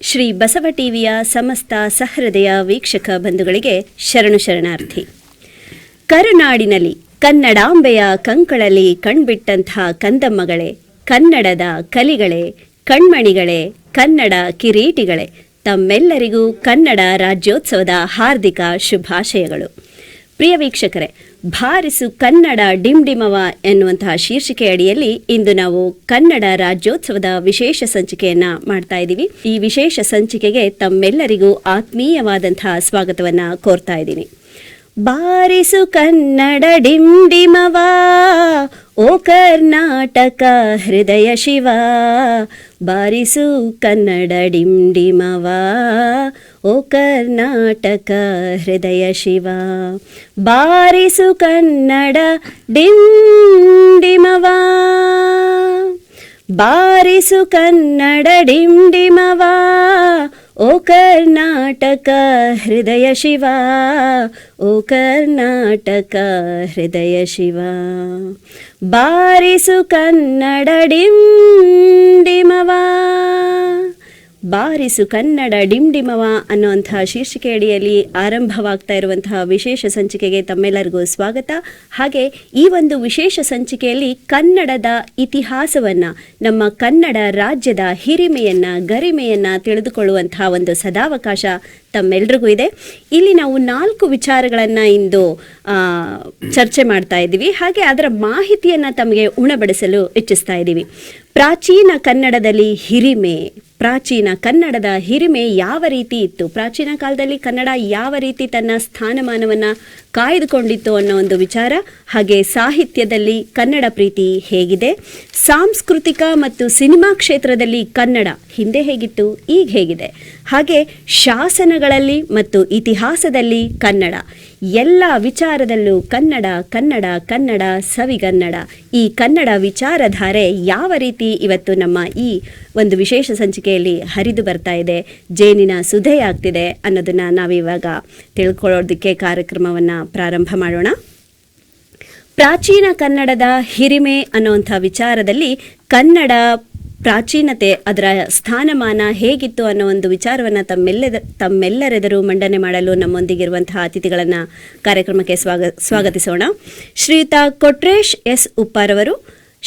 ಶ್ರೀ ಬಸವ ಟಿವಿಯ ಸಮಸ್ತ ಸಹೃದಯ ವೀಕ್ಷಕ ಬಂಧುಗಳಿಗೆ ಶರಣು ಶರಣಾರ್ಥಿ. ಕರುನಾಡಿನಲ್ಲಿ ಕನ್ನಡಾಂಬೆಯ ಕಂಕಳಲ್ಲಿ ಕಣ್ಬಿಟ್ಟಂತಹ ಕಂದಮ್ಮಗಳೇ, ಕನ್ನಡದ ಕಲಿಗಳೇ, ಕಣ್ಮಣಿಗಳೇ, ಕನ್ನಡ ಕಿರೀಟಿಗಳೇ, ತಮ್ಮೆಲ್ಲರಿಗೂ ಕನ್ನಡ ರಾಜ್ಯೋತ್ಸವದ ಹಾರ್ದಿಕ ಶುಭಾಶಯಗಳು. ಪ್ರಿಯ ವೀಕ್ಷಕರೇ, ಭಾರಿಸು ಕನ್ನಡ ಡಿಂಡಿಮವ ಎನ್ನುವಂತಹ ಶೀರ್ಷಿಕೆ ಅಡಿಯಲ್ಲಿ ಇಂದು ನಾವು ಕನ್ನಡ ರಾಜ್ಯೋತ್ಸವದ ವಿಶೇಷ ಸಂಚಿಕೆಯನ್ನ ಮಾಡ್ತಾ ಇದ್ದೀವಿ. ಈ ವಿಶೇಷ ಸಂಚಿಕೆಗೆ ತಮ್ಮೆಲ್ಲರಿಗೂ ಆತ್ಮೀಯವಾದಂತಹ ಸ್ವಾಗತವನ್ನ ಕೋರ್ತಾ ಇದ್ದೀನಿ. ಬಾರಿಸು ಕನ್ನಡ ಡಿಂಡಿಮವ, ಓ ಕರ್ನಾಟಕ ಹೃದಯ ಶಿವ. ಬಾರಿಸು ಕನ್ನಡ ಡಿಂಡಿಮವ, ಓ ಕರ್ನಾಟಕ ಹೃದಯ ಶಿವ. ಬಾರಿಸು ಕನ್ನಡ ಡಿಂಡಿಮವ, ಬಾರಿಸು ಕನ್ನಡ ಡಿಂಡಿಮವ, ಓ ಕರ್ನಾಟಕ ಹೃದಯ ಶಿವ, ಓ ಕರ್ನಾಟಕ ಹೃದಯ ಶಿವ. ಬಾರಿಸು ಕನ್ನಡ ಡಿಂಡಿಮವ, ಬಾರಿಸು ಕನ್ನಡ ಡಿಂಡಿಮವ ಅನ್ನುವಂತಹ ಶೀರ್ಷಿಕೆ ಅಡಿಯಲ್ಲಿ ಆರಂಭವಾಗ್ತಾ ಇರುವಂತಹ ವಿಶೇಷ ಸಂಚಿಕೆಗೆ ತಮ್ಮೆಲ್ಲರಿಗೂ ಸ್ವಾಗತ. ಹಾಗೆ ಈ ಒಂದು ವಿಶೇಷ ಸಂಚಿಕೆಯಲ್ಲಿ ಕನ್ನಡದ ಇತಿಹಾಸವನ್ನು, ನಮ್ಮ ಕನ್ನಡ ರಾಜ್ಯದ ಹಿರಿಮೆಯನ್ನು, ಗರಿಮೆಯನ್ನು ತಿಳಿದುಕೊಳ್ಳುವಂತಹ ಒಂದು ಸದಾವಕಾಶ ತಮ್ಮೆಲ್ರಿಗೂ ಇದೆ. ಇಲ್ಲಿ ನಾವು 4 ವಿಚಾರಗಳನ್ನು ಇಂದು ಚರ್ಚೆ ಮಾಡ್ತಾ ಇದ್ದೀವಿ. ಹಾಗೆ ಅದರ ಮಾಹಿತಿಯನ್ನು ತಮಗೆ ಉಣಬಡಿಸಲು ಇಚ್ಛಿಸ್ತಾ ಇದ್ದೀವಿ. ಪ್ರಾಚೀನ ಕನ್ನಡದಲ್ಲಿ ಹಿರಿಮೆ, ಪ್ರಾಚೀನ ಕನ್ನಡದ ಹಿರಿಮೆ ಯಾವ ರೀತಿ ಇತ್ತು, ಪ್ರಾಚೀನ ಕಾಲದಲ್ಲಿ ಕನ್ನಡ ಯಾವ ರೀತಿ ತನ್ನ ಸ್ಥಾನಮಾನವನ್ನು ಕಾಯ್ದುಕೊಂಡಿತ್ತು ಅನ್ನೋ ಒಂದು ವಿಚಾರ. ಹಾಗೆ ಸಾಹಿತ್ಯದಲ್ಲಿ ಕನ್ನಡ ಪ್ರೀತಿ ಹೇಗಿದೆ, ಸಾಂಸ್ಕೃತಿಕ ಮತ್ತು ಸಿನಿಮಾ ಕ್ಷೇತ್ರದಲ್ಲಿ ಕನ್ನಡ ಹಿಂದೆ ಹೇಗಿತ್ತು, ಈಗ ಹೇಗಿದೆ, ಹಾಗೆ ಶಾಸನಗಳಲ್ಲಿ ಮತ್ತು ಇತಿಹಾಸದಲ್ಲಿ ಕನ್ನಡ, ಎಲ್ಲ ವಿಚಾರದಲ್ಲೂ ಕನ್ನಡ ಕನ್ನಡ ಕನ್ನಡ ಸವಿಗನ್ನಡ. ಈ ಕನ್ನಡ ವಿಚಾರಧಾರೆ ಯಾವ ರೀತಿ ಇವತ್ತು ನಮ್ಮ ಈ ಒಂದು ವಿಶೇಷ ಸಂಚಿಕೆಯಲ್ಲಿ ಹರಿದು ಬರ್ತಾ ಇದೆ, ಜೇನಿನ ಸುಧೆಯಾಗ್ತಿದೆ ಅನ್ನೋದನ್ನು ನಾವಿವಾಗ ತಿಳ್ಕೊಳ್ಳೋದಕ್ಕೆ ಕಾರ್ಯಕ್ರಮವನ್ನು ಪ್ರಾರಂಭ ಮಾಡೋಣ. ಪ್ರಾಚೀನ ಕನ್ನಡದ ಹಿರಿಮೆ ಅನ್ನುವಂಥ ವಿಚಾರದಲ್ಲಿ ಕನ್ನಡ ಪ್ರಾಚೀನತೆ, ಅದರ ಸ್ಥಾನಮಾನ ಹೇಗಿತ್ತು ಅನ್ನೋ ಒಂದು ವಿಚಾರವನ್ನು ತಮ್ಮೆಲ್ಲರೆದುರು ಮಂಡನೆ ಮಾಡಲು ನಮ್ಮೊಂದಿಗಿರುವಂತಹ ಅತಿಥಿಗಳನ್ನು ಕಾರ್ಯಕ್ರಮಕ್ಕೆ ಸ್ವಾಗತಿಸೋಣ. ಶ್ರೀಯುತ ಕೊಟ್ರೇಶ್ ಎಸ್ ಉಪ್ಪಾರವರು,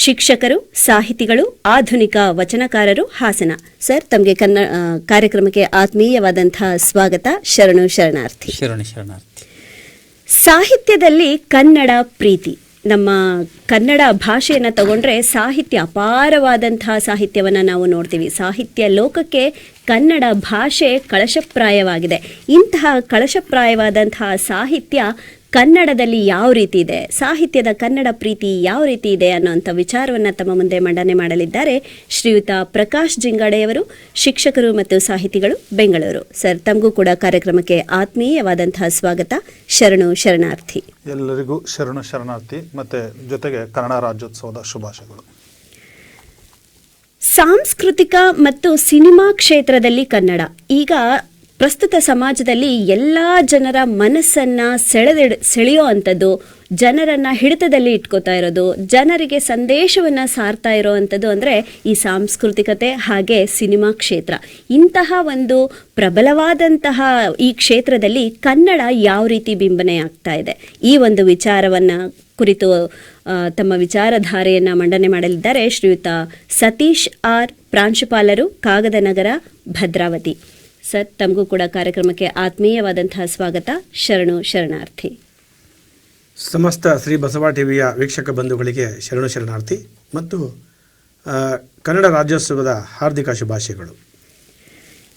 ಶಿಕ್ಷಕರು, ಸಾಹಿತಿಗಳು, ಆಧುನಿಕ ವಚನಕಾರರು, ಹಾಸನ. ಸರ್, ತಮಗೆ ಕಾರ್ಯಕ್ರಮಕ್ಕೆ ಆತ್ಮೀಯವಾದಂತಹ ಸ್ವಾಗತ. ಶರಣು ಶರಣಾರ್ಥಿ. ಶರಣು ಶರಣಾರ್ಥಿ. ಸಾಹಿತ್ಯದಲ್ಲಿ ಕನ್ನಡ ಪ್ರೀತಿ, ನಮ್ಮ ಕನ್ನಡ ಭಾಷೆಯನ್ನು ತಗೊಂಡ್ರೆ ಸಾಹಿತ್ಯ, ಅಪಾರವಾದಂತಹ ಸಾಹಿತ್ಯವನ್ನು ನಾವು ನೋಡ್ತೀವಿ. ಸಾಹಿತ್ಯ ಲೋಕಕ್ಕೆ ಕನ್ನಡ ಭಾಷೆ ಕಳಶಪ್ರಾಯವಾಗಿದೆ. ಇಂತಹ ಕಳಶಪ್ರಾಯವಾದಂತಹ ಸಾಹಿತ್ಯ ಕನ್ನಡದಲ್ಲಿ ಯಾವ ರೀತಿ ಇದೆ, ಸಾಹಿತ್ಯದ ಕನ್ನಡ ಪ್ರೀತಿ ಯಾವ ರೀತಿ ಇದೆ ಅನ್ನೋಂಥ ವಿಚಾರವನ್ನು ತಮ್ಮ ಮುಂದೆ ಮಂಡನೆ ಮಾಡಲಿದ್ದಾರೆ ಶ್ರೀಯುತ ಪ್ರಕಾಶ್ ಜಿಂಗಾಡೆಯವರು, ಶಿಕ್ಷಕರು ಮತ್ತು ಸಾಹಿತಿಗಳು, ಬೆಂಗಳೂರು. ಸರ್, ತಮಗೂ ಕೂಡ ಕಾರ್ಯಕ್ರಮಕ್ಕೆ ಆತ್ಮೀಯವಾದಂತಹ ಸ್ವಾಗತ. ಶರಣು ಶರಣಾರ್ಥಿ. ಎಲ್ಲರಿಗೂ ಶರಣು ಶರಣಾರ್ಥಿ ಮತ್ತು ಜೊತೆಗೆ ಕನ್ನಡ ರಾಜ್ಯೋತ್ಸವದ ಶುಭಾಶಯಗಳು. ಸಾಂಸ್ಕೃತಿಕ ಮತ್ತು ಸಿನಿಮಾ ಕ್ಷೇತ್ರದಲ್ಲಿ ಕನ್ನಡ ಈಗ ಪ್ರಸ್ತುತ ಸಮಾಜದಲ್ಲಿ ಎಲ್ಲ ಜನರ ಮನಸ್ಸನ್ನು ಸೆಳೆಯೋ ಅಂಥದ್ದು, ಜನರನ್ನು ಹಿಡಿತದಲ್ಲಿ ಇಟ್ಕೋತಾ ಇರೋದು, ಜನರಿಗೆ ಸಂದೇಶವನ್ನು ಸಾರ್ತಾ ಇರೋ ಅಂಥದ್ದು ಅಂದರೆ ಈ ಸಾಂಸ್ಕೃತಿಕತೆ ಹಾಗೆ ಸಿನಿಮಾ ಕ್ಷೇತ್ರ. ಇಂತಹ ಒಂದು ಪ್ರಬಲವಾದಂತಹ ಈ ಕ್ಷೇತ್ರದಲ್ಲಿ ಕನ್ನಡ ಯಾವ ರೀತಿ ಬಿಂಬನೆ ಆಗ್ತಾ ಇದೆ, ಈ ಒಂದು ವಿಚಾರವನ್ನು ಕುರಿತು ತಮ್ಮ ವಿಚಾರಧಾರೆಯನ್ನು ಮಂಡನೆ ಮಾಡಲಿದ್ದಾರೆ ಶ್ರೀಯುತ ಸತೀಶ್ ಆರ್, ಪ್ರಾಂಶುಪಾಲರು, ಕಾಗದನಗರ, ಭದ್ರಾವತಿ. ಸರ್, ತಮಗೂ ಕೂಡ ಕಾರ್ಯಕ್ರಮಕ್ಕೆ ಆತ್ಮೀಯವಾದಂತಹ ಸ್ವಾಗತ. ಶರಣು ಶರಣಾರ್ಥಿ. ಸಮಸ್ತ ಶ್ರೀ ಬಸವ ಟಿವಿಯ ವೀಕ್ಷಕ ಬಂಧುಗಳಿಗೆ ಶರಣು ಶರಣಾರ್ಥಿ ಮತ್ತು ಕನ್ನಡ ರಾಜ್ಯೋತ್ಸವದ ಹಾರ್ದಿಕ ಶುಭಾಶಯಗಳು.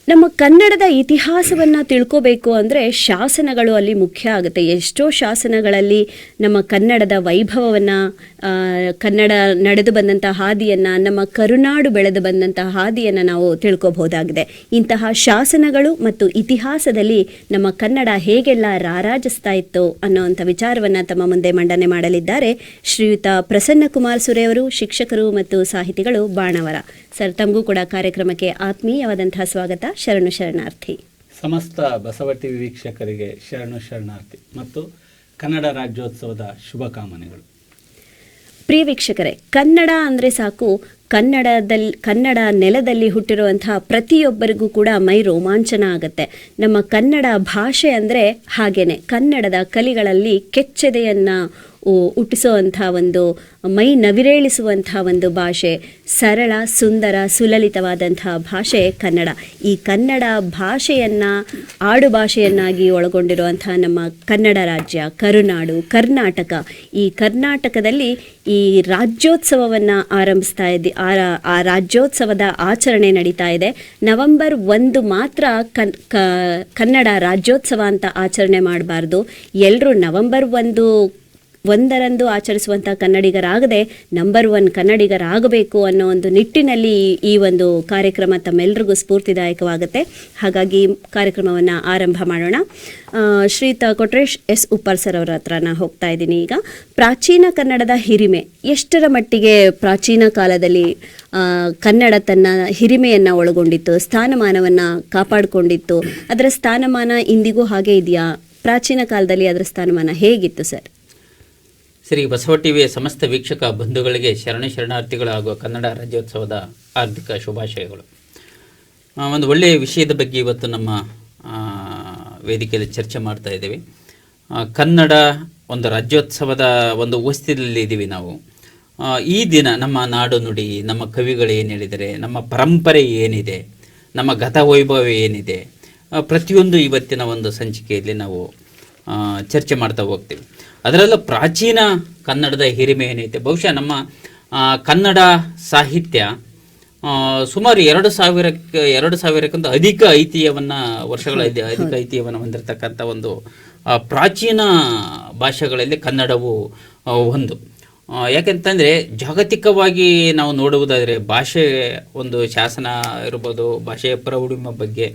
ನಮ್ಮ ಕನ್ನಡದ ಇತಿಹಾಸವನ್ನು ತಿಳ್ಕೋಬೇಕು ಅಂದರೆ ಶಾಸನಗಳು ಅಲ್ಲಿ ಮುಖ್ಯ ಆಗುತ್ತೆ. ಎಷ್ಟೋ ಶಾಸನಗಳಲ್ಲಿ ನಮ್ಮ ಕನ್ನಡದ ವೈಭವವನ್ನು, ಕನ್ನಡ ನಡೆದು ಬಂದಂತಹ ಹಾದಿಯನ್ನು, ನಮ್ಮ ಕರುನಾಡು ಬೆಳೆದು ಬಂದಂತಹ ಹಾದಿಯನ್ನು ನಾವು ತಿಳ್ಕೋಬಹುದಾಗಿದೆ. ಇಂತಹ ಶಾಸನಗಳು ಮತ್ತು ಇತಿಹಾಸದಲ್ಲಿ ನಮ್ಮ ಕನ್ನಡ ಹೇಗೆಲ್ಲ ರಾರಾಜಿಸ್ತಾ ಇತ್ತು ಅನ್ನೋವಂಥ ವಿಚಾರವನ್ನು ತಮ್ಮ ಮುಂದೆ ಮಂಡನೆ ಮಾಡಲಿದ್ದಾರೆ ಶ್ರೀಯುತ ಪ್ರಸನ್ನ ಕುಮಾರ್ ಸುರೇವರು, ಶಿಕ್ಷಕರು ಮತ್ತು ಸಾಹಿತಿಗಳು, ಬಾಣವರ. ಸರ್, ತಮಗೂ ಕೂಡ ಕಾರ್ಯಕ್ರಮಕ್ಕೆ ಆತ್ಮೀಯವಾದಂತಹ ಸ್ವಾಗತ. ಶರಣು ಶರಣಾರ್ಥಿ. ಸಮಸ್ತ ಬಸವ ಟಿವಿ ವೀಕ್ಷಕರಿಗೆ ಶರಣು ಶರಣಾರ್ಥಿ ಮತ್ತು ಕನ್ನಡ ರಾಜ್ಯೋತ್ಸವದ ಶುಭಕಾಮನೆಗಳು. ಪ್ರಿಯ ವೀಕ್ಷಕರೇ, ಕನ್ನಡ ಅಂದರೆ ಸಾಕು ಕನ್ನಡ ನೆಲದಲ್ಲಿ ಹುಟ್ಟಿರುವಂತಹ ಪ್ರತಿಯೊಬ್ಬರಿಗೂ ಕೂಡ ಮೈ ರೋಮಾಂಚನ ಆಗುತ್ತೆ. ನಮ್ಮ ಕನ್ನಡ ಭಾಷೆ ಅಂದರೆ ಹಾಗೇನೆ, ಕನ್ನಡದ ಕಲಿಗಳಲ್ಲಿ ಕೆಚ್ಚೆದೆಯನ್ನು ಹುಟ್ಟಿಸುವಂಥ ಒಂದು, ಮೈ ನವಿರೇಳಿಸುವಂಥ ಒಂದು ಭಾಷೆ, ಸರಳ ಸುಂದರ ಸುಲಲಿತವಾದಂತಹ ಭಾಷೆ ಕನ್ನಡ. ಈ ಕನ್ನಡ ಭಾಷೆಯನ್ನು ಆಡು ಭಾಷೆಯನ್ನಾಗಿ ಒಳಗೊಂಡಿರುವಂಥ ನಮ್ಮ ಕನ್ನಡ ರಾಜ್ಯ, ಕರುನಾಡು, ಕರ್ನಾಟಕ. ಈ ಕರ್ನಾಟಕದಲ್ಲಿ ಈ ರಾಜ್ಯೋತ್ಸವವನ್ನು ಆರಂಭಿಸ್ತಾ ಆ ರಾಜ್ಯೋತ್ಸವದ ಆಚರಣೆ ನಡೀತಾ ಇದೆ. ನವೆಂಬರ್ 1 ಮಾತ್ರ ಕನ್ನಡ ರಾಜ್ಯೋತ್ಸವ ಅಂತ ಆಚರಣೆ ಮಾಡಬಾರ್ದು. ಎಲ್ಲರೂ ನವೆಂಬರ್ 1 ಆಚರಿಸುವಂಥ ಕನ್ನಡಿಗರಾಗದೆ ನಂಬರ್ 1 ಕನ್ನಡಿಗರಾಗಬೇಕು ಅನ್ನೋ ಒಂದು ನಿಟ್ಟಿನಲ್ಲಿ ಈ ಒಂದು ಕಾರ್ಯಕ್ರಮ ತಮ್ಮೆಲ್ಲರಿಗೂ ಸ್ಫೂರ್ತಿದಾಯಕವಾಗುತ್ತೆ. ಹಾಗಾಗಿ ಕಾರ್ಯಕ್ರಮವನ್ನು ಆರಂಭ ಮಾಡೋಣ. ಶ್ರೀಯುತ ಕೊಟ್ರೇಶ್ ಎಸ್ ಉಪ್ಪರ್ ಸರ್ ಅವರ ಹತ್ರ ನಾನು ಹೋಗ್ತಾ ಇದ್ದೀನಿ. ಈಗ ಪ್ರಾಚೀನ ಕನ್ನಡದ ಹಿರಿಮೆ ಎಷ್ಟರ ಮಟ್ಟಿಗೆ ಪ್ರಾಚೀನ ಕಾಲದಲ್ಲಿ ಕನ್ನಡ ತನ್ನ ಹಿರಿಮೆಯನ್ನು ಒಳಗೊಂಡಿತ್ತು, ಸ್ಥಾನಮಾನವನ್ನು ಕಾಪಾಡಿಕೊಂಡಿತ್ತು? ಅದರ ಸ್ಥಾನಮಾನ ಇಂದಿಗೂ ಹಾಗೆ ಇದೆಯಾ? ಪ್ರಾಚೀನ ಕಾಲದಲ್ಲಿ ಅದರ ಸ್ಥಾನಮಾನ ಹೇಗಿತ್ತು ಸರ್? ಶ್ರೀ ಬಸವ ಟಿವಿಯ ಸಮಸ್ತ ವೀಕ್ಷಕ ಬಂಧುಗಳಿಗೆ ಶರಣಾರ್ಥಿಗಳು ಹಾಗೂ ಕನ್ನಡ ರಾಜ್ಯೋತ್ಸವದ ಹಾರ್ದಿಕ ಶುಭಾಶಯಗಳು. ಒಂದು ಒಳ್ಳೆಯ ವಿಷಯದ ಬಗ್ಗೆ ಇವತ್ತು ನಮ್ಮ ವೇದಿಕೆಯಲ್ಲಿ ಚರ್ಚೆ ಮಾಡ್ತಾ ಇದ್ದೀವಿ. ಕನ್ನಡ ಒಂದು ರಾಜ್ಯೋತ್ಸವದ ಒಂದು ಉಪಸ್ಥಿತಿಯಲ್ಲಿ ಇದ್ದೀವಿ ನಾವು. ಈ ದಿನ ನಮ್ಮ ನಾಡು ನುಡಿ, ನಮ್ಮ ಕವಿಗಳು ಏನು ಹೇಳಿದರೆ, ನಮ್ಮ ಪರಂಪರೆ ಏನಿದೆ, ನಮ್ಮ ಗತವೈಭವ ಏನಿದೆ, ಪ್ರತಿಯೊಂದು ಇವತ್ತಿನ ಒಂದು ಸಂಚಿಕೆಯಲ್ಲಿ ನಾವು ಚರ್ಚೆ ಮಾಡ್ತಾ ಹೋಗ್ತೀವಿ. ಅದರಲ್ಲೂ ಪ್ರಾಚೀನ ಕನ್ನಡದ ಹಿರಿಮೆ ಏನೈತೆ, ಬಹುಶಃ ನಮ್ಮ ಕನ್ನಡ ಸಾಹಿತ್ಯ ಸುಮಾರು 2,000ಕ್ಕಿಂತ ಅಧಿಕ ವರ್ಷಗಳ ಅಧಿಕ ಐತಿಹ್ಯವನ್ನು ಹೊಂದಿರತಕ್ಕಂಥ ಒಂದು ಪ್ರಾಚೀನ ಭಾಷೆಗಳಲ್ಲಿ ಕನ್ನಡವು ಒಂದು. ಯಾಕೆಂತಂದರೆ ಜಾಗತಿಕವಾಗಿ ನಾವು ನೋಡುವುದಾದರೆ ಭಾಷೆ ಒಂದು ಶಾಸನ ಇರ್ಬೋದು, ಭಾಷೆಯ ಪ್ರೌಢಿಮೆ ಬಗ್ಗೆ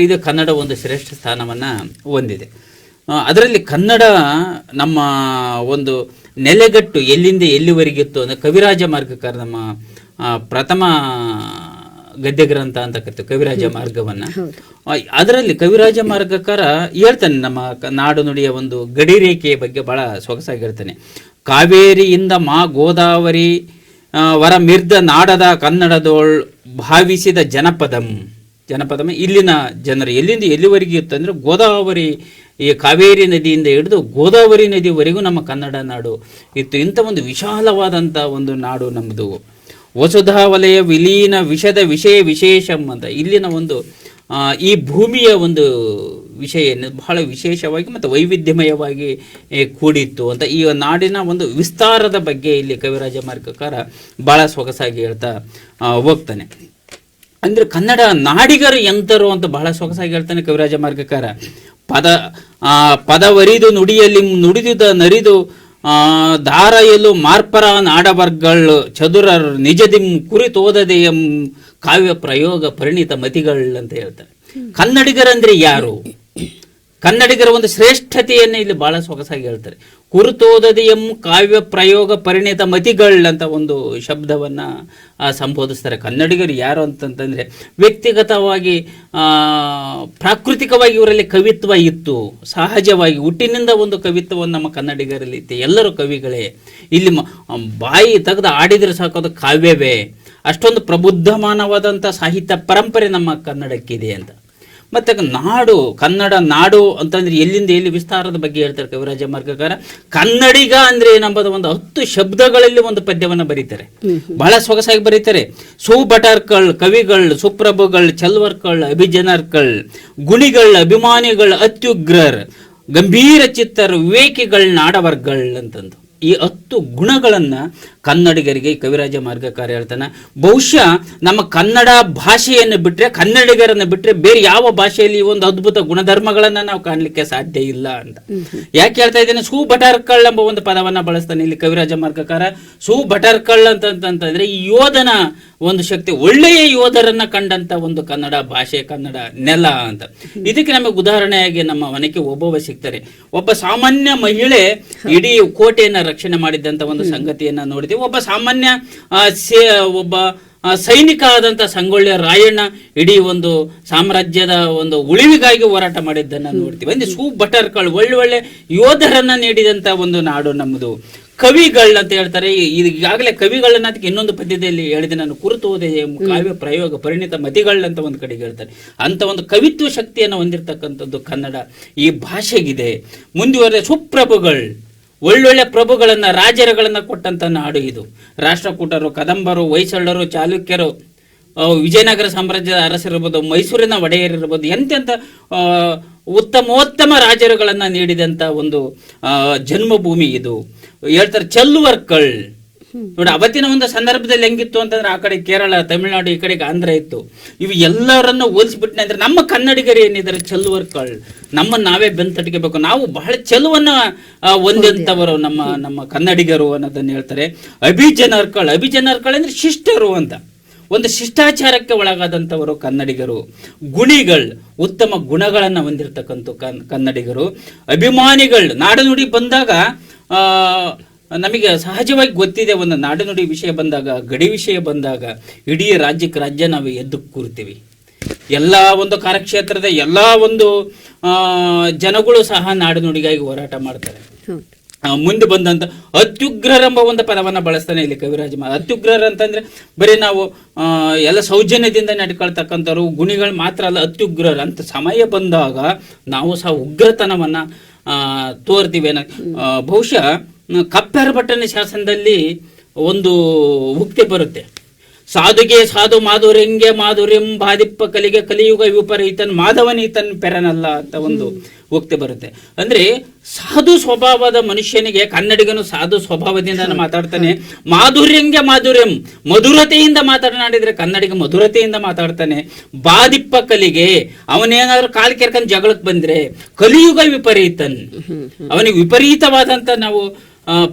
ಇದು ಕನ್ನಡ ಒಂದು ಶ್ರೇಷ್ಠ ಸ್ಥಾನವನ್ನು ಹೊಂದಿದೆ. ಅದರಲ್ಲಿ ಕನ್ನಡ ನಮ್ಮ ಒಂದು ನೆಲೆಗಟ್ಟು ಎಲ್ಲಿಂದ ಎಲ್ಲಿವರೆಗಿತ್ತು ಅಂದರೆ ಕವಿರಾಜ ಮಾರ್ಗಕಾರ ನಮ್ಮ ಪ್ರಥಮ ಗದ್ಯ ಗ್ರಂಥ ಅಂತ ಕರಿತೀವಿ ಕವಿರಾಜ ಮಾರ್ಗವನ್ನು. ಅದರಲ್ಲಿ ಕವಿರಾಜ ಮಾರ್ಗಕಾರ ಹೇಳ್ತಾನೆ ನಮ್ಮ ನಾಡು ನುಡಿಯ ಒಂದು ಗಡಿ ರೇಖೆಯ ಬಗ್ಗೆ ಬಹಳ ಸೊಗಸಾಗಿ ಹೇಳ್ತಾನೆ. ಕಾವೇರಿಯಿಂದ ಗೋದಾವರಿ ವರ ಮಿರ್ದ ನಾಡದ ಕನ್ನಡದೋಳ್ ಭಾವಿಸಿದ ಜನಪದಂ ಇಲ್ಲಿನ ಜನರು ಎಲ್ಲಿಂದ ಎಲ್ಲಿವರೆಗೆ ಇತ್ತು ಅಂದರೆ ಗೋದಾವರಿ, ಈ ಕಾವೇರಿ ನದಿಯಿಂದ ಹಿಡಿದು ಗೋದಾವರಿ ನದಿವರೆಗೂ ನಮ್ಮ ಕನ್ನಡ ನಾಡು ಇತ್ತು. ಇಂಥ ಒಂದು ವಿಶಾಲವಾದಂಥ ಒಂದು ನಾಡು ನಮ್ಮದು. ವಸುಧಾ ವಲಯ ವಿಲೀನ ವಿಷದ ವಿಶೇಷಂ ಅಂತ ಇಲ್ಲಿನ ಒಂದು ಈ ಭೂಮಿಯ ಒಂದು ವಿಷಯ ಬಹಳ ವಿಶೇಷವಾಗಿ ಮತ್ತು ವೈವಿಧ್ಯಮಯವಾಗಿ ಕೂಡಿತ್ತು ಅಂತ ಈ ನಾಡಿನ ಒಂದು ವಿಸ್ತಾರದ ಬಗ್ಗೆ ಇಲ್ಲಿ ಕವಿರಾಜ ಮಾರ್ಗಕಾರ ಭಾಳ ಸೊಗಸಾಗಿ ಹೇಳ್ತಾ ಹೋಗ್ತಾನೆ. ಅಂದರೆ ಕನ್ನಡ ನಾಡಿಗರು ಎಂತರು ಅಂತ ಬಹಳ ಸೊಗಸಾಗಿ ಹೇಳ್ತಾನೆ ಕವಿರಾಜ ಮಾರ್ಗಕಾರ. ಪದವರಿದು ನುಡಿಯಲ್ಲಿ ನುಡಿದುದ ನರಿದು ದಾರಯಲು ಮಾರ್ಪರ ನಾಡವರ್ಗಳು ಚದುರರ್ ನಿಜದಿಂ ಕುರಿತೋದದೆಯಂ ಕಾವ್ಯ ಪ್ರಯೋಗ ಪರಿಣಿತ ಮತಿಗಳು ಅಂತ ಹೇಳ್ತಾರೆ. ಕನ್ನಡಿಗರಂದ್ರೆ ಯಾರು? ಕನ್ನಡಿಗರ ಒಂದು ಶ್ರೇಷ್ಠತೆಯನ್ನು ಇಲ್ಲಿ ಬಹಳ ಸೊಗಸಾಗಿ ಹೇಳ್ತಾರೆ. ಕುರಿತೋದದೆಯಂ ಕಾವ್ಯ ಪ್ರಯೋಗ ಪರಿಣಿತ ಮತಿಗಳು ಅಂತ ಒಂದು ಶಬ್ದವನ್ನು ಸಂಬೋಧಿಸ್ತಾರೆ. ಕನ್ನಡಿಗರು ಯಾರು ಅಂತಂತಂದರೆ ವ್ಯಕ್ತಿಗತವಾಗಿ ಪ್ರಾಕೃತಿಕವಾಗಿ ಇವರಲ್ಲಿ ಕವಿತ್ವ ಇತ್ತು, ಸಹಜವಾಗಿ ಹುಟ್ಟಿನಿಂದ ಒಂದು ಕವಿತ್ವವನ್ನು ನಮ್ಮ ಕನ್ನಡಿಗರಲ್ಲಿ ಇತ್ತು. ಎಲ್ಲರೂ ಕವಿಗಳೇ. ಇಲ್ಲಿ ಬಾಯಿ ತೆಗೆದು ಆಡಿದರೆ ಸಾಕೋದು ಕಾವ್ಯವೇ. ಅಷ್ಟೊಂದು ಪ್ರಬುದ್ಧಮಾನವಾದಂಥ ಸಾಹಿತ್ಯ ಪರಂಪರೆ ನಮ್ಮ ಕನ್ನಡಕ್ಕಿದೆ ಅಂತ. ಮತ್ತು ನಾಡು, ಕನ್ನಡ ನಾಡು ಅಂತಂದ್ರೆ ಎಲ್ಲಿಂದ ಎಲ್ಲಿ ವಿಸ್ತಾರದ ಬಗ್ಗೆ ಹೇಳ್ತಾರೆ ಕವಿರಾಜ ಮಾರ್ಗಕಾರ. ಕನ್ನಡಿಗ ಅಂದರೆ ಏನಂಬುದು ಒಂದು 10 ಶಬ್ದಗಳಲ್ಲಿ ಒಂದು ಪದ್ಯವನ್ನು ಬರೀತಾರೆ, ಬಹಳ ಸೊಗಸಾಗಿ ಬರೀತಾರೆ. ಸುಭಟರ್ಗಳ್, ಕವಿಗಳ್, ಸುಪ್ರಭುಗಳ್, ಚಲ್ವರ್ಗಳ್, ಅಭಿಜನರ್ಗಳ್, ಗುಣಿಗಳ್, ಅಭಿಮಾನಿಗಳ್, ಅತ್ಯುಗ್ರರ್, ಗಂಭೀರ ಚಿತ್ತರ್, ವಿವೇಕಿಗಳ್, ನಾಡವರ್ಗಳ್ ಅಂತಂದು ಈ 10 ಗುಣಗಳನ್ನು ಕನ್ನಡಿಗರಿಗೆ ಕವಿರಾಜ ಮಾರ್ಗಕಾರ ಹೇಳ್ತಾನೆ. ಬಹುಶಃ ನಮ್ಮ ಕನ್ನಡ ಭಾಷೆಯನ್ನು ಬಿಟ್ಟರೆ, ಕನ್ನಡಿಗರನ್ನು ಬಿಟ್ಟರೆ ಬೇರೆ ಯಾವ ಭಾಷೆಯಲ್ಲಿ ಈ ಒಂದು ಅದ್ಭುತ ಗುಣಧರ್ಮಗಳನ್ನು ನಾವು ಕಾಣಲಿಕ್ಕೆ ಸಾಧ್ಯ ಇಲ್ಲ ಅಂತ. ಯಾಕೆ ಹೇಳ್ತಾ ಇದ್ದೇನೆ? ಸುಭಟರ್ಕಳ್ ಎಂಬ ಒಂದು ಪದವನ್ನು ಬಳಸ್ತಾನೆ ಇಲ್ಲಿ ಕವಿರಾಜ ಮಾರ್ಗಕಾರ. ಸುಭಟರ್ಕಳ್ ಅಂತಂತಂದ್ರೆ ಈ ಯೋಧನ ಒಂದು ಶಕ್ತಿ, ಒಳ್ಳೆಯ ಯೋಧರನ್ನ ಕಂಡಂತ ಒಂದು ಕನ್ನಡ ಭಾಷೆ, ಕನ್ನಡ ನೆಲ ಅಂತ. ಇದಕ್ಕೆ ನಮಗೆ ಉದಾಹರಣೆಯಾಗಿ ನಮ್ಮ ಮನೆಗೆ ಒಬ್ಬೊಬ್ಬ ಸಿಗ್ತಾರೆ. ಒಬ್ಬ ಸಾಮಾನ್ಯ ಮಹಿಳೆ ಇಡೀ ಕೋಟೆಯನ್ನು ರಕ್ಷಣೆ ಮಾಡಿದಂತ ಒಂದು ಸಂಗತಿಯನ್ನ ನೋಡಿದ್ವಿ. ಒಬ್ಬ ಸಾಮಾನ್ಯ ಒಬ್ಬ ಸೈನಿಕ ಆದಂತ ಸಂಗೊಳ್ಳಿ ರಾಯಣ್ಣ ಇಡೀ ಒಂದು ಸಾಮ್ರಾಜ್ಯದ ಒಂದು ಉಳಿವಿಗಾಗಿ ಹೋರಾಟ ಮಾಡಿದ್ದನ್ನ ನೋಡ್ತೀವಿ. ಅಂದ್ರೆ ಸುಭಟರ್ಗಳು ಒಳ್ಳೆ ಯೋಧರನ್ನ ನೀಡಿದಂತ ಒಂದು ನಾಡು ನಮ್ಮದು. ಕವಿಗಳು ಅಂತ ಹೇಳ್ತಾರೆ. ಈಗಾಗಲೇ ಕವಿಗಳನ್ನ ಅದಕ್ಕೆ ಇನ್ನೊಂದು ಪದ್ಯದಲ್ಲಿ ಹೇಳಿದೆ ನಾನು, ಕುರಿತು ಓದೆ ಕಾವ್ಯ ಪ್ರಯೋಗ ಪರಿಣಿತ ಮತಿಗಳಂತ ಒಂದು ಕಡೆಗೆ ಹೇಳ್ತಾರೆ. ಅಂತ ಒಂದು ಕವಿತ್ವ ಶಕ್ತಿಯನ್ನು ಹೊಂದಿರತಕ್ಕಂಥದ್ದು ಕನ್ನಡ ಈ ಭಾಷೆಗಿದೆ. ಮುಂದುವರೆದ ಸುಪ್ರಭುಗಳು, ಒಳ್ಳೊಳ್ಳೆ ಪ್ರಭುಗಳನ್ನ ರಾಜರುಗಳನ್ನ ಕೊಟ್ಟಂತ ನಾಡು ಇದು. ರಾಷ್ಟ್ರಕೂಟರು, ಕದಂಬರು, ಹೊಯ್ಸಳರು, ಚಾಲುಕ್ಯರು, ವಿಜಯನಗರ ಸಾಮ್ರಾಜ್ಯದ ಅರಸರಿರ್ಬೋದು, ಮೈಸೂರಿನ ಒಡೆಯರಿರ್ಬೋದು, ಎಂತೆಂಥ ಉತ್ತಮೋತ್ತಮ ರಾಜರುಗಳನ್ನ ನೀಡಿದಂತ ಒಂದು ಜನ್ಮಭೂಮಿ ಇದು. ಹೇಳ್ತಾರೆ ಚೆಲ್ಲುವರ್ಕಳ್ ನೋಡಿ, ಅವತ್ತಿನ ಒಂದು ಸಂದರ್ಭದಲ್ಲಿ ಹೆಂಗಿತ್ತು ಅಂತಂದ್ರೆ ಆ ಕಡೆ ಕೇರಳ, ತಮಿಳುನಾಡು, ಈ ಕಡೆಗೆ ಆಂಧ್ರ ಇತ್ತು. ಇವು ಎಲ್ಲರನ್ನು ಹೋಲಿಸ್ಬಿಟ್ಟೆ ಅಂದ್ರೆ ನಮ್ಮ ಕನ್ನಡಿಗರು ಏನಿದ್ದಾರೆ ಚೆಲ್ಲುವರ್ಕಳ್, ನಮ್ಮನ್ನು ನಾವೇ ಬೆಂತಟ್ಕೋಬೇಕು. ನಾವು ಬಹಳ ಚೆಲುವನ್ನ ಹೊಂದಂತವರು ನಮ್ಮ ಕನ್ನಡಿಗರು ಅನ್ನೋದನ್ನ ಹೇಳ್ತಾರೆ. ಅಭಿಜನರ್ಕಳ್ ಅಂದ್ರೆ ಶಿಷ್ಟರು ಅಂತ, ಒಂದು ಶಿಷ್ಟಾಚಾರಕ್ಕೆ ಒಳಗಾದಂಥವರು ಕನ್ನಡಿಗರು. ಗುಣಿಗಳು, ಉತ್ತಮ ಗುಣಗಳನ್ನು ಹೊಂದಿರತಕ್ಕಂಥ ಕನ್ನಡಿಗರು. ಅಭಿಮಾನಿಗಳು, ನಾಡುನುಡಿ ಬಂದಾಗ ನಮಗೆ ಸಹಜವಾಗಿ ಗೊತ್ತಿದೆ, ಒಂದು ನಾಡುನುಡಿ ವಿಷಯ ಬಂದಾಗ, ಗಡಿ ವಿಷಯ ಬಂದಾಗ ಇಡೀ ರಾಜ್ಯ ನಾವು ಎದ್ದು ಕೂರ್ತೀವಿ. ಎಲ್ಲ ಒಂದು ಕಾರ್ಯಕ್ಷೇತ್ರದ ಎಲ್ಲ ಒಂದು ಜನಗಳು ಸಹ ನಾಡುನುಡಿಗಾಗಿ ಹೋರಾಟ ಮಾಡ್ತಾರೆ. ಮುಂದೆ ಬಂದಂತ ಅತ್ಯುಗ್ರರೆಂಬ ಒಂದು ಪದವನ್ನ ಬಳಸ್ತಾನೆ ಇಲ್ಲಿ ಕವಿರಾಜ. ಅತ್ಯುಗ್ರರ ಅಂತಂದ್ರೆ ಬರೀ ನಾವು ಎಲ್ಲ ಸೌಜನ್ಯದಿಂದ ನಡ್ಕೊಳ್ತಕ್ಕಂಥವ್ರು ಗುಣಿಗಳು ಮಾತ್ರ ಅಲ್ಲ, ಅತ್ಯುಗ್ರರ ಅಂತ ಸಮಯ ಬಂದಾಗ ನಾವು ಸಹ ಉಗ್ರತನವನ್ನ ತೋರ್ತೀವಿ. ಬಹುಶಃ ಕಪ್ಪೆರ ಭಟ್ಟನ ಶಾಸನದಲ್ಲಿ ಒಂದು ಉಕ್ತಿ ಬರುತ್ತೆ, ಸಾಧುಗೆ ಸಾಧು ಮಾಧುರ್ಯಂಗೆ ಮಾಧುರ್ಯಂ ಬಾದಿಪ್ಪ ಕಲಿಗೆ ಕಲಿಯುಗ ವಿಪರೀತನ್ ಮಾಧವನೀತನ್ ಪೆರನಲ್ಲ ಅಂತ ಒಂದು ಉಕ್ತಿ ಬರುತ್ತೆ. ಅಂದ್ರೆ ಸಾಧು ಸ್ವಭಾವದ ಮನುಷ್ಯನಿಗೆ, ಕನ್ನಡಿಗನು ಸಾಧು ಸ್ವಭಾವದಿಂದ ಮಾತಾಡ್ತಾನೆ. ಮಾಧುರ್ಯಂಗೆ ಮಾಧುರ್ಯಂ, ಮಧುರತೆಯಿಂದ ಮಾತನಾಡಿದ್ರೆ ಕನ್ನಡಿಗ ಮಧುರತೆಯಿಂದ ಮಾತಾಡ್ತಾನೆ. ಬಾದಿಪ್ಪ ಕಲಿಗೆ, ಅವನೇನಾದ್ರೂ ಕಾಲ್ ಕೆರ್ಕೊಂಡ್ ಜಗಳಕ್ಕೆ ಬಂದ್ರೆ ಕಲಿಯುಗ ವಿಪರೀತನ್, ಅವನಿಗೆ ವಿಪರೀತವಾದಂತ ನಾವು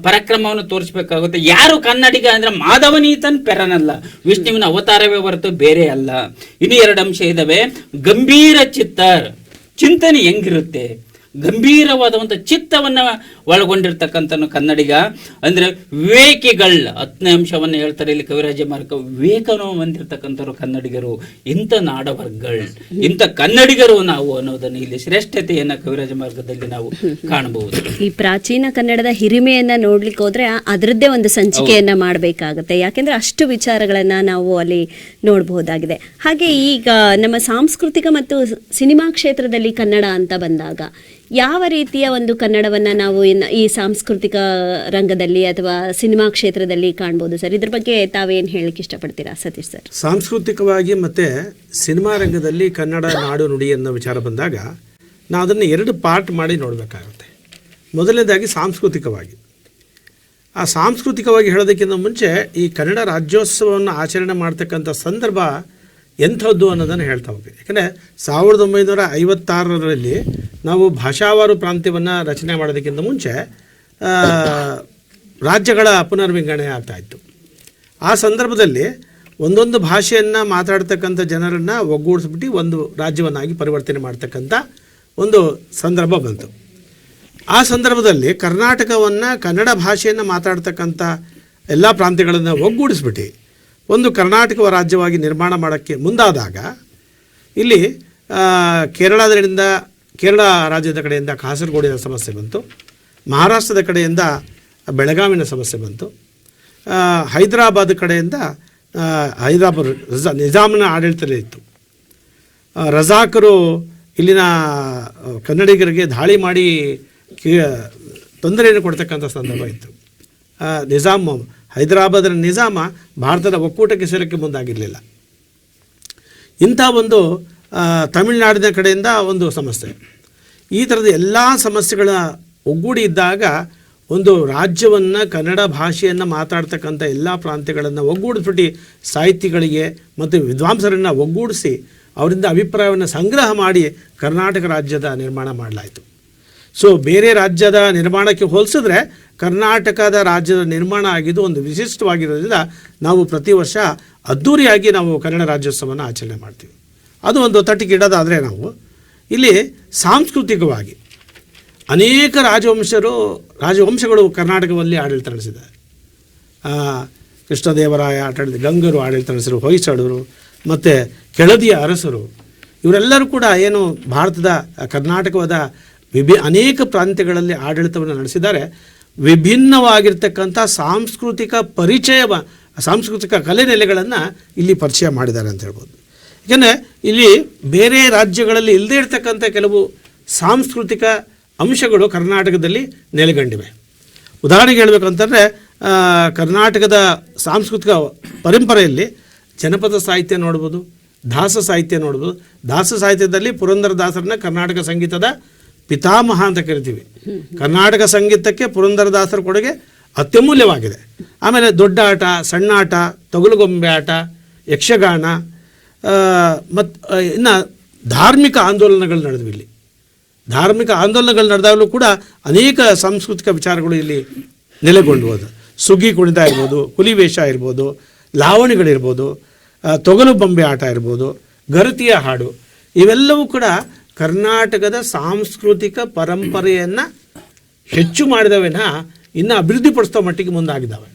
ಪರಾಕ್ರಮವನ್ನು ತೋರಿಸ್ಬೇಕಾಗುತ್ತೆ. ಯಾರು ಕನ್ನಡಿಗ ಅಂದ್ರೆ ಮಾಧವನೀತನ್ ಪೆರನಲ್ಲ, ವಿಷ್ಣುವಿನ ಅವತಾರವೇ ಹೊರತು ಬೇರೆ ಅಲ್ಲ. ಇನ್ನು 2 ಅಂಶ ಇದಾವೆ. ಗಂಭೀರ ಚಿಂತನೆ ಹೆಂಗಿರುತ್ತೆ, ಗಂಭೀರವಾದ ಒಂದು ಚಿತ್ತವನ್ನ ಒಳಗೊಂಡಿರ್ತಕ್ಕಂಥ ಕನ್ನಡಿಗ. ಅಂದ್ರೆ ವಿವೇಕಿಗಳು, 10ನೇ ಅಂಶವನ್ನ ಹೇಳ್ತಾರೆ ಇಲ್ಲಿ ಕವಿರಾಜ ಮಾರ್ಗ. ವಿವೇಕನು ಹೊಂದಿರತಕ್ಕಂಥವ್ರು ಕನ್ನಡಿಗರು. ಇಂಥ ನಾಡವರ್ಗಳು, ಇಂಥ ಕನ್ನಡಿಗರು ನಾವು ಅನ್ನೋದನ್ನು ಇಲ್ಲಿ ಶ್ರೇಷ್ಠತೆಯನ್ನ ಕವಿರಾಜ ಮಾರ್ಗದಲ್ಲಿ ನಾವು ಕಾಣಬಹುದು. ಈ ಪ್ರಾಚೀನ ಕನ್ನಡದ ಹಿರಿಮೆಯನ್ನ ನೋಡ್ಲಿಕ್ಕೆ ಹೋದ್ರೆ ಅದರದ್ದೇ ಒಂದು ಸಂಚಿಕೆಯನ್ನ ಮಾಡಬೇಕಾಗುತ್ತೆ. ಯಾಕೆಂದ್ರೆ ಅಷ್ಟು ವಿಚಾರಗಳನ್ನ ನಾವು ಅಲ್ಲಿ ನೋಡಬಹುದಾಗಿದೆ. ಹಾಗೆ ಈಗ ನಮ್ಮ ಸಾಂಸ್ಕೃತಿಕ ಮತ್ತು ಸಿನಿಮಾ ಕ್ಷೇತ್ರದಲ್ಲಿ ಕನ್ನಡ ಅಂತ ಬಂದಾಗ ಯಾವ ರೀತಿಯ ಒಂದು ಕನ್ನಡವನ್ನ ನಾವು ಈ ಸಾಂಸ್ಕೃತಿಕ ರಂಗದಲ್ಲಿ ಅಥವಾ ಸಿನಿಮಾ ಕ್ಷೇತ್ರದಲ್ಲಿ ಕಾಣ್ಬೋದು ಸರ್? ಇದ್ರ ಬಗ್ಗೆ ತಾವೇನು ಹೇಳಲಿಕ್ಕೆ ಇಷ್ಟಪಡ್ತೀರಾ ಸತೀಶ್ ಸರ್? ಸಾಂಸ್ಕೃತಿಕವಾಗಿ ಮತ್ತು ಸಿನಿಮಾ ರಂಗದಲ್ಲಿ ಕನ್ನಡ ನಾಡು ನುಡಿ ಅನ್ನೋ ವಿಚಾರ ಬಂದಾಗ ನಾವು ಅದನ್ನು 2 ಪಾರ್ಟ್ ಮಾಡಿ ನೋಡಬೇಕಾಗುತ್ತೆ. ಮೊದಲನೇದಾಗಿ ಸಾಂಸ್ಕೃತಿಕವಾಗಿ. ಆ ಸಾಂಸ್ಕೃತಿಕವಾಗಿ ಹೇಳೋದಕ್ಕಿಂತ ಮುಂಚೆ ಈ ಕನ್ನಡ ರಾಜ್ಯೋತ್ಸವವನ್ನು ಆಚರಣೆ ಮಾಡ್ತಕ್ಕಂಥ ಸಂದರ್ಭ ಎಂಥದ್ದು ಅನ್ನೋದನ್ನು ಹೇಳ್ತಾ ಹೋಗ್ತೀವಿ. ಯಾಕಂದರೆ 1956ರಲ್ಲಿ ನಾವು ಭಾಷಾವಾರು ಪ್ರಾಂತ್ಯವನ್ನು ರಚನೆ ಮಾಡೋದಕ್ಕಿಂತ ಮುಂಚೆ ರಾಜ್ಯಗಳ ಪುನರ್ವಿಂಗಡಣೆ ಆಗ್ತಾಯಿತ್ತು. ಆ ಸಂದರ್ಭದಲ್ಲಿ ಒಂದೊಂದು ಭಾಷೆಯನ್ನು ಮಾತಾಡ್ತಕ್ಕಂಥ ಜನರನ್ನು ಒಗ್ಗೂಡಿಸ್ಬಿಟ್ಟು ಒಂದು ರಾಜ್ಯವನ್ನಾಗಿ ಪರಿವರ್ತನೆ ಮಾಡ್ತಕ್ಕಂಥ ಒಂದು ಸಂದರ್ಭ ಬಂತು. ಆ ಸಂದರ್ಭದಲ್ಲಿ ಕರ್ನಾಟಕವನ್ನು, ಕನ್ನಡ ಭಾಷೆಯನ್ನು ಮಾತಾಡ್ತಕ್ಕಂಥ ಎಲ್ಲ ಪ್ರಾಂತ್ಯಗಳನ್ನು ಒಗ್ಗೂಡಿಸ್ಬಿಟ್ಟು ಒಂದು ಕರ್ನಾಟಕ ರಾಜ್ಯವಾಗಿ ನಿರ್ಮಾಣ ಮಾಡೋಕ್ಕೆ ಮುಂದಾದಾಗ ಇಲ್ಲಿ ಕೇರಳ ರಾಜ್ಯದ ಕಡೆಯಿಂದ ಕಾಸರಗೋಡಿನ ಸಮಸ್ಯೆ ಬಂತು, ಮಹಾರಾಷ್ಟ್ರದ ಕಡೆಯಿಂದ ಬೆಳಗಾವಿನ ಸಮಸ್ಯೆ ಬಂತು, ಹೈದರಾಬಾದ್ ಕಡೆಯಿಂದ ನಿಜಾಮನ ಆಡಳಿತದಲ್ಲಿ ಇತ್ತು. ರಜಾಕರು ಇಲ್ಲಿನ ಕನ್ನಡಿಗರಿಗೆ ದಾಳಿ ಮಾಡಿ ತೊಂದರೆಯನ್ನು ಕೊಡ್ತಕ್ಕಂಥ ಸಂದರ್ಭ ಇತ್ತು. ಹೈದರಾಬಾದಿನ ನಿಜಾಮ ಭಾರತದ ಒಕ್ಕೂಟಕ್ಕೆ ಸೇರಕ್ಕೆ ಮುಂದಾಗಿರಲಿಲ್ಲ. ಇಂಥ ಒಂದು ತಮಿಳುನಾಡಿನ ಕಡೆಯಿಂದ ಒಂದು ಸಮಸ್ಯೆ. ಈ ಥರದ ಎಲ್ಲ ಸಮಸ್ಯೆಗಳ ಒಗ್ಗೂಡಿ ಇದ್ದಾಗ ಒಂದು ರಾಜ್ಯವನ್ನು, ಕನ್ನಡ ಭಾಷೆಯನ್ನು ಮಾತಾಡ್ತಕ್ಕಂಥ ಎಲ್ಲ ಪ್ರಾಂತ್ಯಗಳನ್ನು ಒಗ್ಗೂಡಿಸ್ಬಿಟ್ಟು ಸಾಹಿತಿಗಳಿಗೆ ಮತ್ತು ವಿದ್ವಾಂಸರನ್ನು ಒಗ್ಗೂಡಿಸಿ ಅವರಿಂದ ಅಭಿಪ್ರಾಯವನ್ನು ಸಂಗ್ರಹ ಮಾಡಿ ಕರ್ನಾಟಕ ರಾಜ್ಯದ ನಿರ್ಮಾಣ ಮಾಡಲಾಯಿತು. ಸೊ ಬೇರೆ ರಾಜ್ಯದ ನಿರ್ಮಾಣಕ್ಕೆ ಹೋಲಿಸಿದ್ರೆ ಕರ್ನಾಟಕದ ರಾಜ್ಯದ ನಿರ್ಮಾಣ ಆಗಿದ್ದು ಒಂದು ವಿಶಿಷ್ಟವಾಗಿರೋದ್ರಿಂದ ನಾವು ಪ್ರತಿ ವರ್ಷ ಅದ್ಧೂರಿಯಾಗಿ ನಾವು ಕನ್ನಡ ರಾಜ್ಯೋತ್ಸವವನ್ನು ಆಚರಣೆ ಮಾಡ್ತೀವಿ. ಅದು ಒಂದು ತಟ್ಟಿಗೆ ಇಡೋದಾದರೆ ನಾವು ಇಲ್ಲಿ ಸಾಂಸ್ಕೃತಿಕವಾಗಿ ಅನೇಕ ರಾಜವಂಶಗಳು ಕರ್ನಾಟಕದಲ್ಲಿ ಆಡಳಿತ ನಡೆಸಿದ್ದಾರೆ. ಕೃಷ್ಣದೇವರಾಯ ಗಂಗರು ಆಡಳಿತ ನಡೆಸಿದರು, ಹೊಯ್ಸಳರು ಮತ್ತು ಕೆಳದಿಯ ಅರಸರು, ಇವರೆಲ್ಲರೂ ಕೂಡ ಏನು ಭಾರತದ ಕರ್ನಾಟಕದ ಅನೇಕ ಪ್ರಾಂತ್ಯಗಳಲ್ಲಿ ಆಡಳಿತವನ್ನು ನಡೆಸಿದ್ದಾರೆ. ವಿಭಿನ್ನವಾಗಿರ್ತಕ್ಕಂಥ ಸಾಂಸ್ಕೃತಿಕ ಸಾಂಸ್ಕೃತಿಕ ಕಲೆ ನೆಲೆಗಳನ್ನು ಇಲ್ಲಿ ಪರಿಚಯ ಮಾಡಿದ್ದಾರೆ ಅಂತ ಹೇಳ್ಬೋದು. ಯಾಕೆಂದರೆ ಇಲ್ಲಿ ಬೇರೆ ರಾಜ್ಯಗಳಲ್ಲಿ ಇಲ್ಲದೇ ಇರತಕ್ಕಂಥ ಕೆಲವು ಸಾಂಸ್ಕೃತಿಕ ಅಂಶಗಳು ಕರ್ನಾಟಕದಲ್ಲಿ ನೆಲೆಗೊಂಡಿವೆ. ಉದಾಹರಣೆಗೆ ಹೇಳಬೇಕಂತಂದರೆ ಕರ್ನಾಟಕದ ಸಾಂಸ್ಕೃತಿಕ ಪರಂಪರೆಯಲ್ಲಿ ಜನಪದ ಸಾಹಿತ್ಯ ನೋಡ್ಬೋದು, ದಾಸ ಸಾಹಿತ್ಯ ನೋಡ್ಬೋದು. ದಾಸ ಸಾಹಿತ್ಯದಲ್ಲಿ ಪುರಂದರದಾಸರನ್ನ ಕರ್ನಾಟಕ ಸಂಗೀತದ ಪಿತಾಮಹ ಅಂತ ಕರಿತೀವಿ. ಕರ್ನಾಟಕ ಸಂಗೀತಕ್ಕೆ ಪುರಂದರದಾಸರ ಕೊಡುಗೆ ಅತ್ಯಮೂಲ್ಯವಾಗಿದೆ. ಆಮೇಲೆ ದೊಡ್ಡ ಆಟ, ಸಣ್ಣ ಆಟ, ತೊಗಲುಗೊಂಬೆ ಆಟ, ಯಕ್ಷಗಾನ ಮತ್ತು ಇನ್ನು ಧಾರ್ಮಿಕ ಆಂದೋಲನಗಳು ನಡೆದವು. ಇಲ್ಲಿ ಧಾರ್ಮಿಕ ಆಂದೋಲನಗಳು ನಡೆದಾಗಲೂ ಕೂಡ ಅನೇಕ ಸಾಂಸ್ಕೃತಿಕ ವಿಚಾರಗಳು ಇಲ್ಲಿ ನೆಲೆಗೊಂಡುವುದು. ಸುಗ್ಗಿ ಕುಣಿತ ಇರ್ಬೋದು, ಹುಲಿವೇಷ ಇರ್ಬೋದು, ಲಾವಣಿಗಳಿರ್ಬೋದು, ತೊಗಲು ಬೊಂಬೆ ಆಟ ಇರ್ಬೋದು, ಗರತಿಯ ಹಾಡು, ಇವೆಲ್ಲವೂ ಕೂಡ ಕರ್ನಾಟಕದ ಸಾಂಸ್ಕೃತಿಕ ಪರಂಪರೆಯನ್ನು ಹೆಚ್ಚು ಮಾಡಿದವೆನ ಇನ್ನು ಅಭಿವೃದ್ಧಿಪಡಿಸೋ ಮಟ್ಟಿಗೆ ಮುಂದಾಗಿದ್ದಾವೆ.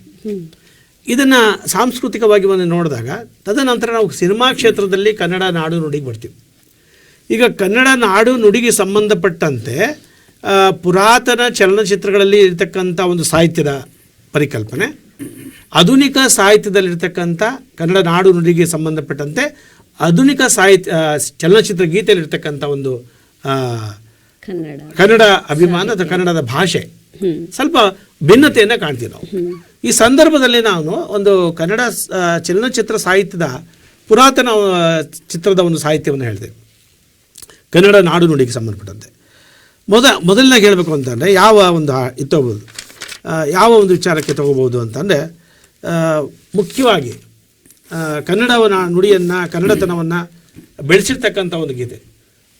ಇದನ್ನು ಸಾಂಸ್ಕೃತಿಕವಾಗಿ ಒಂದು ನೋಡಿದಾಗ ತದನಂತರ ನಾವು ಸಿನಿಮಾ ಕ್ಷೇತ್ರದಲ್ಲಿ ಕನ್ನಡ ನಾಡು ನುಡಿಗೆ ಬರ್ತೀವಿ. ಈಗ ಕನ್ನಡ ನಾಡು ನುಡಿಗೆ ಸಂಬಂಧಪಟ್ಟಂತೆ ಪುರಾತನ ಚಲನಚಿತ್ರಗಳಲ್ಲಿ ಇರತಕ್ಕಂಥ ಒಂದು ಸಾಹಿತ್ಯದ ಪರಿಕಲ್ಪನೆ, ಆಧುನಿಕ ಸಾಹಿತ್ಯದಲ್ಲಿರ್ತಕ್ಕಂಥ ಕನ್ನಡ ನಾಡು ನುಡಿಗೆ ಸಂಬಂಧಪಟ್ಟಂತೆ ಆಧುನಿಕ ಚಲನಚಿತ್ರ ಗೀತೆಯಲ್ಲಿರ್ತಕ್ಕಂಥ ಒಂದು ಕನ್ನಡ ಅಭಿಮಾನ ಅಥವಾ ಕನ್ನಡದ ಭಾಷೆ ಸ್ವಲ್ಪ ಭಿನ್ನತೆಯನ್ನು ಕಾಣ್ತೀವಿ ನಾವು. ಈ ಸಂದರ್ಭದಲ್ಲಿ ನಾನು ಒಂದು ಕನ್ನಡ ಚಲನಚಿತ್ರ ಸಾಹಿತ್ಯದ ಪುರಾತನ ಚಿತ್ರದ ಒಂದು ಸಾಹಿತ್ಯವನ್ನು ಹೇಳಿದೆ, ಕನ್ನಡ ನಾಡು ನುಡಿಗೆ ಸಂಬಂಧಪಟ್ಟಂತೆ. ಮೊದಲನಾಗಿ ಹೇಳಬೇಕು ಅಂತಂದರೆ ಯಾವ ಒಂದು ವಿಚಾರಕ್ಕೆ ತಗೋಬೋದು ಅಂತಂದರೆ, ಮುಖ್ಯವಾಗಿ ಕನ್ನಡವನ್ನ ನುಡಿಯನ್ನು ಕನ್ನಡತನವನ್ನು ಬೆಳೆಸಿರ್ತಕ್ಕಂಥ ಒಂದು ಗೀತೆ.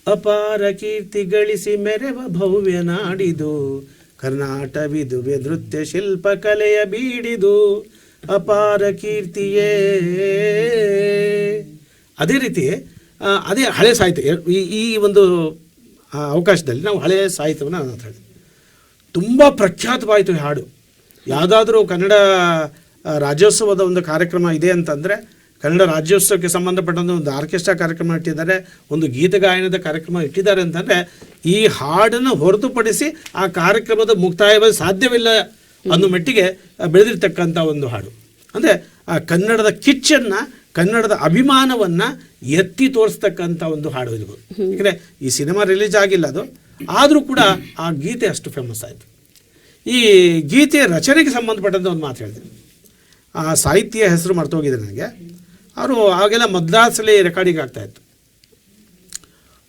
ಅಪಾರ ಕೀರ್ತಿ ಗಳಿಸಿ ಮೆರೆವ ಭವ್ಯ ನಾಡಿದು, ಕರ್ನಾಟವಿದು ನೃತ್ಯ ಶಿಲ್ಪ ಕಲೆಯ ಬೀಡಿದು, ಅಪಾರ ಕೀರ್ತಿಯೇ. ಅದೇ ರೀತಿ ಅದೇ ಹಳೆ ಸಾಹಿತ್ಯ. ಈ ಒಂದು ಅವಕಾಶದಲ್ಲಿ ನಾವು ಹಳೆಯ ಸಾಹಿತ್ಯವನ್ನು ಮಾತಾಡಿದ್ವಿ. ತುಂಬ ಪ್ರಖ್ಯಾತವಾಯಿತು ಈ ಹಾಡು. ಯಾವುದಾದ್ರೂ ಕನ್ನಡ ರಾಜ್ಯೋತ್ಸವದ ಒಂದು ಕಾರ್ಯಕ್ರಮ ಇದೆ ಅಂತಂದರೆ, ಕನ್ನಡ ರಾಜ್ಯೋತ್ಸವಕ್ಕೆ ಸಂಬಂಧಪಟ್ಟಂಥ ಒಂದು ಆರ್ಕೆಸ್ಟ್ರಾ ಕಾರ್ಯಕ್ರಮ ಇಟ್ಟಿದ್ದಾರೆ, ಒಂದು ಗೀತಗಾಯನದ ಕಾರ್ಯಕ್ರಮ ಇಟ್ಟಿದ್ದಾರೆ ಅಂತಂದರೆ, ಈ ಹಾಡನ್ನು ಹೊರತುಪಡಿಸಿ ಆ ಕಾರ್ಯಕ್ರಮದ ಮುಕ್ತಾಯವಾಗಿ ಸಾಧ್ಯವಿಲ್ಲ ಅನ್ನೋ ಮಟ್ಟಿಗೆ ಬೆಳೆದಿರ್ತಕ್ಕಂಥ ಒಂದು ಹಾಡು. ಅಂದರೆ ಆ ಕನ್ನಡದ ಕಿಚ್ಚನ್ನು, ಕನ್ನಡದ ಅಭಿಮಾನವನ್ನು ಎತ್ತಿ ತೋರಿಸ್ತಕ್ಕಂಥ ಒಂದು ಹಾಡು ಇರ್ಬೋದು. ಯಾಕಂದರೆ ಈ ಸಿನಿಮಾ ರಿಲೀಸ್ ಆಗಿಲ್ಲ ಅದು, ಆದರೂ ಕೂಡ ಆ ಗೀತೆ ಅಷ್ಟು ಫೇಮಸ್ ಆಯಿತು. ಈ ಗೀತೆಯ ರಚನೆಗೆ ಸಂಬಂಧಪಟ್ಟಂಥ ಒಂದು ಮಾತು ಹೇಳ್ತೀನಿ. ಆ ಸಾಹಿತ್ಯ ಹೆಸರು ಮರ್ತೋಗಿದೆ ನನಗೆ. ಅವರು ಆಗೆಲ್ಲ ಮದ್ರಾಸಲ್ಲಿ ರೆಕಾರ್ಡಿಂಗ್ ಆಗ್ತಾಯಿತ್ತು.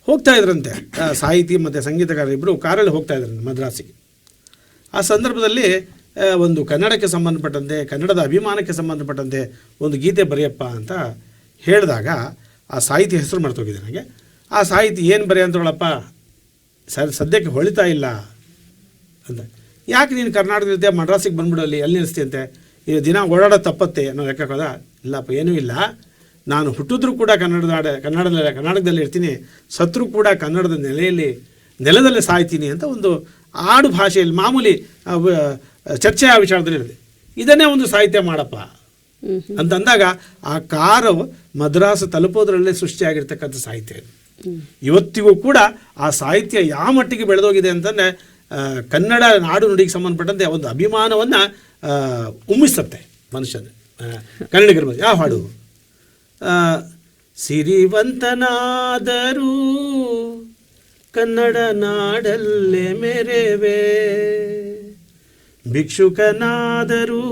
ಹೋಗ್ತಾ ಇದ್ರಂತೆ ಸಾಹಿತಿ ಮತ್ತು ಸಂಗೀತಗಾರ ಇಬ್ಬರು ಕಾರಲ್ಲಿ ಹೋಗ್ತಾ ಇದ್ರಂತೆ ಮದ್ರಾಸಿಗೆ. ಆ ಸಂದರ್ಭದಲ್ಲಿ ಒಂದು ಕನ್ನಡಕ್ಕೆ ಸಂಬಂಧಪಟ್ಟಂತೆ, ಕನ್ನಡದ ಅಭಿಮಾನಕ್ಕೆ ಸಂಬಂಧಪಟ್ಟಂತೆ ಒಂದು ಗೀತೆ ಬರೆಯಪ್ಪ ಅಂತ ಹೇಳಿದಾಗ ಆ ಸಾಹಿತಿ ಹೆಸರು ಮರ್ತೋಗಿದೆ ನನಗೆ. ಆ ಸಾಹಿತಿ ಏನು ಬರೆಯಂತೇಳಪ್ಪ, ಸದ್ಯಕ್ಕೆ ಹೊಳಿತಾ ಇಲ್ಲ ಅಂತ. ಯಾಕೆ ನೀನು ಕರ್ನಾಟಕದ ಮಡ್ರಾಸಿಗೆ ಬಂದ್ಬಿಡು, ಅಲ್ಲಿ ನಿಲ್ಲಿಸ್ತೀಯಂತೆ, ಈ ದಿನ ಓಡಾಡೋ ತಪ್ಪತ್ತೆ ಅನ್ನೋ ಲೆಕ್ಕದ. ಇಲ್ಲಪ್ಪ, ಏನೂ ಇಲ್ಲ, ನಾನು ಹುಟ್ಟಿದ್ರೂ ಕೂಡ ಕನ್ನಡದಲ್ಲಿ ಇರ್ತೀನಿ, ಸತ್ರೂ ಕೂಡ ಕನ್ನಡದ ನೆಲದಲ್ಲೇ ಸಾಯ್ತೀನಿ ಅಂತ ಒಂದು ಆಡು ಭಾಷೆಯಲ್ಲಿ ಮಾಮೂಲಿ ಚರ್ಚೆಯ ವಿಚಾರದಲ್ಲಿ ಇರುತ್ತೆ. ಇದನ್ನೇ ಒಂದು ಸಾಹಿತ್ಯ ಮಾಡಪ್ಪ ಅಂತಂದಾಗ ಆ ಕಾರು ಮದ್ರಾಸು ತಲುಪೋದ್ರಲ್ಲೇ ಸೃಷ್ಟಿಯಾಗಿರ್ತಕ್ಕಂಥ ಸಾಹಿತ್ಯ ಇದು. ಇವತ್ತಿಗೂ ಕೂಡ ಆ ಸಾಹಿತ್ಯ ಯಾವ ಮಟ್ಟಿಗೆ ಬೆಳೆದೋಗಿದೆ ಅಂತಂದರೆ, ಕನ್ನಡ ನಾಡು ನುಡಿಗೆ ಸಂಬಂಧಪಟ್ಟಂತೆ ಒಂದು ಅಭಿಮಾನವನ್ನು ಉಮ್ಮಿಸುತ್ತೆ ಮನುಷ್ಯನ. ಕನ್ನಡಿಗರ ಯಾವ ಹಾಡು? ಸಿರಿವಂತನಾದರೂ ಕನ್ನಡ ನಾಡಲ್ಲೇ ಮೆರೆವೆ, ಭಿಕ್ಷುಕನಾದರೂ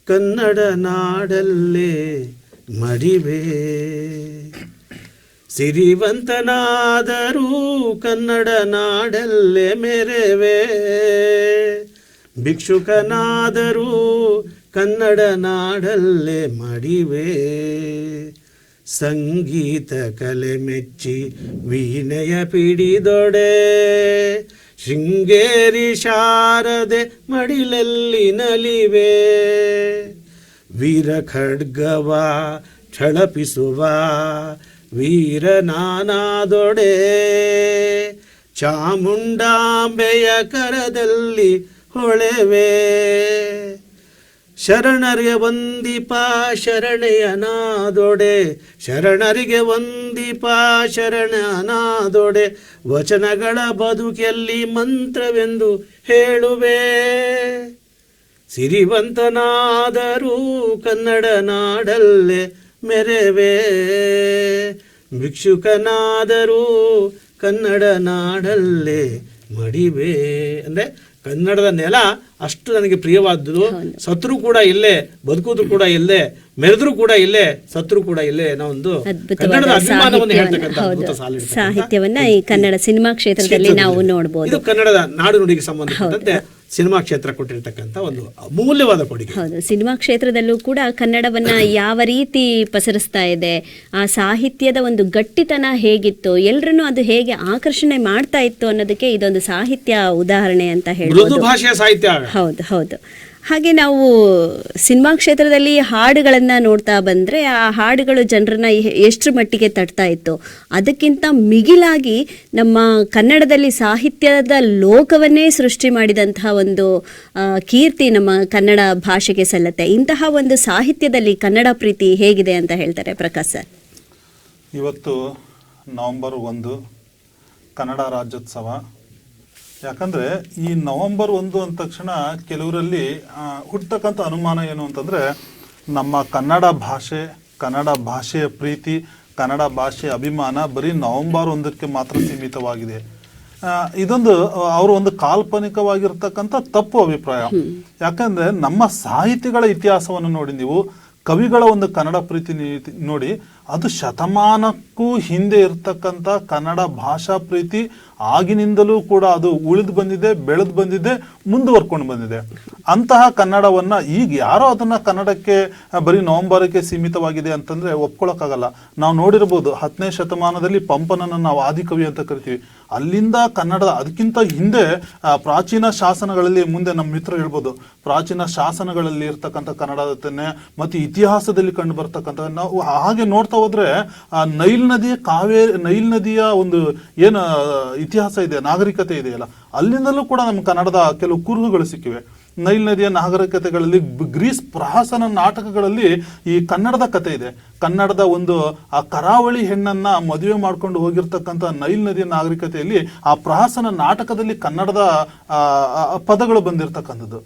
ಕನ್ನಡ ನಾಡಲ್ಲೇ ಮಡಿವೆ. ಸಿರಿವಂತನಾದರೂ ಕನ್ನಡ ನಾಡಲ್ಲೇ ಮೆರೆವೆ, ಭಿಕ್ಷುಕನಾದರೂ ಕನ್ನಡ ನಾಡಲ್ಲೇ ಮಡಿವೆ. ಸಂಗೀತ ಕಲೆ ಮೆಚ್ಚಿ ವೀಣೆಯ ಪಿಡಿದೊಡೆ, ಶೃಂಗೇರಿ ಶಾರದೆ ಮಡಿಲಲ್ಲಿ ನಲಿವೆ. ವೀರ ಖಡ್ಗವ ಛಳಪಿಸುವ ವೀರನಾನಾದೊಡೆ, ಚಾಮುಂಡಾಂಬೆಯ ಕರದಲ್ಲಿ ಹೊಳೆವೆ. ಶರಣರಿಗೆ ವಂದಿಪ ಶರಣೆಯನಾದೊಡೆ, ಶರಣರಿಗೆ ವಂದಿಪ ಶರಣನಾದೊಡೆ, ವಚನಗಳ ಬದುಕಲ್ಲಿ ಮಂತ್ರವೆಂದು ಹೇಳುವೆ. ಸಿರಿವಂತನಾದರೂ ಕನ್ನಡ ನಾಡಲ್ಲೇ ಮೆರೆವೆ, ಭಿಕ್ಷುಕನಾದರೂ ಕನ್ನಡ ನಾಡಲ್ಲೇ ಮಡಿವೆ. ಅಂದರೆ ಕನ್ನಡದ ನೆಲ ಅಷ್ಟು ನನಗೆ ಪ್ರಿಯವಾದ್ದು. ಸತ್ರು ಕೂಡ ಇಲ್ಲೇ, ಬದುಕುದ್ರು ಕೂಡ ಇಲ್ಲೇ, ಮೆರೆದ್ರು ಕೂಡ ಇಲ್ಲೇ, ಸತ್ರು ಕೂಡ ಇಲ್ಲೇ ಅನ್ನೋ ಒಂದು ಕನ್ನಡದ ಅಭಿಮಾನವನ್ನು ಹೇಳ್ತಕ್ಕಂಥ ಅದ್ಭುತ ಸಾಹಿತ್ಯವನ್ನ ಈ ಕನ್ನಡ ಸಿನಿಮಾ ಕ್ಷೇತ್ರದಲ್ಲಿ ನಾವು ನೋಡಬಹುದು. ಇದು ಕನ್ನಡದ ನಾಡು ನುಡಿಗೆ ಸಂಬಂಧಪಟ್ಟಂತೆ ಸಿನಿಮಾ ಕ್ಷೇತ್ರ ಕೊಟ್ಟಿರ್ತಕ್ಕಂಥ ಒಂದು ಅಮೂಲ್ಯವಾದ ಕೊಡುಗೆ. ಹೌದು, ಸಿನಿಮಾ ಕ್ಷೇತ್ರದಲ್ಲೂ ಕೂಡ ಕನ್ನಡವನ್ನ ಯಾವ ರೀತಿ ಪಸರಿಸ್ತಾ ಇದೆ, ಆ ಸಾಹಿತ್ಯದ ಒಂದು ಗಟ್ಟಿತನ ಹೇಗಿತ್ತು, ಎಲ್ಲರನ್ನೂ ಅದು ಹೇಗೆ ಆಕರ್ಷಣೆ ಮಾಡ್ತಾ ಇತ್ತು ಅನ್ನೋದಕ್ಕೆ ಇದೊಂದು ಸಾಹಿತ್ಯ ಉದಾಹರಣೆ ಅಂತ ಹೇಳ್ಬೋದು. ಭಾಷೆಯ ಸಾಹಿತ್ಯ. ಹೌದು ಹೌದು. ಹಾಗೆ ನಾವು ಸಿನಿಮಾ ಕ್ಷೇತ್ರದಲ್ಲಿ ಹಾಡುಗಳನ್ನು ನೋಡ್ತಾ ಬಂದರೆ ಆ ಹಾಡುಗಳು ಜನರನ್ನ ಎಷ್ಟರ ಮಟ್ಟಿಗೆ ತಟ್ತಾ ಇತ್ತು, ಅದಕ್ಕಿಂತ ಮಿಗಿಲಾಗಿ ನಮ್ಮ ಕನ್ನಡದಲ್ಲಿ ಸಾಹಿತ್ಯದ ಲೋಕವನ್ನೇ ಸೃಷ್ಟಿ ಮಾಡಿದಂತಹ ಒಂದು ಕೀರ್ತಿ ನಮ್ಮ ಕನ್ನಡ ಭಾಷೆಗೆ ಸಲ್ಲತ್ತೆ. ಇಂತಹ ಒಂದು ಸಾಹಿತ್ಯದಲ್ಲಿ ಕನ್ನಡ ಪ್ರೀತಿ ಹೇಗಿದೆ ಅಂತ ಹೇಳ್ತಾರೆ ಪ್ರಕಾಶ್ ಸರ್? ಇವತ್ತು ನವೆಂಬರ್ 1 ಕನ್ನಡ ರಾಜ್ಯೋತ್ಸವ. ಯಾಕಂದರೆ ಈ ನವೆಂಬರ್ 1 ಅಂದ ತಕ್ಷಣ ಕೆಲವರಲ್ಲಿ ಹುಟ್ಟತಕ್ಕಂಥ ಅನುಮಾನ ಏನು ಅಂತಂದರೆ, ನಮ್ಮ ಕನ್ನಡ ಭಾಷೆ, ಕನ್ನಡ ಭಾಷೆಯ ಪ್ರೀತಿ, ಕನ್ನಡ ಭಾಷೆಯ ಅಭಿಮಾನ ಬರೀ ನವೆಂಬರ್ 1ಕ್ಕೆ ಮಾತ್ರ ಸೀಮಿತವಾಗಿದೆ. ಇದೊಂದು ಅವರು ಒಂದು ಕಾಲ್ಪನಿಕವಾಗಿರ್ತಕ್ಕಂಥ ತಪ್ಪು ಅಭಿಪ್ರಾಯ. ಯಾಕಂದರೆ ನಮ್ಮ ಸಾಹಿತಿಗಳ ಇತಿಹಾಸವನ್ನು ನೋಡಿ, ನೀವು ಕವಿಗಳ ಒಂದು ಕನ್ನಡ ಪ್ರೀತಿ ನೋಡಿ, ಅದು ಶತಮಾನಕ್ಕೂ ಹಿಂದೆ ಇರ್ತಕ್ಕಂಥ ಕನ್ನಡ ಭಾಷಾ ಪ್ರೀತಿ ಆಗಿನಿಂದಲೂ ಕೂಡ ಅದು ಉಳಿದು ಬಂದಿದೆ, ಬೆಳೆದು ಬಂದಿದೆ, ಮುಂದುವರ್ಕೊಂಡು ಬಂದಿದೆ. ಅಂತಹ ಕನ್ನಡವನ್ನು ಈಗ ಯಾರೋ ಅದನ್ನು ಕನ್ನಡಕ್ಕೆ ಬರೀ ನವೆಂಬರ್ಗೆ ಸೀಮಿತವಾಗಿದೆ ಅಂತಂದರೆ ಒಪ್ಕೊಳ್ಳೋಕ್ಕಾಗಲ್ಲ. ನಾವು ನೋಡಿರ್ಬೋದು 10ನೇ ಶತಮಾನದಲ್ಲಿ ಪಂಪನನ್ನು ನಾವು ಆದಿಕವಿ ಅಂತ ಕರಿತೀವಿ. ಅಲ್ಲಿಂದ ಕನ್ನಡದ ಅದಕ್ಕಿಂತ ಹಿಂದೆ ಪ್ರಾಚೀನ ಶಾಸನಗಳಲ್ಲಿ, ಮುಂದೆ ನಮ್ಮ ಮಿತ್ರ ಹೇಳ್ಬೋದು, ಪ್ರಾಚೀನ ಶಾಸನಗಳಲ್ಲಿ ಇರ್ತಕ್ಕಂಥ ಕನ್ನಡದನ್ನೇ ಮತ್ತು ಇತಿಹಾಸದಲ್ಲಿ ಕಂಡು ಬರ್ತಕ್ಕಂಥ ನಾವು ಹಾಗೆ ನೋಡ್ತಾ ಹೋದ್ರೆ ನೈಲ್ ನದಿಯ ಒಂದು ಏನು ಇತಿಹಾಸ ಇದೆ, ನಾಗರಿಕತೆ ಇದೆಯಲ್ಲ, ಅಲ್ಲಿಂದಲೂ ಕೂಡ ನಮ್ಮ ಕನ್ನಡದ ಕೆಲವು ಕುರುಹುಗಳು ಸಿಕ್ಕಿವೆ. ನೈಲ್ ನದಿಯ ನಾಗರಿಕತೆಗಳಲ್ಲಿ, ಗ್ರೀಸ್ ಪ್ರಹಸನ ನಾಟಕಗಳಲ್ಲಿ ಈ ಕನ್ನಡದ ಕತೆ ಇದೆ. ಕನ್ನಡದ ಒಂದು ಆ ಕರಾವಳಿ ಹೆಣ್ಣನ್ನ ಮದುವೆ ಮಾಡ್ಕೊಂಡು ಹೋಗಿರ್ತಕ್ಕಂಥ ನೈಲ್ ನದಿಯ ನಾಗರಿಕತೆಯಲ್ಲಿ ಆ ಪ್ರಹಸನ ನಾಟಕದಲ್ಲಿ ಕನ್ನಡದ ಪದಗಳು ಬಂದಿರತಕ್ಕಂಥದ್ದು.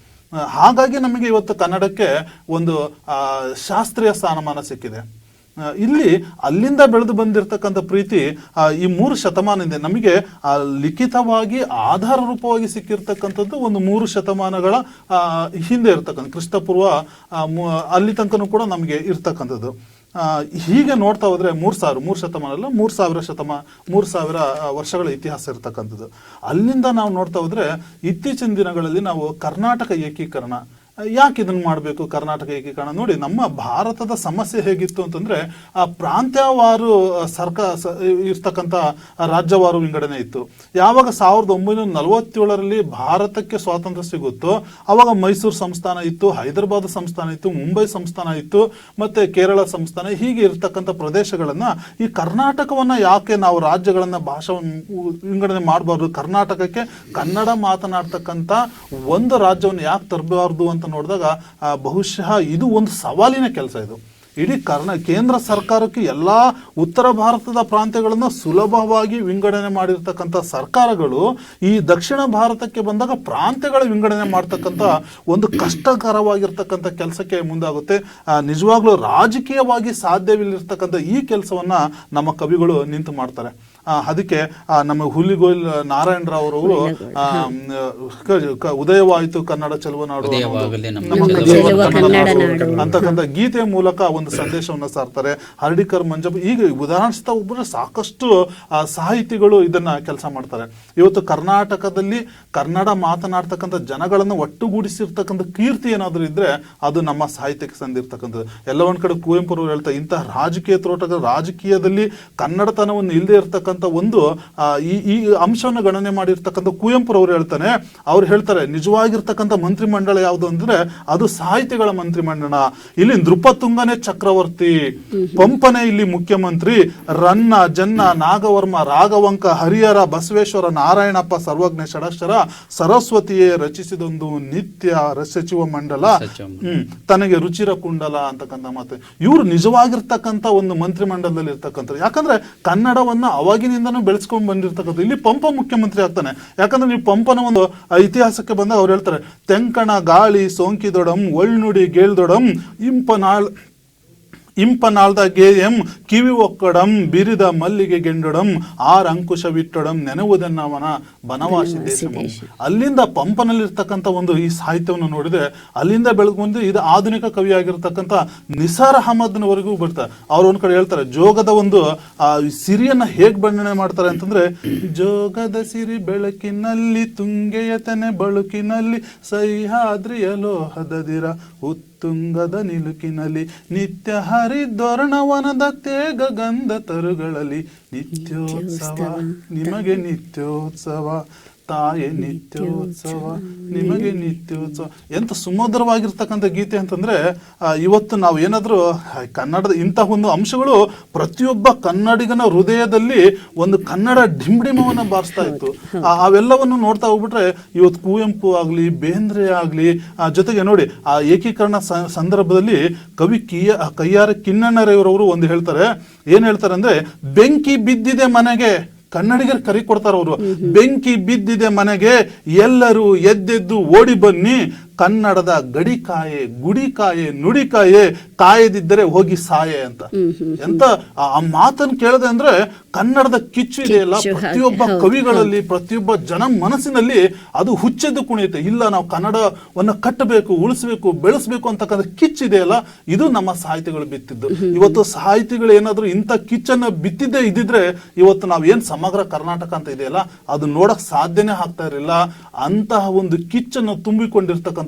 ಹಾಗಾಗಿ ನಮಗೆ ಇವತ್ತು ಕನ್ನಡಕ್ಕೆ ಒಂದು ಶಾಸ್ತ್ರೀಯ ಸ್ಥಾನಮಾನ ಸಿಕ್ಕಿದೆ. ಇಲ್ಲಿ ಅಲ್ಲಿಂದ ಬೆಳೆದು ಬಂದಿರತಕ್ಕಂಥ ಪ್ರೀತಿ ಈ 3 ಶತಮಾನದಿಂದ ನಮಗೆ ಲಿಖಿತವಾಗಿ ಆಧಾರ ರೂಪವಾಗಿ ಸಿಕ್ಕಿರ್ತಕ್ಕಂಥದ್ದು ಒಂದು 3 ಶತಮಾನಗಳ ಹಿಂದೆ ಇರ್ತಕ್ಕಂಥ ಕ್ರಿಸ್ತಪೂರ್ವ ಅಲ್ಲಿ ತನಕನೂ ಕೂಡ ನಮಗೆ ಇರ್ತಕ್ಕಂಥದ್ದು. ಹೀಗೆ ನೋಡ್ತಾ ಹೋದ್ರೆ 3 ಶತಮಾನ ಅಲ್ಲ, 3000 ವರ್ಷಗಳ ಇತಿಹಾಸ ಇರ್ತಕ್ಕಂಥದ್ದು. ಅಲ್ಲಿಂದ ನಾವು ನೋಡ್ತಾ ಹೋದ್ರೆ ಇತ್ತೀಚಿನ ದಿನಗಳಲ್ಲಿ ನಾವು ಕರ್ನಾಟಕ ಏಕೀಕರಣ, ಯಾಕೆ ಇದನ್ನು ಮಾಡಬೇಕು ಕರ್ನಾಟಕ ಏಕೀಕರಣ? ನೋಡಿ, ನಮ್ಮ ಭಾರತದ ಸಮಸ್ಯೆ ಹೇಗಿತ್ತು ಅಂತಂದ್ರೆ ಪ್ರಾಂತ್ಯವಾರು ಇರ್ತಕ್ಕಂಥ ರಾಜ್ಯವಾರು ವಿಂಗಡಣೆ ಇತ್ತು. ಯಾವಾಗ 1947ರಲ್ಲಿ ಭಾರತಕ್ಕೆ ಸ್ವಾತಂತ್ರ್ಯ ಸಿಗುತ್ತೋ ಅವಾಗ ಮೈಸೂರು ಸಂಸ್ಥಾನ ಇತ್ತು, ಹೈದರಾಬಾದ್ ಸಂಸ್ಥಾನ ಇತ್ತು, ಮುಂಬೈ ಸಂಸ್ಥಾನ ಇತ್ತು, ಮತ್ತೆ ಕೇರಳ ಸಂಸ್ಥಾನ, ಹೀಗೆ ಇರ್ತಕ್ಕಂಥ ಪ್ರದೇಶಗಳನ್ನ ಈ ಕರ್ನಾಟಕವನ್ನ ಯಾಕೆ ನಾವು ರಾಜ್ಯಗಳನ್ನ ಭಾಷಾ ವಿಂಗಡಣೆ ಮಾಡಬಾರ್ದು, ಕರ್ನಾಟಕಕ್ಕೆ ಕನ್ನಡ ಮಾತನಾಡ್ತಕ್ಕಂಥ ಒಂದು ರಾಜ್ಯವನ್ನು ಯಾಕೆ ತರಬಾರ್ದು ಅಂತ ನೋಡಿದಾಗ ಬಹುಶಃ ಇದು ಒಂದು ಸವಾಲಿನ ಕೆಲಸ. ಇದು ಇಡೀ ಕೇಂದ್ರ ಸರ್ಕಾರಕ್ಕೆ ಎಲ್ಲ ಉತ್ತರ ಭಾರತದ ಪ್ರಾಂತ್ಯಗಳನ್ನು ಸುಲಭವಾಗಿ ವಿಂಗಡಣೆ ಮಾಡಿರ್ತಕ್ಕಂಥ ಸರ್ಕಾರಗಳು ಈ ದಕ್ಷಿಣ ಭಾರತಕ್ಕೆ ಬಂದಾಗ ಪ್ರಾಂತ್ಯಗಳ ವಿಂಗಡಣೆ ಮಾಡ್ತಕ್ಕಂಥ ಒಂದು ಕಷ್ಟಕರವಾಗಿರ್ತಕ್ಕಂಥ ಕೆಲಸಕ್ಕೆ ಮುಂದಾಗುತ್ತೆ. ನಿಜವಾಗ್ಲೂ ರಾಜಕೀಯವಾಗಿ ಸಾಧ್ಯವಿಲ್ಲಿರ್ತಕ್ಕಂಥ ಈ ಕೆಲಸವನ್ನ ನಮ್ಮ ಕವಿಗಳು ನಿಂತು ಮಾಡ್ತಾರೆ. ಅದಕ್ಕೆ ನಮ್ಮ ಹುಲಿಗೋಲ್ ನಾರಾಯಣರಾವ್ ಅವರು ಉದಯವಾಯಿತು ಕನ್ನಡ ಚೆಲುವನಾಡು ಅಂತಕ್ಕಂಥ ಗೀತೆಯ ಮೂಲಕ ಒಂದು ಸಂದೇಶವನ್ನು ಸಾರ್ತಾರೆ. ಹರ್ಡಿಕರ್ ಮಂಜಪ್ಪ, ಈಗ ಉದಾಹರಿಸ್ತಾ ಒಬ್ಬರು ಸಾಕಷ್ಟು ಸಾಹಿತಿಗಳು ಇದನ್ನ ಕೆಲಸ ಮಾಡ್ತಾರೆ. ಇವತ್ತು ಕರ್ನಾಟಕದಲ್ಲಿ ಕನ್ನಡ ಮಾತನಾಡ್ತಕ್ಕಂಥ ಜನಗಳನ್ನು ಒಟ್ಟುಗೂಡಿಸಿರ್ತಕ್ಕಂಥ ಕೀರ್ತಿ ಏನಾದರೂ ಇದ್ರೆ ಅದು ನಮ್ಮ ಸಾಹಿತ್ಯಕ್ಕೆ ಸಂದಿರ್ತಕ್ಕಂಥದ್ದು. ಎಲ್ಲ ಒಂದ್ ಕಡೆ ಕುವೆಂಪು ಅವರು ಹೇಳ್ತಾರೆ, ಇಂತಹ ರಾಜಕೀಯ ತೋಟಗಾರ ರಾಜಕೀಯದಲ್ಲಿ ಕನ್ನಡತನವನ್ನು ಇಲ್ಲದೆ ಇರ್ತಕ್ಕಂಥ ಅಂತಕ್ಕಂಥ ಒಂದು ಈ ಅಂಶವನ್ನು ಗಣನೆ ಮಾಡಿರ್ತಕ್ಕಂಥ ಕುವೆಂಪುರವರು ಹೇಳ್ತಾನೆ. ಅವ್ರು ಹೇಳ್ತಾರೆ ನಿಜವಾಗಿರ್ತಕ್ಕಂಥ ಮಂತ್ರಿಮಂಡಲ ಯಾವುದು ಅಂದ್ರೆ ಅದು ಸಾಹಿತಿಗಳ ಮಂತ್ರಿಮಂಡಲ. ಇಲ್ಲಿ ನೃಪತುಂಗನೇ ಚಕ್ರವರ್ತಿ, ಪಂಪನೇ ಇಲ್ಲಿ ಮುಖ್ಯಮಂತ್ರಿ, ರನ್ನ, ಜನ್ನ, ನಾಗವರ್ಮ, ರಾಘವಂಕ, ಹರಿಹರ, ಬಸವೇಶ್ವರ, ನಾರಾಯಣಪ್ಪ, ಸರ್ವಜ್ಞ, ಷಡಕ್ಷರ, ಸರಸ್ವತಿಯೇ ರಚಿಸಿದೊಂದು ನಿತ್ಯ ಸಚಿವ ಮಂಡಲ, ತನಗೆ ರುಚಿರ ಕುಂಡಲ ಅಂತಕ್ಕಂಥ ಮಾತು. ಇವರು ನಿಜವಾಗಿರ್ತಕ್ಕಂಥ ಒಂದು ಮಂತ್ರಿಮಂಡಲದಲ್ಲಿ ಇರ್ತಕ್ಕಂಥ, ಯಾಕಂದ್ರೆ ಕನ್ನಡವನ್ನ ಅವಾಗಿನಿಂದನೂ ಬೆಳೆಸ್ಕೊಂಡು ಬಂದಿರ್ತಕ್ಕಂಥ. ಇಲ್ಲಿ ಪಂಪ ಮುಖ್ಯಮಂತ್ರಿ ಆಗ್ತಾನೆ. ಯಾಕಂದ್ರೆ ನೀವು ಪಂಪನ ಒಂದು ಇತಿಹಾಸಕ್ಕೆ ಬಂದಾಗ ಅವ್ರು ಹೇಳ್ತಾರೆ, ತೆಂಕಣ ಗಾಳಿ ಸೋಂಕಿದೊಡಂ ಒಳ್ನುಡಿ ಗೇಳ್ದೊಡಂ ಇಂಪನಾಳ್ದ ಗೇಯಂ ಕಿವಿ ಒಕ್ಕಡಂ ಬಿರಿದ ಮಲ್ಲಿಗೆ ಗೆಂಡೊಡಂ ಅಂಕುಶವಿಟ್ಟೊಡಂ ನೆನವುದೆನ್ನವನ ಬನವಾಸಿ ದೇಶಮಂ. ಅಲ್ಲಿಂದ ಪಂಪನಲ್ಲಿರ್ತಕ್ಕಂಥ ಒಂದು ಈ ಸಾಹಿತ್ಯವನ್ನು ನೋಡಿದ್ರೆ ಅಲ್ಲಿಂದ ಬೆಳೆದುಕೊಂಡು ಇದು ಆಧುನಿಕ ಕವಿಯಾಗಿರ್ತಕ್ಕಂಥ ನಿಸಾರ್ ಅಹಮದ್ನವರೆಗೂ ಬರ್ತಾರೆ. ಅವ್ರು ಒಂದ್ ಕಡೆ ಹೇಳ್ತಾರೆ ಜೋಗದ ಒಂದು ಸಿರಿಯನ್ನ ಹೇಗ್ ಬಣ್ಣನೆ ಮಾಡ್ತಾರೆ ಅಂತಂದ್ರೆ, ಜೋಗದ ಸಿರಿ ಬೆಳಕಿನಲ್ಲಿ ತುಂಗೆಯ ತೆನೆ ಬಳುಕಿನಲ್ಲಿ ಸಹ್ಯಾದ್ರಿಯ ಲೋಹದದಿರ ಉತ್ತುಂಗದ ನಿಲುಕಿನಲ್ಲಿ ನಿತ್ಯ ಹರಿದ್ವರ್ಣವನದ ತೇಗ ಗಂಧ ತರುಗಳಲ್ಲಿ ನಿತ್ಯೋತ್ಸವ ನಿಮಗೆ ನಿತ್ಯೋತ್ಸವ ತಾಯೇ ನಿತ್ಯೋತ್ಸವ ನಿಮಗೆ ನಿತ್ಯೋತ್ಸವ. ಎಂತ ಸುಮಧುರವಾಗಿರ್ತಕ್ಕಂಥ ಗೀತೆ ಅಂತಂದ್ರೆ, ಇವತ್ತು ನಾವು ಏನಾದ್ರೂ ಕನ್ನಡದ ಇಂತಹ ಒಂದು ಅಂಶಗಳು ಪ್ರತಿಯೊಬ್ಬ ಕನ್ನಡಿಗನ ಹೃದಯದಲ್ಲಿ ಒಂದು ಕನ್ನಡ ಡಿಂಡಿಮವನ್ನ ಬಾರಿಸ್ತಾ ಇತ್ತು. ಅವೆಲ್ಲವನ್ನು ನೋಡ್ತಾ ಹೋಗ್ಬಿಟ್ರೆ ಇವತ್ತು ಕುವೆಂಪು ಆಗ್ಲಿ, ಬೇಂದ್ರೆ ಆಗ್ಲಿ, ಜೊತೆಗೆ ನೋಡಿ ಆ ಏಕೀಕರಣ ಸಂದರ್ಭದಲ್ಲಿ ಕವಿ ಕಯ್ಯಾರ ಕಿನ್ನಣ್ಣರವರು ಒಂದು ಹೇಳ್ತಾರೆ. ಏನ್ ಹೇಳ್ತಾರೆ ಅಂದ್ರೆ, ಬೆಂಕಿ ಬಿದ್ದಿದೆ ಮನೆಗೆ, ಕನ್ನಡಿಗರು ಕರಿ ಕೊಡ್ತಾರ ಅವರು, ಬೆಂಕಿ ಬಿದ್ದಿದೆ ಮನೆಗೆ ಎಲ್ಲರೂ ಎದ್ದೆದ್ದು ಓಡಿ ಬನ್ನಿ, ಕನ್ನಡದ ಗಡಿಕಾಯೆ ಗುಡಿಕಾಯೆ ನುಡಿಕಾಯೆ ಕಾಯದಿದ್ದರೆ ಹೋಗಿ ಸಾಯೆ ಅಂತ. ಎಂತ ಆ ಮಾತನ್ನು ಕೇಳದೆ ಅಂದ್ರೆ ಕನ್ನಡದ ಕಿಚ್ಚು ಇದೆಯಲ್ಲ ಪ್ರತಿಯೊಬ್ಬ ಕವಿಗಳಲ್ಲಿ, ಪ್ರತಿಯೊಬ್ಬ ಜನ ಮನಸ್ಸಿನಲ್ಲಿ ಅದು ಹುಚ್ಚೆದ್ದು ಕುಣಿಯುತ್ತೆ. ಇಲ್ಲ, ನಾವು ಕನ್ನಡವನ್ನ ಕಟ್ಟಬೇಕು, ಉಳಿಸ್ಬೇಕು, ಬೆಳೆಸ್ಬೇಕು ಅಂತಕ್ಕಂಥ ಕಿಚ್ಚು ಇದೆಯಲ್ಲ, ಇದು ನಮ್ಮ ಸಾಹಿತಿಗಳು ಬಿತ್ತಿದ್ದು. ಇವತ್ತು ಸಾಹಿತಿಗಳು ಏನಾದ್ರು ಇಂಥ ಕಿಚ್ಚನ್ನ ಬಿತ್ತಿದ್ದೇ ಇದ್ದಿದ್ರೆ ಇವತ್ತು ನಾವ್ ಏನ್ ಸಮಗ್ರ ಕರ್ನಾಟಕ ಅಂತ ಇದೆಯಲ್ಲ ಅದು ನೋಡಕ್ ಸಾಧ್ಯನೇ ಆಗ್ತಾ ಇರಲಿಲ್ಲ. ಅಂತಹ ಒಂದು ಕಿಚ್ಚನ್ನು ತುಂಬಿಕೊಂಡಿರ್ತಕ್ಕಂಥ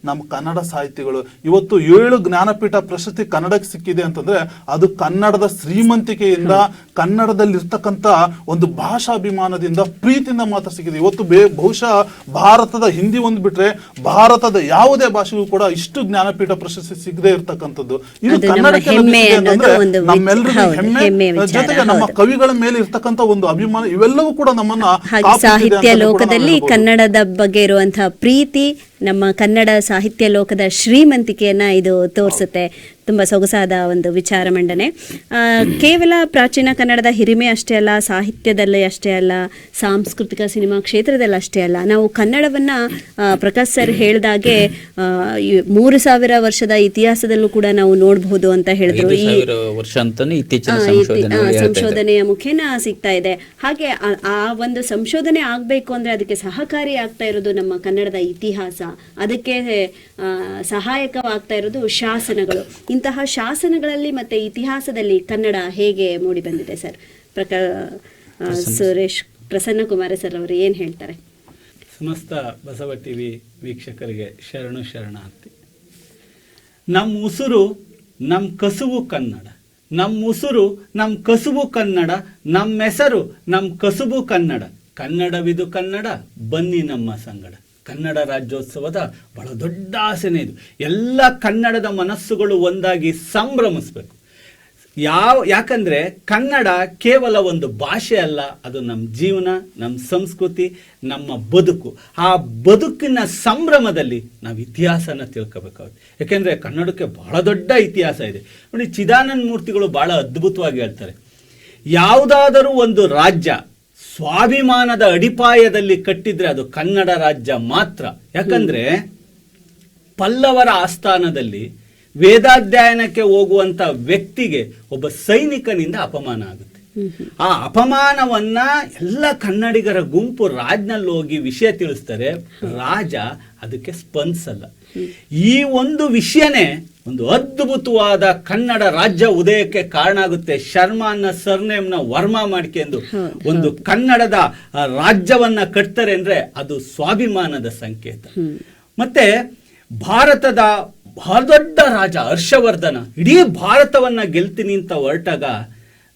ನಮ್ಮ ಕನ್ನಡ ಸಾಹಿತಿಗಳು. ಇವತ್ತು 7 ಜ್ಞಾನಪೀಠ ಪ್ರಶಸ್ತಿ ಕನ್ನಡಕ್ಕೆ ಸಿಕ್ಕಿದೆ ಅಂತಂದ್ರೆ ಅದು ಕನ್ನಡದ ಶ್ರೀಮಂತಿಕೆಯಿಂದ, ಕನ್ನಡದಲ್ಲಿ ಇರ್ತಕ್ಕಂಥ ಒಂದು ಭಾಷಾಭಿಮಾನದಿಂದ, ಪ್ರೀತಿಯಿಂದ ಮಾತ್ರ ಸಿಕ್ಕಿದೆ. ಇವತ್ತು ಬಹುಶಃ ಭಾರತದ ಹಿಂದಿ ಒಂದು ಬಿಟ್ರೆ ಭಾರತದ ಯಾವುದೇ ಭಾಷೆಗೂ ಕೂಡ ಇಷ್ಟು ಜ್ಞಾನಪೀಠ ಪ್ರಶಸ್ತಿ ಸಿಗದೆ ಇರ್ತಕ್ಕಂಥದ್ದು ಇದು ಕನ್ನಡಕ್ಕೆ ನಮ್ಮೆಲ್ಲರಿಗೂ ಹೆಮ್ಮೆ. ಜೊತೆಗೆ ನಮ್ಮ ಕವಿಗಳ ಮೇಲೆ ಇರ್ತಕ್ಕಂಥ ಒಂದು ಅಭಿಮಾನ, ಇವೆಲ್ಲವೂ ಕೂಡ ನಮ್ಮನ್ನ ಸಾಹಿತ್ಯ ಲೋಕದಲ್ಲಿ ಕನ್ನಡದ ಬಗ್ಗೆ ಇರುವಂತಹ ಪ್ರೀತಿ, ನಮ್ಮ ಕನ್ನಡ ಸಾಹಿತ್ಯ ಲೋಕದ ಶ್ರೀಮಂತಿಕೆಯನ್ನ ಇದು ತೋರಿಸುತ್ತೆ. ತುಂಬ ಸೊಗಸಾದ ಒಂದು ವಿಚಾರ ಮಂಡನೆ. ಕೇವಲ ಪ್ರಾಚೀನ ಕನ್ನಡದ ಹಿರಿಮೆ ಅಷ್ಟೇ ಅಲ್ಲ, ಸಾಹಿತ್ಯದಲ್ಲಿ ಅಷ್ಟೇ ಅಲ್ಲ, ಸಾಂಸ್ಕೃತಿಕ ಸಿನಿಮಾ ಕ್ಷೇತ್ರದಲ್ಲಿ ಅಷ್ಟೇ ಅಲ್ಲ, ನಾವು ಕನ್ನಡವನ್ನು ಪ್ರಕಾಶ್ ಸರ್ ಹೇಳಿದಾಗೆ 3000 ವರ್ಷದ ಇತಿಹಾಸದಲ್ಲೂ ಕೂಡ ನಾವು ನೋಡಬಹುದು ಅಂತ ಹೇಳಿದ್ರು. ಈ ಸಂಶೋಧನೆಯ ಮುಖೇನ ಸಿಗ್ತಾ ಇದೆ. ಹಾಗೆ ಆ ಒಂದು ಸಂಶೋಧನೆ ಆಗಬೇಕು ಅಂದ್ರೆ ಅದಕ್ಕೆ ಸಹಕಾರಿ ಆಗ್ತಾ ಇರೋದು ನಮ್ಮ ಕನ್ನಡದ ಇತಿಹಾಸ, ಅದಕ್ಕೆ ಸಹಾಯಕವಾಗ್ತಾ ಇರೋದು ಶಾಸನಗಳು. ಇಂತಹ ಶಾಸನಗಳಲ್ಲಿ ಮತ್ತೆ ಇತಿಹಾಸದಲ್ಲಿ ಕನ್ನಡ ಹೇಗೆ ಮೂಡಿ ಬಂದಿದೆ ಸರ್? ಸುರೇಶ್ ಪ್ರಸನ್ನ ಕುಮಾರ ಸರ್ ಅವರು ಏನ್ ಹೇಳ್ತಾರೆ? ಸಮಸ್ತ ಬಸವ ಟಿವಿ ವೀಕ್ಷಕರಿಗೆ ಶರಣಾರ್ಥಿ. ನಮ್ಮ ಉಸುರು ನಮ್ಮ ಕಸುವು ಕನ್ನಡ, ನಮ್ಮ ಉಸುರು ನಮ್ಮ ಕಸುವು ಕನ್ನಡ, ನಮ್ಮ ಹೆಸರು ನಮ್ಮ ಕಸುಬು ಕನ್ನಡ, ಕನ್ನಡವಿದು ಕನ್ನಡ ಬನ್ನಿ ನಮ್ಮ ಸಂಗಡ. ಕನ್ನಡ ರಾಜ್ಯೋತ್ಸವದ ಬಹಳ ದೊಡ್ಡ ಆಸೆನೇ ಇದು. ಎಲ್ಲ ಕನ್ನಡದ ಮನಸ್ಸುಗಳು ಒಂದಾಗಿ ಸಂಭ್ರಮಿಸ್ಬೇಕು. ಯಾಕಂದ್ರೆ ಕನ್ನಡ ಕೇವಲ ಒಂದು ಭಾಷೆ ಅಲ್ಲ, ಅದು ನಮ್ಮ ಜೀವನ, ನಮ್ಮ ಸಂಸ್ಕೃತಿ, ನಮ್ಮ ಬದುಕು. ಆ ಬದುಕಿನ ಸಂಭ್ರಮದಲ್ಲಿ ನಾವು ಇತಿಹಾಸನ ತಿಳ್ಕೋಬೇಕಾಗುತ್ತೆ. ಯಾಕೆಂದ್ರೆ ಕನ್ನಡಕ್ಕೆ ಬಹಳ ದೊಡ್ಡ ಇತಿಹಾಸ ಇದೆ. ನೋಡಿ, ಚಿದಾನಂದ ಮೂರ್ತಿಗಳು ಬಹಳ ಅದ್ಭುತವಾಗಿ ಹೇಳ್ತಾರೆ, ಯಾವುದಾದರೂ ಒಂದು ರಾಜ್ಯ ಸ್ವಾಭಿಮಾನದ ಅಡಿಪಾಯದಲ್ಲಿ ಕಟ್ಟಿದ್ರೆ ಅದು ಕನ್ನಡ ರಾಜ್ಯ ಮಾತ್ರ. ಯಾಕಂದ್ರೆ ಪಲ್ಲವರ ಆಸ್ಥಾನದಲ್ಲಿ ವೇದಾಧ್ಯಯನಕ್ಕೆ ಹೋಗುವಂತ ವ್ಯಕ್ತಿಗೆ ಒಬ್ಬ ಸೈನಿಕನಿಂದ ಅಪಮಾನ ಆಗುತ್ತೆ. ಆ ಅಪಮಾನವನ್ನ ಎಲ್ಲ ಕನ್ನಡಿಗರ ಗುಂಪು ರಾಜ್ನಲ್ಲಿ ಹೋಗಿ ವಿಷಯ ತಿಳಿಸ್ತಾರೆ, ರಾಜ ಅದಕ್ಕೆ ಸ್ಪಂದಿಸಲ್ಲ. ಈ ಒಂದು ವಿಷಯನೇ ಒಂದು ಅದ್ಭುತವಾದ ಕನ್ನಡ ರಾಜ್ಯ ಉದಯಕ್ಕೆ ಕಾರಣ ಆಗುತ್ತೆ. ಶರ್ಮಾ ಅನ್ನೋ ಸರ್ನೇಮ್ನ ವರ್ಮಾ ಮಾಡ್ಕೊಂಡು ಒಂದು ಕನ್ನಡದ ರಾಜ್ಯವನ್ನ ಕಟ್ತಾರೆ ಅಂದ್ರೆ ಅದು ಸ್ವಾಭಿಮಾನದ ಸಂಕೇತ. ಮತ್ತೆ ಭಾರತದ ಬಹಳ ದೊಡ್ಡ ರಾಜ ಹರ್ಷವರ್ಧನ ಇಡೀ ಭಾರತವನ್ನ ಗೆಲ್ತೀನಿ ಅಂತ ಹೊರಟಾಗ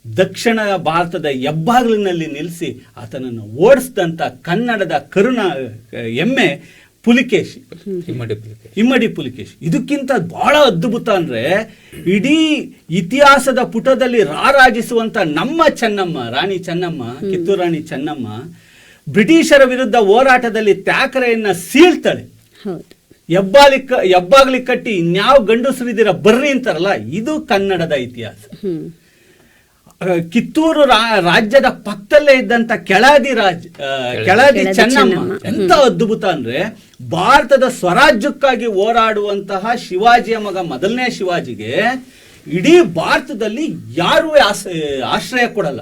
ದಕ್ಷಿಣ ಭಾರತದ ಹೆಬ್ಬಾಗಿಲಿನಲ್ಲಿ ನಿಲ್ಲಿಸಿ ಆತನನ್ನು ಓಡಿಸಿದಂಥ ಕನ್ನಡದ ಹೆಮ್ಮೆ ಪುಲಿಕೇಶಿ, ಇಮ್ಮಡಿ ಪುಲಿಕೇಶಿ. ಇದಕ್ಕಿಂತ ಬಹಳ ಅದ್ಭುತ ಅಂದ್ರೆ ಇಡೀ ಇತಿಹಾಸದ ಪುಟದಲ್ಲಿ ರಾರಾಜಿಸುವಂತ ನಮ್ಮ ಚೆನ್ನಮ್ಮ, ರಾಣಿ ಚೆನ್ನಮ್ಮ, ಕಿತ್ತೂರು ರಾಣಿ ಚೆನ್ನಮ್ಮ ಬ್ರಿಟಿಷರ ವಿರುದ್ಧ ಹೋರಾಟದಲ್ಲಿ ತ್ಯಾಕರೆಯನ್ನ ಸೀಳ್ತಾಳೆ. ಹೆಬ್ಬಾಗ್ಲಿ ಕಟ್ಟಿ ಇನ್ಯಾವ ಗಂಡಸರಿದ್ದೀರ ಬರ್ರಿ ಅಂತಾರಲ್ಲ, ಇದು ಕನ್ನಡದ ಇತಿಹಾಸ. ಕಿತ್ತೂರು ರಾಜ್ಯದ ಪಕ್ಕದಲ್ಲೇ ಇದ್ದಂತ ಕೆಳದಿ ಚೆನ್ನಮ್ಮ ಎಂತ ಅದ್ಭುತ ಅಂದ್ರೆ ಭಾರತದ ಸ್ವರಾಜ್ಯಕ್ಕಾಗಿ ಹೋರಾಡುವಂತಹ ಶಿವಾಜಿಯ ಮಗ ಮೊದಲನೇ ಶಿವಾಜಿಗೆ ಇಡೀ ಭಾರತದಲ್ಲಿ ಯಾರೂ ಆಶ್ರಯ ಕೊಡಲ್ಲ.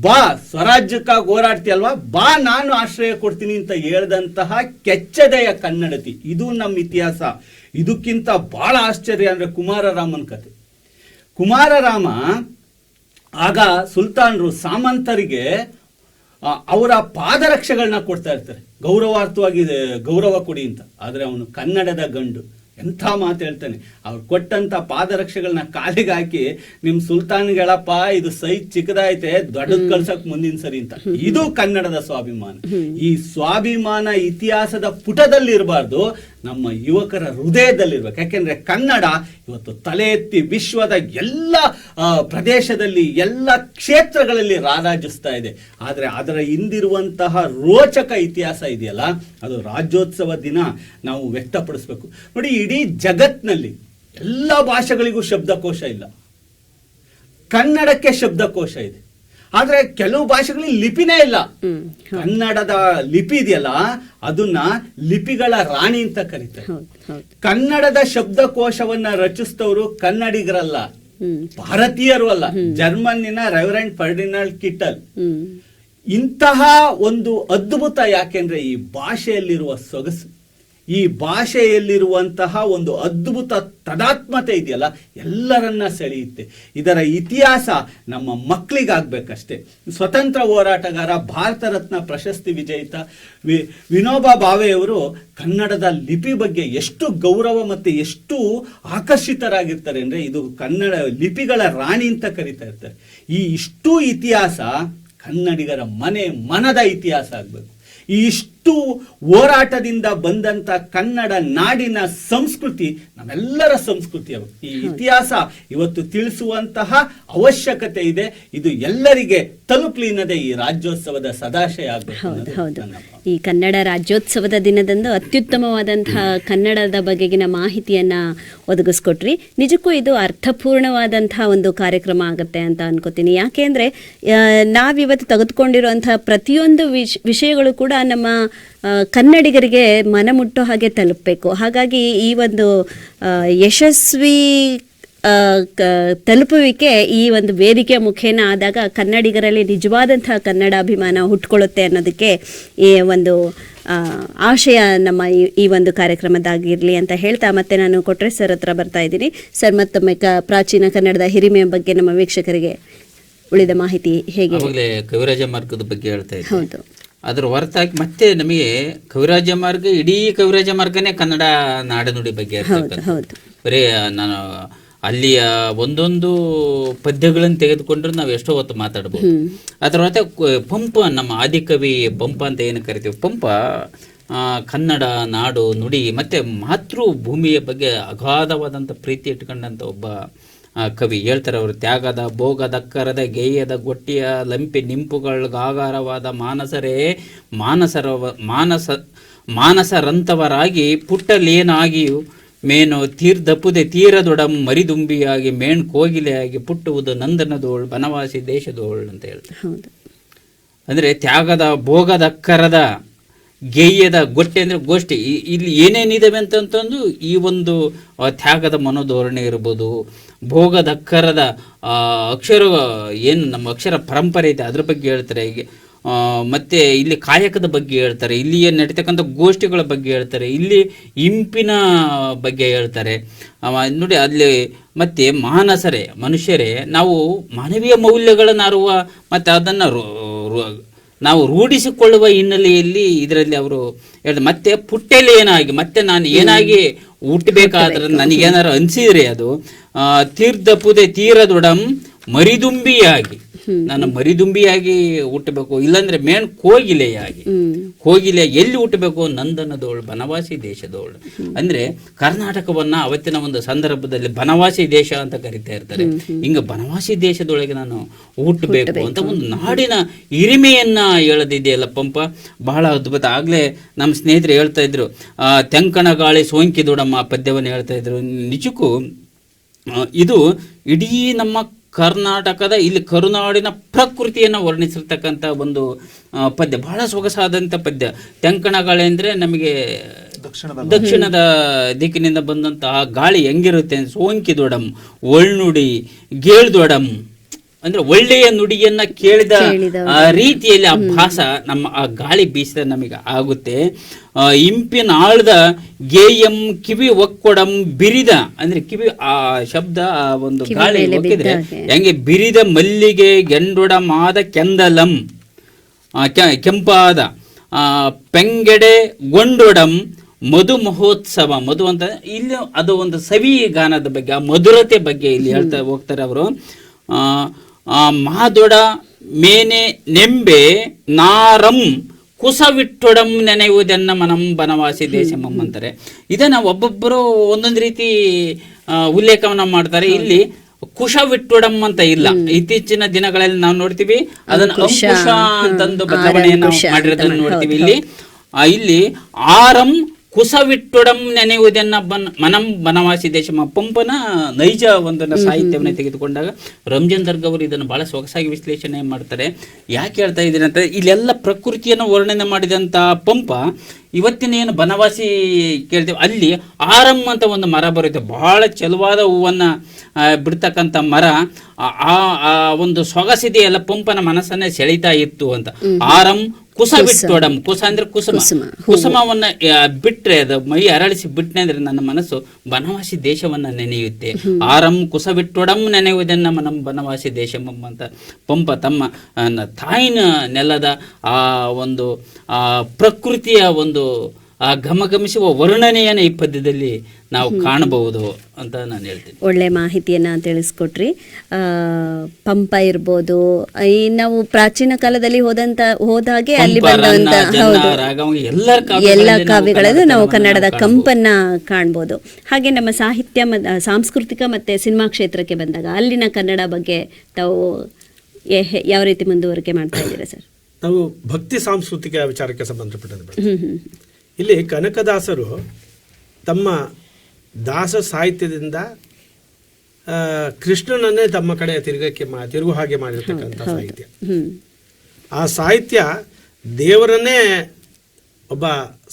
ಬಾ ಸ್ವರಾಜ್ಯಕ್ಕಾಗಿ ಹೋರಾಡ್ತೀಯಲ್ವಾ, ಬಾ ನಾನು ಆಶ್ರಯ ಕೊಡ್ತೀನಿ ಅಂತ ಹೇಳಿದಂತಹ ಕೆಚ್ಚದೆಯ ಕನ್ನಡತಿ. ಇದು ನಮ್ಮ ಇತಿಹಾಸ. ಇದಕ್ಕಿಂತ ಬಹಳ ಆಶ್ಚರ್ಯ ಅಂದ್ರೆ ಕುಮಾರರಾಮನ್ ಕತೆ. ಕುಮಾರರಾಮ ಆಗ ಸುಲ್ತಾನರು ಸಾಮಂತರಿಗೆ ಅವರ ಪಾದರಕ್ಷೆಗಳನ್ನ ಕೊಡ್ತಾ ಇರ್ತಾರೆ, ಗೌರವಾರ್ಥವಾಗಿ ಗೌರವ ಕೊಡಿ ಅಂತ. ಆದ್ರೆ ಅವನು ಕನ್ನಡದ ಗಂಡು, ಎಂಥ ಮಾತು ಹೇಳ್ತಾನೆ. ಅವ್ರು ಕೊಟ್ಟಂತ ಪಾದರಕ್ಷೆಗಳನ್ನ ಕಾಲಿಗೆ ಹಾಕಿ ನಿಮ್ ಸುಲ್ತಾನ್ಗೆ ಹೇಳಪ್ಪ ಇದು ಸೈಜ್ ಚಿಕ್ಕದಾಯ್ತೆ, ದೊಡ್ಡದ್ ಕಳ್ಸಕ್ ಮುಂದಿನ ಸರಿ ಅಂತ. ಇದು ಕನ್ನಡದ ಸ್ವಾಭಿಮಾನ. ಈ ಸ್ವಾಭಿಮಾನ ಇತಿಹಾಸದ ಪುಟದಲ್ಲಿ ಇರಬಾರ್ದು, ನಮ್ಮ ಯುವಕರ ಹೃದಯದಲ್ಲಿರ್ಬೇಕು. ಯಾಕೆಂದ್ರೆ ಕನ್ನಡ ಇವತ್ತು ತಲೆ ಎತ್ತಿ ವಿಶ್ವದ ಎಲ್ಲ ಪ್ರದೇಶದಲ್ಲಿ ಎಲ್ಲ ಕ್ಷೇತ್ರಗಳಲ್ಲಿ ರಾರಾಜಿಸ್ತಾ ಇದೆ. ಆದ್ರೆ ಅದರ ಹಿಂದಿರುವಂತಹ ರೋಚಕ ಇತಿಹಾಸ ಇದೆಯಲ್ಲ, ಅದು ರಾಜ್ಯೋತ್ಸವ ದಿನ ನಾವು ವ್ಯಕ್ತಪಡಿಸ್ಬೇಕು. ನೋಡಿ, ಇಡೀ ಜಗತ್ನಲ್ಲಿ ಎಲ್ಲ ಭಾಷೆಗಳಿಗೂ ಶಬ್ದಕೋಶ ಇಲ್ಲ, ಕನ್ನಡಕ್ಕೆ ಶಬ್ದಕೋಶ ಇದೆ. ಆದ್ರೆ ಕೆಲವು ಭಾಷೆಗಳಿಗೆ ಲಿಪಿನೇ ಇಲ್ಲ. ಕನ್ನಡದ ಲಿಪಿ ಇದೆಯಲ್ಲ, ಅದನ್ನ ಲಿಪಿಗಳ ರಾಣಿ ಅಂತ ಕರೀತಾರೆ. ಕನ್ನಡದ ಶಬ್ದಕೋಶವನ್ನ ರಚಿಸಿದವರು ಕನ್ನಡಿಗರಲ್ಲ, ಭಾರತೀಯರು ಅಲ್ಲ, ಜರ್ಮನ್ನಿನ ರೆವರೆಂಡ್ ಫರ್ಡಿನಾಲ್ಡ್ ಕಿಟಲ್. ಇಂತಹ ಒಂದು ಅದ್ಭುತ ಯಾಕೆಂದ್ರೆ ಈ ಭಾಷೆಯಲ್ಲಿರುವ ಸೊಗಸು, ಈ ಭಾಷೆಯಲ್ಲಿರುವಂತಹ ಒಂದು ಅದ್ಭುತ ತದಾತ್ಮತೆ ಇದೆಯಲ್ಲ, ಎಲ್ಲರನ್ನ ಸೆಳೆಯುತ್ತೆ. ಇದರ ಇತಿಹಾಸ ನಮ್ಮ ಮಕ್ಕಳಿಗಾಗಬೇಕಷ್ಟೇ. ಸ್ವತಂತ್ರ ಹೋರಾಟಗಾರ, ಭಾರತ ರತ್ನ ಪ್ರಶಸ್ತಿ ವಿಜೇತ ವಿನೋಬಾ ಭಾವೆಯವರು ಕನ್ನಡದ ಲಿಪಿ ಬಗ್ಗೆ ಎಷ್ಟು ಗೌರವ ಮತ್ತೆ ಎಷ್ಟು ಆಕರ್ಷಿತರಾಗಿರ್ತಾರೆ ಅಂದ್ರೆ, ಇದು ಕನ್ನಡ ಲಿಪಿಗಳ ರಾಣಿ ಅಂತ ಕರೀತಾ ಇರ್ತಾರೆ. ಈ ಇಷ್ಟು ಇತಿಹಾಸ ಕನ್ನಡಿಗರ ಮನದ ಇತಿಹಾಸ ಆಗಬೇಕು. ಈ ಇಷ್ಟು ಹೋರಾಟದಿಂದ ಬಂದಂತ ಕನ್ನಡ ನಾಡಿನ ಸಂಸ್ಕೃತಿ ನಮ್ಮೆಲ್ಲರ ಸಂಸ್ಕೃತಿ. ಈ ಇತಿಹಾಸ ಇವತ್ತು ತಿಳಿಸುವಂತಹ ಅವಶ್ಯಕತೆ ಇದೆ. ಇದು ಎಲ್ಲರಿಗೆ ತಲುಪಲಿನದೇ ಈ ರಾಜ್ಯೋತ್ಸವದ ಸದಾಶಯ ಆಗಬೇಕು. ಈ ಕನ್ನಡ ರಾಜ್ಯೋತ್ಸವದ ದಿನದಂದು ಅತ್ಯುತ್ತಮವಾದಂತಹ ಕನ್ನಡದ ಬಗೆಗಿನ ಮಾಹಿತಿಯನ್ನ ಒದಗಿಸ್ಕೊಟ್ರಿ. ನಿಜಕ್ಕೂ ಇದು ಅರ್ಥಪೂರ್ಣವಾದಂತಹ ಒಂದು ಕಾರ್ಯಕ್ರಮ ಆಗುತ್ತೆ ಅಂತ ಅನ್ಕೋತೀನಿ. ಯಾಕೆಂದ್ರೆ ನಾವಿವತ್ತು ತೆಗೆದುಕೊಂಡಿರುವಂತಹ ಪ್ರತಿಯೊಂದು ವಿಷಯಗಳು ಕೂಡ ನಮ್ಮ ಕನ್ನಡಿಗರಿಗೆ ಮನಮುಟ್ಟೋ ಹಾಗೆ ತಲುಪಬೇಕು. ಹಾಗಾಗಿ ಈ ಒಂದು ಯಶಸ್ವಿ ತಲುಪುವಿಕೆ ಈ ಒಂದು ವೇದಿಕೆಯ ಮುಖೇನ ಆದಾಗ ಕನ್ನಡಿಗರಲ್ಲಿ ನಿಜವಾದಂತಹ ಕನ್ನಡ ಅಭಿಮಾನ ಹುಟ್ಕೊಳ್ಳುತ್ತೆ ಅನ್ನೋದಕ್ಕೆ ಈ ಒಂದು ಆಶಯ ನಮ್ಮ ಈ ಒಂದು ಕಾರ್ಯಕ್ರಮದಾಗಿರಲಿ ಅಂತ ಹೇಳ್ತಾ, ಮತ್ತೆ ನಾನು ಕೊಟ್ರೆ ಸರ್ ಹತ್ರ ಬರ್ತಾ ಇದ್ದೀನಿ. ಸರ್, ಮತ್ತೊಮ್ಮೆ ಪ್ರಾಚೀನ ಕನ್ನಡದ ಹಿರಿಮೆಯ ಬಗ್ಗೆ ನಮ್ಮ ವೀಕ್ಷಕರಿಗೆ ಉಳಿದ ಮಾಹಿತಿ ಹೇಗೆ? ಕವಿರಾಜ ಮಾರ್ಗದ ಬಗ್ಗೆ ಹೇಳ್ತಾ ಇದ್ದೀನಿ. ಹೌದು, ಅದ್ರ ಹೊರತಾಗಿ ಮತ್ತೆ ನಮಗೆ ಕವಿರಾಜ ಮಾರ್ಗ, ಇಡೀ ಕವಿರಾಜ ಮಾರ್ಗನೇ ಕನ್ನಡ ನಾಡನುಡಿ ಬಗ್ಗೆ ಬರೀ ನಾನು ಅಲ್ಲಿಯ ಒಂದೊಂದು ಪದ್ಯಗಳನ್ನು ತೆಗೆದುಕೊಂಡ್ರೆ ನಾವು ಎಷ್ಟೋ ಹೊತ್ತು ಮಾತಾಡ್ಬೋದು. ಅದರ ಹೊರತೆ ಪಂಪ, ನಮ್ಮ ಆದಿಕವಿ ಪಂಪ ಅಂತ ಏನು ಕರಿತೀವಿ, ಪಂಪ ಕನ್ನಡ ನಾಡು ನುಡಿ ಮತ್ತೆ ಮಾತೃಭೂಮಿಯ ಬಗ್ಗೆ ಅಗಾಧವಾದಂಥ ಪ್ರೀತಿ ಇಟ್ಕೊಂಡಂಥ ಒಬ್ಬ ಕವಿ. ಹೇಳ್ತಾರೆ ಅವರು, ತ್ಯಾಗದ ಭೋಗದಕ್ಕರದ ಗೇಯದ ಗೊಟ್ಟಿಯ ಲಂಪಿ ನಿಂಪುಗಳಿಗಾಗಾರವಾದ ಮಾನಸರೇ ಮಾನಸರಂತವರಾಗಿ ಪುಟ್ಟಲೇನಾಗಿಯೂ ಮೇನು ತೀರ್ದಪ್ಪುದೆ ತೀರದೊಡಂ ಮರಿದುಂಬಿಯಾಗಿ ಮೇಣ್ ಕೋಗಿಲೆಯಾಗಿ ಪುಟ್ಟುವುದು ನಂದನದೋಳ್ ಬನವಾಸಿ ದೇಶದೋಳ್ ಅಂತ ಹೇಳ್ತಾರೆ. ಅಂದರೆ ತ್ಯಾಗದ ಭೋಗದಕ್ಕರದ ಗೇಯದ ಗೊಟ್ಟೆ ಅಂದರೆ ಗೋಷ್ಠಿ, ಇಲ್ಲಿ ಏನೇನಿದಾವೆ ಅಂತಂದು ಈ ಒಂದು ತ್ಯಾಗದ ಮನೋಧೋರಣೆ ಇರ್ಬೋದು, ಭೋಗದಕ್ಕರದ ಅಕ್ಷರ ಏನು ನಮ್ಮ ಅಕ್ಷರ ಪರಂಪರೆ ಇದೆ ಅದ್ರ ಬಗ್ಗೆ ಹೇಳ್ತಾರೆ. ಮತ್ತು ಇಲ್ಲಿ ಕಾಯಕದ ಬಗ್ಗೆ ಹೇಳ್ತಾರೆ, ಇಲ್ಲಿ ನಡೀತಕ್ಕಂಥ ಗೋಷ್ಠಿಗಳ ಬಗ್ಗೆ ಹೇಳ್ತಾರೆ, ಇಲ್ಲಿ ಇಂಪಿನ ಬಗ್ಗೆ ಹೇಳ್ತಾರೆ ನೋಡಿ. ಅಲ್ಲಿ ಮತ್ತು ಮಾನಸರೇ ಮನುಷ್ಯರೇ ನಾವು ಮಾನವೀಯ ಮೌಲ್ಯಗಳನ್ನು ಅರುವ ಮತ್ತು ಅದನ್ನು ನಾವು ರೂಢಿಸಿಕೊಳ್ಳುವ ಹಿನ್ನೆಲೆಯಲ್ಲಿ ಇದರಲ್ಲಿ ಅವರು ಹೇಳಿದ್ರು. ಮತ್ತೆ ಪುಟ್ಟೆಲೆ ಏನಾಗಿ ಮತ್ತೆ ನಾನು ಏನಾಗಿ ಹುಟ್ಟಬೇಕಾದ್ರೆ ನನಗೇನಾರು ಅನಿಸಿದ್ರೆ ಅದು ತೀರ್ಧಪುದೆ ತೀರದೊಡಂ ಮರಿದುಂಬಿಯಾಗಿ, ನಾನು ಮರಿದುಂಬಿಯಾಗಿ ಹುಟ್ಟಬೇಕು, ಇಲ್ಲಾಂದ್ರೆ ಮೇನ್ ಕೋಗಿಲೆಯಾಗಿ. ಕೋಗಿಲೆ ಎಲ್ಲಿ ಹುಟ್ಟಬೇಕು? ನಂದನದೋಳು, ಬನವಾಸಿ ದೇಶದೋಳು. ಅಂದ್ರೆ ಕರ್ನಾಟಕವನ್ನ ಅವತ್ತಿನ ಒಂದು ಸಂದರ್ಭದಲ್ಲಿ ಬನವಾಸಿ ದೇಶ ಅಂತ ಕರಿತಾ ಇರ್ತಾರೆ. ಹಿಂಗ ಬನವಾಸಿ ದೇಶದೊಳಗೆ ನಾನು ಹುಟ್ಟಬೇಕು ಅಂತ ಒಂದು ನಾಡಿನ ಹಿರಿಮೆಯನ್ನ ಹೇಳದಿದೆಯಲ್ಲ ಪಂಪ, ಬಹಳ ಅದ್ಭುತ. ಆಗ್ಲೇ ನಮ್ಮ ಸ್ನೇಹಿತರು ಹೇಳ್ತಾ ಇದ್ರು, ತೆಂಕಣ ಗಾಳಿ ಸೋಂಕಿದೊಡಮ್ಮ ಪದ್ಯವನ್ನು ಹೇಳ್ತಾ ಇದ್ರು. ನಿಜಕ್ಕೂ ಇದು ಇಡೀ ನಮ್ಮ ಕರ್ನಾಟಕದ, ಇಲ್ಲಿ ಕರುನಾಡಿನ ಪ್ರಕೃತಿಯನ್ನು ವರ್ಣಿಸಿರ್ತಕ್ಕಂಥ ಒಂದು ಪದ್ಯ, ಬಹಳ ಸೊಗಸಾದಂಥ ಪದ್ಯ. ತೆಂಕಣ ಗಾಳಿ ಅಂದರೆ ನಮಗೆ ದಕ್ಷಿಣದ ದಿಕ್ಕಿನಿಂದ ಬಂದಂತಹ ಗಾಳಿ ಹೆಂಗಿರುತ್ತೆ, ಸೋಂಕಿದೊಡಂ, ಒಳ್ನುಡಿ, ಗೇಳ್ದೊಡಂ, ಅಂದ್ರೆ ಒಳ್ಳೆಯ ನುಡಿಯನ್ನ ಕೇಳಿದ ರೀತಿಯಲ್ಲಿ ಆ ಭಾಷ ನಮ್ಮ ಆ ಗಾಳಿ ಬೀಸಿದ ನಮಗೆ ಆಗುತ್ತೆ. ಇಂಪಿನ ಆಳ್ದ ಗೇಯಂ ಕಿವಿ ಒಕ್ಕೊಡಂ ಬಿರಿದ, ಅಂದ್ರೆ ಕಿವಿ ಆ ಶಬ್ದ ಆ ಒಂದು ಗಾಳಿ ಒಕ್ಕಿದ್ರೆ ಹೆಂಗೆ ಬಿರಿದ ಮಲ್ಲಿಗೆ ಗೆಂಡೊಡಮಾದ ಕೆಂದಲಂ, ಕೆಂಪಾದ ಪೆಂಗೆಡೆ ಗೊಂಡೊಡಂ ಮಧು ಮಹೋತ್ಸವ. ಮಧು ಅಂತ ಇಲ್ಲಿ ಅದು ಒಂದು ಸವಿ ಗಾನದ ಬಗ್ಗೆ, ಆ ಮಧುರತೆ ಬಗ್ಗೆ ಇಲ್ಲಿ ಹೇಳ್ತಾ ಹೋಗ್ತಾರೆ ಅವರು. ಮಾದೊಡ ಮೇನೆ ನೆಂಬೆ ನಾರಂ ಕುಸವಿಟ್ಟೊಡಂ ನೆನೆಯುವುದನ್ನ ಮನಂ ಬನವಾಸಿ ದೇಶಮಂ ಅಂತಾರೆ. ಇದನ್ನ ಒಬ್ಬೊಬ್ಬರು ಒಂದೊಂದು ರೀತಿ ಉಲ್ಲೇಖವನ್ನ ಮಾಡ್ತಾರೆ. ಇಲ್ಲಿ ಕುಶವಿಟ್ಟೊಡಂ ಅಂತ ಇಲ್ಲ. ಇತ್ತೀಚಿನ ದಿನಗಳಲ್ಲಿ ನಾವು ನೋಡ್ತೀವಿ ಅದನ್ನ ಅಂಕುಶ ಅಂತಂದು ಬದಲಾವಣೆಯನ್ನು ಮಾಡಿರೋದನ್ನು ನೋಡ್ತೀವಿ. ಇಲ್ಲಿ ಆರಂ ಕುಸವಿಟ್ಟೊಡಂ ನೆನೆಯುವುದನ್ನ ಮನಂ ಬನವಾಸಿ ದೇಶಮ. ಪಂಪನ ನೈಜ ಒಂದನ್ನ ಸಾಹಿತ್ಯವನ್ನು ತೆಗೆದುಕೊಂಡಾಗ ರಂಜನ್ ದರ್ಗ್ ಅವರು ಇದನ್ನು ಬಹಳ ಸೊಗಸಾಗಿ ವಿಶ್ಲೇಷಣೆ ಮಾಡ್ತಾರೆ. ಯಾಕೆ ಹೇಳ್ತಾ ಇದ್ದೀನಿ ಅಂತ, ಇಲ್ಲೆಲ್ಲ ಪ್ರಕೃತಿಯನ್ನು ವರ್ಣನೆ ಮಾಡಿದಂಥ ಪಂಪ ಇವತ್ತಿನ ಏನು ಬನವಾಸಿ ಕೇಳ್ತೀವಿ, ಅಲ್ಲಿ ಆರಂ ಅಂತ ಒಂದು ಮರ ಬರುತ್ತೆ, ಬಹಳ ಚೆಲುವಾದ ಹೂವನ್ನ ಬಿಡ್ತಕ್ಕಂಥ ಮರ. ಆ ಒಂದು ಸೊಗಸಿದೆಯಲ್ಲ ಪಂಪನ ಮನಸ್ಸನ್ನೇ ಸೆಳೀತಾ ಇತ್ತು ಅಂತ. ಆರಂ ಕುಸ ಬಿಟ್ಟೊಡಂ, ಕುಸ ಅಂದ್ರೆ ಕುಸುಮ, ಕುಸುಮವನ್ನ ಬಿಟ್ರೆ ಅದು ಮೈ ಅರಳಿಸಿ ಬಿಟ್ಟನೆ ಅಂದ್ರೆ ನನ್ನ ಮನಸ್ಸು ಬನವಾಸಿ ದೇಶವನ್ನ ನೆನೆಯುತ್ತೆ. ಆರಂ ಕುಸ ಬಿಟ್ಟೊಡಂ ನೆನೆಯುವುದನ್ನ ಮನಂ ಬನವಾಸಿ ದೇಶಮಂ ಅಂತ ಪಂಪ ತಮ್ಮ ತಾಯಿನ ನೆಲದ ಆ ಒಂದು ಪ್ರಕೃತಿಯ ಒಂದು ಆ ಘಮಘಮಿಸುವ ವರ್ಣನೆಯನ್ನು ಈ ಪದ್ಯದಲ್ಲಿ ನಾವು ಕಾಣಬಹುದು ಅಂತ ನಾನು ಹೇಳ್ತೀನಿ. ಒಳ್ಳೆ ಮಾಹಿತಿಯನ್ನ ತಿಳಿಸ್ಕೊಟ್ರಿ. ಪಂಪ ಇರ್ಬೋದು, ಈ ನಾವು ಪ್ರಾಚೀನ ಕಾಲದಲ್ಲಿ ಹೋದಾಗೆ ಅಲ್ಲಿ ಬಂದಂತ ಎಲ್ಲ ಕಾವ್ಯಗಳಲ್ಲೂ ನಾವು ಕನ್ನಡದ ಕಂಪನ್ನ ಕಾಣ್ಬೋದು. ಹಾಗೆ ನಮ್ಮ ಸಾಹಿತ್ಯ ಸಾಂಸ್ಕೃತಿಕ ಮತ್ತೆ ಸಿನಿಮಾ ಕ್ಷೇತ್ರಕ್ಕೆ ಬಂದಾಗ ಅಲ್ಲಿನ ಕನ್ನಡ ಬಗ್ಗೆ ತಾವು ಯಾವ ರೀತಿ ಮುಂದುವರಿಕೆ ಮಾಡ್ತಾ ಇದ್ದೀರಾ ಸರ್? ನಾವು ಭಕ್ತಿ ಸಾಂಸ್ಕೃತಿಕ ವಿಚಾರಕ್ಕೆ ಸಂಬಂಧಪಟ್ಟದ್ದು. ಇಲ್ಲಿ ಕನಕದಾಸರು ತಮ್ಮ ದಾಸ ಸಾಹಿತ್ಯದಿಂದ ಕೃಷ್ಣನನ್ನೇ ತಮ್ಮ ಕಡೆ ತಿರುಗು ಹಾಗೆ ಮಾಡಿರ್ತಕ್ಕಂಥ ಸಾಹಿತ್ಯ. ಆ ಸಾಹಿತ್ಯ ದೇವರನ್ನೇ ಒಬ್ಬ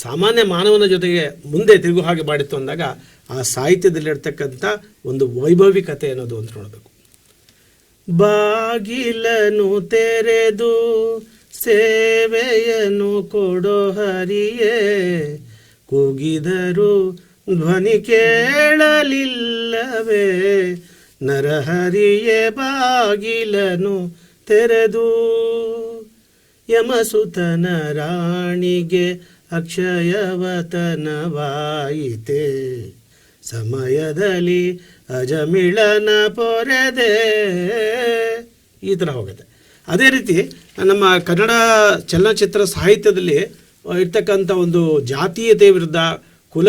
ಸಾಮಾನ್ಯ ಮಾನವನ ಜೊತೆಗೆ ಮುಂದೆ ತಿರುಗು ಹಾಗೆ ಮಾಡಿತ್ತು ಅಂದಾಗ ಆ ಸಾಹಿತ್ಯದಲ್ಲಿರ್ತಕ್ಕಂಥ ಒಂದು ವೈಭವಿಕತೆ ಅನ್ನೋದು ಅಂತ ನೋಡಬೇಕು. ಬಾಗಿಲನು ತೆರೆದು ಸೇವೆಯನ್ನು ಕೊಡೋ ಹರಿಯೇ, ಕೂಗಿದರು ಧ್ವನಿ ಕೇಳಲಿಲ್ಲವೇ, ನರಹರಿಯೇ ಬಾಗಿಲನು ತೆರೆದು. ಯಮಸುತನ ರಾಣಿಗೆ ಅಕ್ಷಯವತನವಾಯಿತೆ, ಸಮಯದಲ್ಲಿ ಅಜಮಿಳನ ಪೊರೆದೆ. ಈ ಥರ ಹೋಗುತ್ತೆ. ಅದೇ ರೀತಿ ನಮ್ಮ ಕನ್ನಡ ಚಲನಚಿತ್ರ ಸಾಹಿತ್ಯದಲ್ಲಿ ಇರ್ತಕ್ಕಂಥ ಒಂದು ಜಾತೀಯತೆ ವಿರುದ್ಧ ಕುಲ